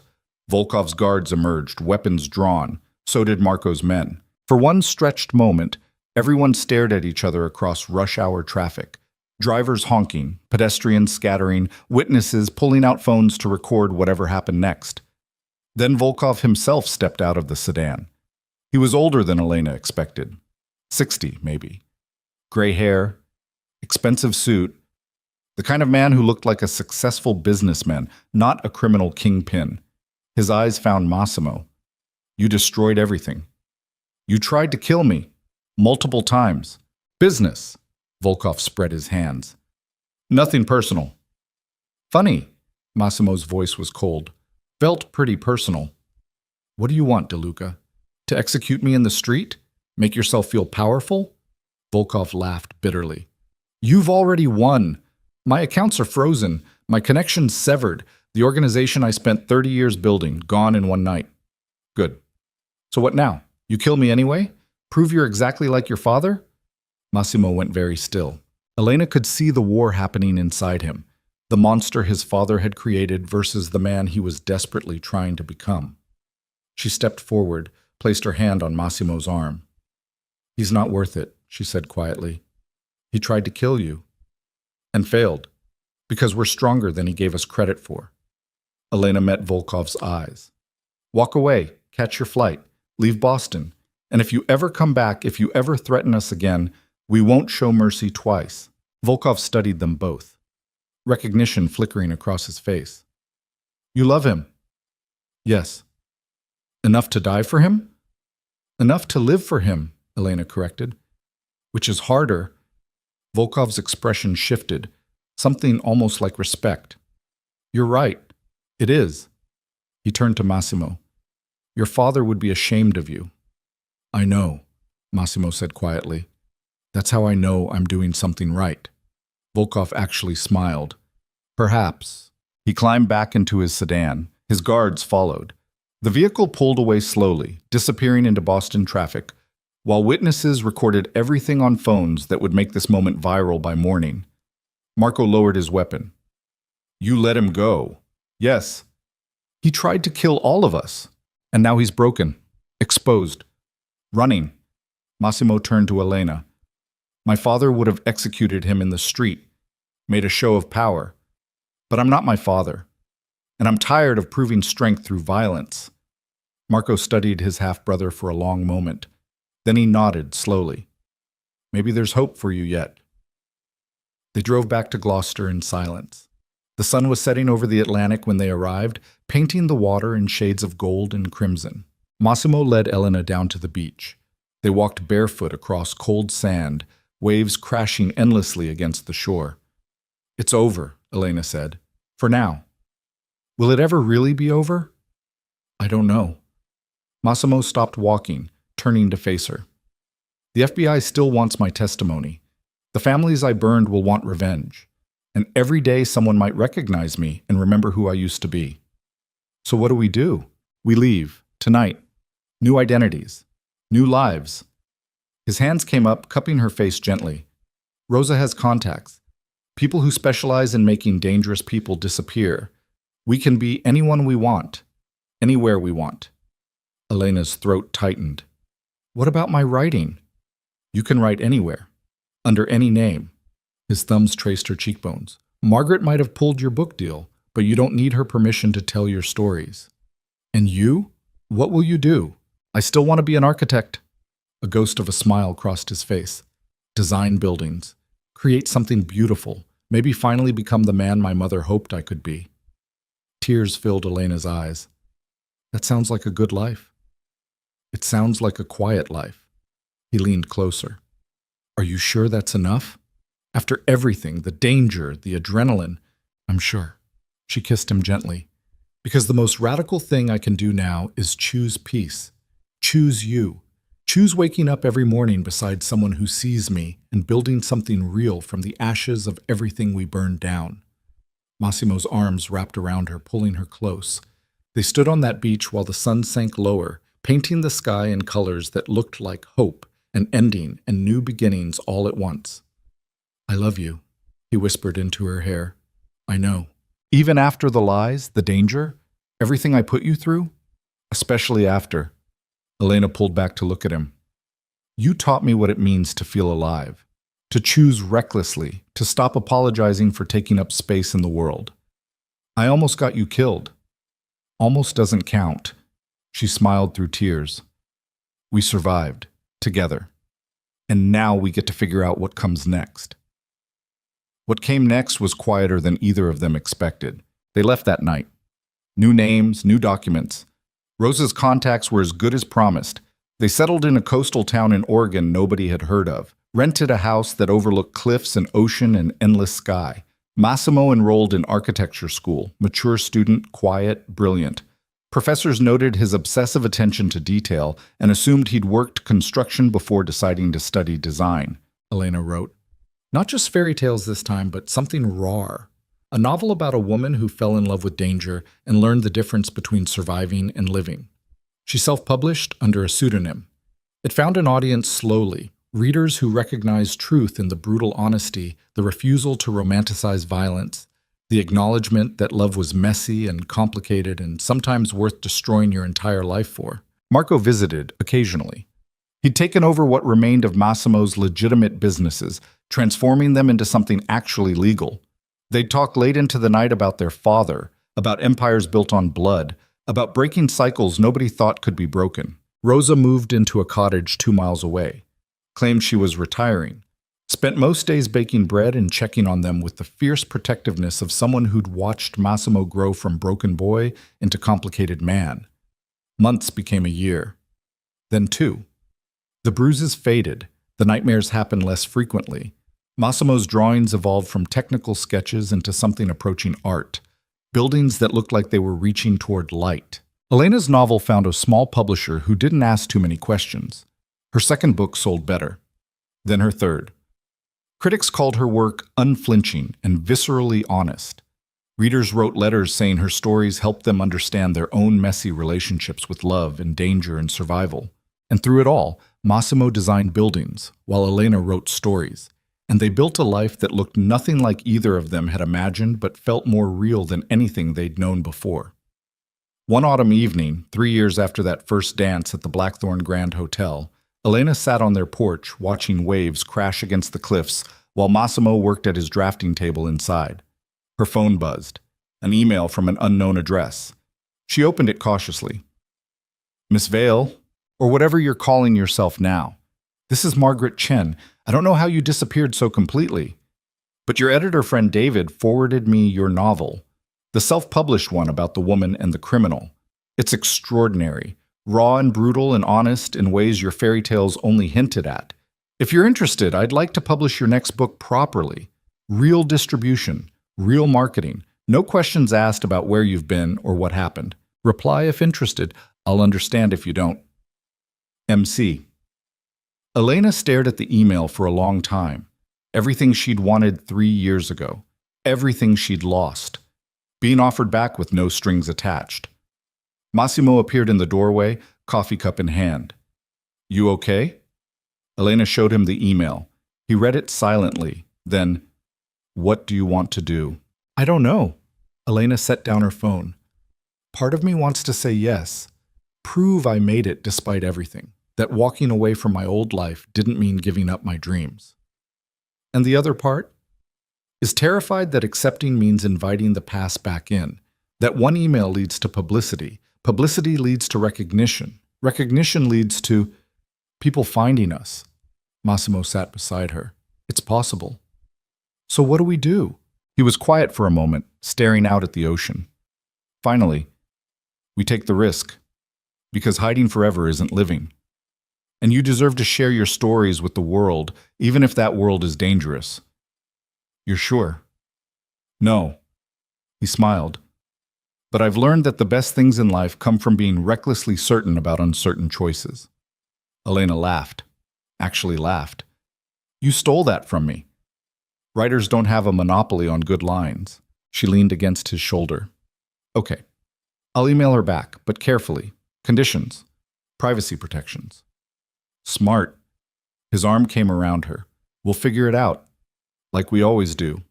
Volkov's guards emerged, weapons drawn. So did Marco's men. For one stretched moment, everyone stared at each other across rush-hour traffic. Drivers honking, pedestrians scattering, witnesses pulling out phones to record whatever happened next. Then Volkov himself stepped out of the sedan. He was older than Elena expected. 60, maybe. Gray hair, expensive suit, the kind of man who looked like a successful businessman, not a criminal kingpin. His eyes found Massimo. You destroyed everything. You tried to kill me. Multiple times. Business. Volkov spread his hands. Nothing personal. Funny. Massimo's voice was cold. Felt pretty personal. What do you want, DeLuca? To execute me in the street? Make yourself feel powerful? Volkov laughed bitterly. You've already won. My accounts are frozen. My connections severed. The organization I spent 30 years building, gone in one night. Good. So what now? You kill me anyway? Prove you're exactly like your father? Massimo went very still. Elena could see the war happening inside him, the monster his father had created versus the man he was desperately trying to become. She stepped forward, placed her hand on Massimo's arm. He's not worth it, she said quietly. He tried to kill you. And failed. Because we're stronger than he gave us credit for. Elena met Volkov's eyes. Walk away, catch your flight, leave Boston. And if you ever come back, if you ever threaten us again, we won't show mercy twice. Volkov studied them both. Recognition flickering across his face. You love him? Yes. Enough to die for him? Enough to live for him, Elena corrected. Which is harder. Volkov's expression shifted, something almost like respect. You're right. It is. He turned to Massimo. Your father would be ashamed of you. I know, Massimo said quietly. That's how I know I'm doing something right. Volkov actually smiled. Perhaps. He climbed back into his sedan. His guards followed. The vehicle pulled away slowly, disappearing into Boston traffic, while witnesses recorded everything on phones that would make this moment viral by morning. Marco lowered his weapon. You let him go. Yes. He tried to kill all of us. And now he's broken. Exposed. Running. Massimo turned to Elena. My father would have executed him in the street, made a show of power. But I'm not my father. And I'm tired of proving strength through violence. Marco studied his half-brother for a long moment. Then he nodded slowly. Maybe there's hope for you yet. They drove back to Gloucester in silence. The sun was setting over the Atlantic when they arrived, painting the water in shades of gold and crimson. Massimo led Elena down to the beach. They walked barefoot across cold sand, waves crashing endlessly against the shore. It's over, Elena said. For now. Will it ever really be over? I don't know. Massimo stopped walking, turning to face her. The FBI still wants my testimony. The families I burned will want revenge. And every day someone might recognize me and remember who I used to be. So what do? We leave, tonight. New identities. New lives. His hands came up, cupping her face gently. Rosa has contacts. People who specialize in making dangerous people disappear. We can be anyone we want. Anywhere we want. Elena's throat tightened. What about my writing? You can write anywhere. Under any name. His thumbs traced her cheekbones. Margaret might have pulled your book deal, but you don't need her permission to tell your stories. And you? What will you do? I still want to be an architect. A ghost of a smile crossed his face. Design buildings. Create something beautiful. Maybe finally become the man my mother hoped I could be. Tears filled Elena's eyes. That sounds like a good life. It sounds like a quiet life. He leaned closer. Are you sure that's enough? After everything, the danger, the adrenaline, I'm sure. She kissed him gently. Because the most radical thing I can do now is choose peace. Choose you. Choose waking up every morning beside someone who sees me and building something real from the ashes of everything we burned down. Massimo's arms wrapped around her, pulling her close. They stood on that beach while the sun sank lower, painting the sky in colors that looked like hope, an ending, and new beginnings all at once. I love you, he whispered into her hair. I know. Even after the lies, the danger, everything I put you through? Especially after. Elena pulled back to look at him. You taught me what it means to feel alive, to choose recklessly, to stop apologizing for taking up space in the world. I almost got you killed. Almost doesn't count. She smiled through tears. We survived, together. And now we get to figure out what comes next. What came next was quieter than either of them expected. They left that night. New names, new documents. Rosa's contacts were as good as promised. They settled in a coastal town in Oregon nobody had heard of, rented a house that overlooked cliffs and ocean and endless sky. Massimo enrolled in architecture school, mature student, quiet, brilliant. Professors noted his obsessive attention to detail and assumed he'd worked construction before deciding to study design, Elena wrote. Not just fairy tales this time, but something raw. A novel about a woman who fell in love with danger and learned the difference between surviving and living. She self-published under a pseudonym. It found an audience slowly, readers who recognized truth in the brutal honesty, the refusal to romanticize violence, the acknowledgement that love was messy and complicated and sometimes worth destroying your entire life for. Marco visited occasionally. He'd taken over what remained of Massimo's legitimate businesses, transforming them into something actually legal. They'd talk late into the night about their father, about empires built on blood, about breaking cycles nobody thought could be broken. Rosa moved into a cottage 2 miles away, claimed she was retiring, spent most days baking bread and checking on them with the fierce protectiveness of someone who'd watched Massimo grow from broken boy into complicated man. Months became a year, then 2. The bruises faded, the nightmares happened less frequently. Massimo's drawings evolved from technical sketches into something approaching art, buildings that looked like they were reaching toward light. Elena's novel found a small publisher who didn't ask too many questions. Her second book sold better, then her third. Critics called her work unflinching and viscerally honest. Readers wrote letters saying her stories helped them understand their own messy relationships with love and danger and survival. And through it all, Massimo designed buildings, while Elena wrote stories. And they built a life that looked nothing like either of them had imagined but felt more real than anything they'd known before. One autumn evening, 3 years after that first dance at the Blackthorn Grand Hotel, Elena sat on their porch watching waves crash against the cliffs while Massimo worked at his drafting table inside. Her phone buzzed, an email from an unknown address. She opened it cautiously. Miss Vale, or whatever you're calling yourself now. This is Margaret Chen. I don't know how you disappeared so completely. But your editor friend David forwarded me your novel, the self-published one about the woman and the criminal. It's extraordinary, raw and brutal and honest in ways your fairy tales only hinted at. If you're interested, I'd like to publish your next book properly. Real distribution, real marketing, no questions asked about where you've been or what happened. Reply if interested. I'll understand if you don't. MC. Elena stared at the email for a long time. Everything she'd wanted 3 years ago. Everything she'd lost. Being offered back with no strings attached. Massimo appeared in the doorway, coffee cup in hand. You okay? Elena showed him the email. He read it silently. Then, what do you want to do? I don't know. Elena set down her phone. Part of me wants to say yes. Prove I made it despite everything. That walking away from my old life didn't mean giving up my dreams. And the other part is terrified that accepting means inviting the past back in, that one email leads to publicity, publicity leads to recognition, recognition leads to people finding us. Massimo sat beside her. It's possible. So what do we do? He was quiet for a moment, staring out at the ocean. Finally, we take the risk, because hiding forever isn't living. And you deserve to share your stories with the world, even if that world is dangerous. You're sure? No. He smiled. But I've learned that the best things in life come from being recklessly certain about uncertain choices. Elena laughed. Actually laughed. You stole that from me. Writers don't have a monopoly on good lines. She leaned against his shoulder. Okay. I'll email her back, but carefully. Conditions. Privacy protections. Smart. His arm came around her. We'll figure it out. Like we always do.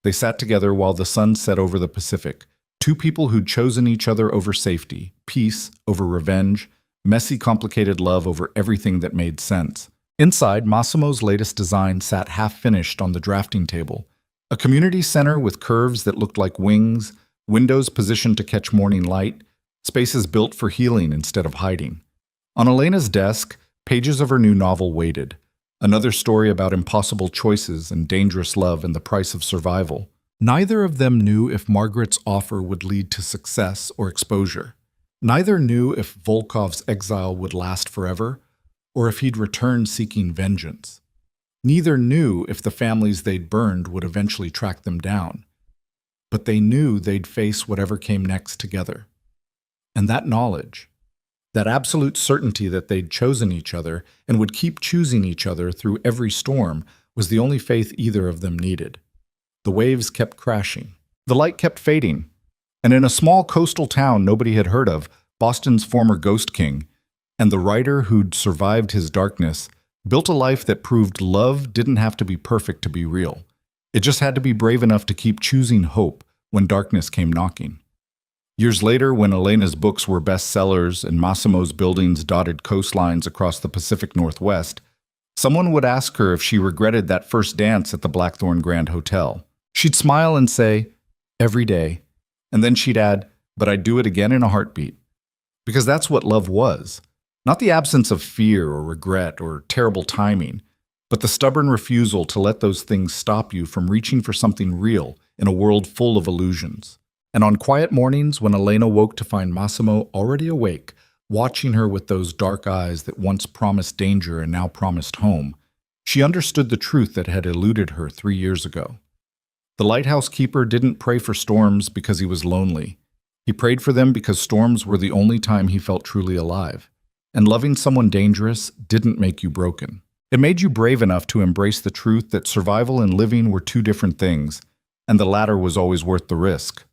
They sat together while the sun set over the Pacific. Two people who'd chosen each other over safety, peace over revenge, messy, complicated love over everything that made sense. Inside, Massimo's latest design sat half-finished on the drafting table. A community center with curves that looked like wings, windows positioned to catch morning light, spaces built for healing instead of hiding. On Elena's desk, pages of her new novel waited. Another story about impossible choices and dangerous love and the price of survival. Neither of them knew if Margaret's offer would lead to success or exposure. Neither knew if Volkov's exile would last forever, or if he'd return seeking vengeance. Neither knew if the families they'd burned would eventually track them down. But they knew they'd face whatever came next together. And that knowledge, that absolute certainty that they'd chosen each other and would keep choosing each other through every storm, was the only faith either of them needed. The waves kept crashing. The light kept fading. And in a small coastal town nobody had heard of, Boston's former Ghost King, and the writer who'd survived his darkness, built a life that proved love didn't have to be perfect to be real. It just had to be brave enough to keep choosing hope when darkness came knocking. Years later, when Elena's books were bestsellers and Massimo's buildings dotted coastlines across the Pacific Northwest, someone would ask her if she regretted that first dance at the Blackthorn Grand Hotel. She'd smile and say, every day. And then she'd add, but I'd do it again in a heartbeat. Because that's what love was. Not the absence of fear or regret or terrible timing, but the stubborn refusal to let those things stop you from reaching for something real in a world full of illusions. And on quiet mornings, when Elena woke to find Massimo already awake, watching her with those dark eyes that once promised danger and now promised home, she understood the truth that had eluded her 3 years ago. The lighthouse keeper didn't pray for storms because he was lonely. He prayed for them because storms were the only time he felt truly alive. And loving someone dangerous didn't make you broken. It made you brave enough to embrace the truth that survival and living were two different things, and the latter was always worth the risk.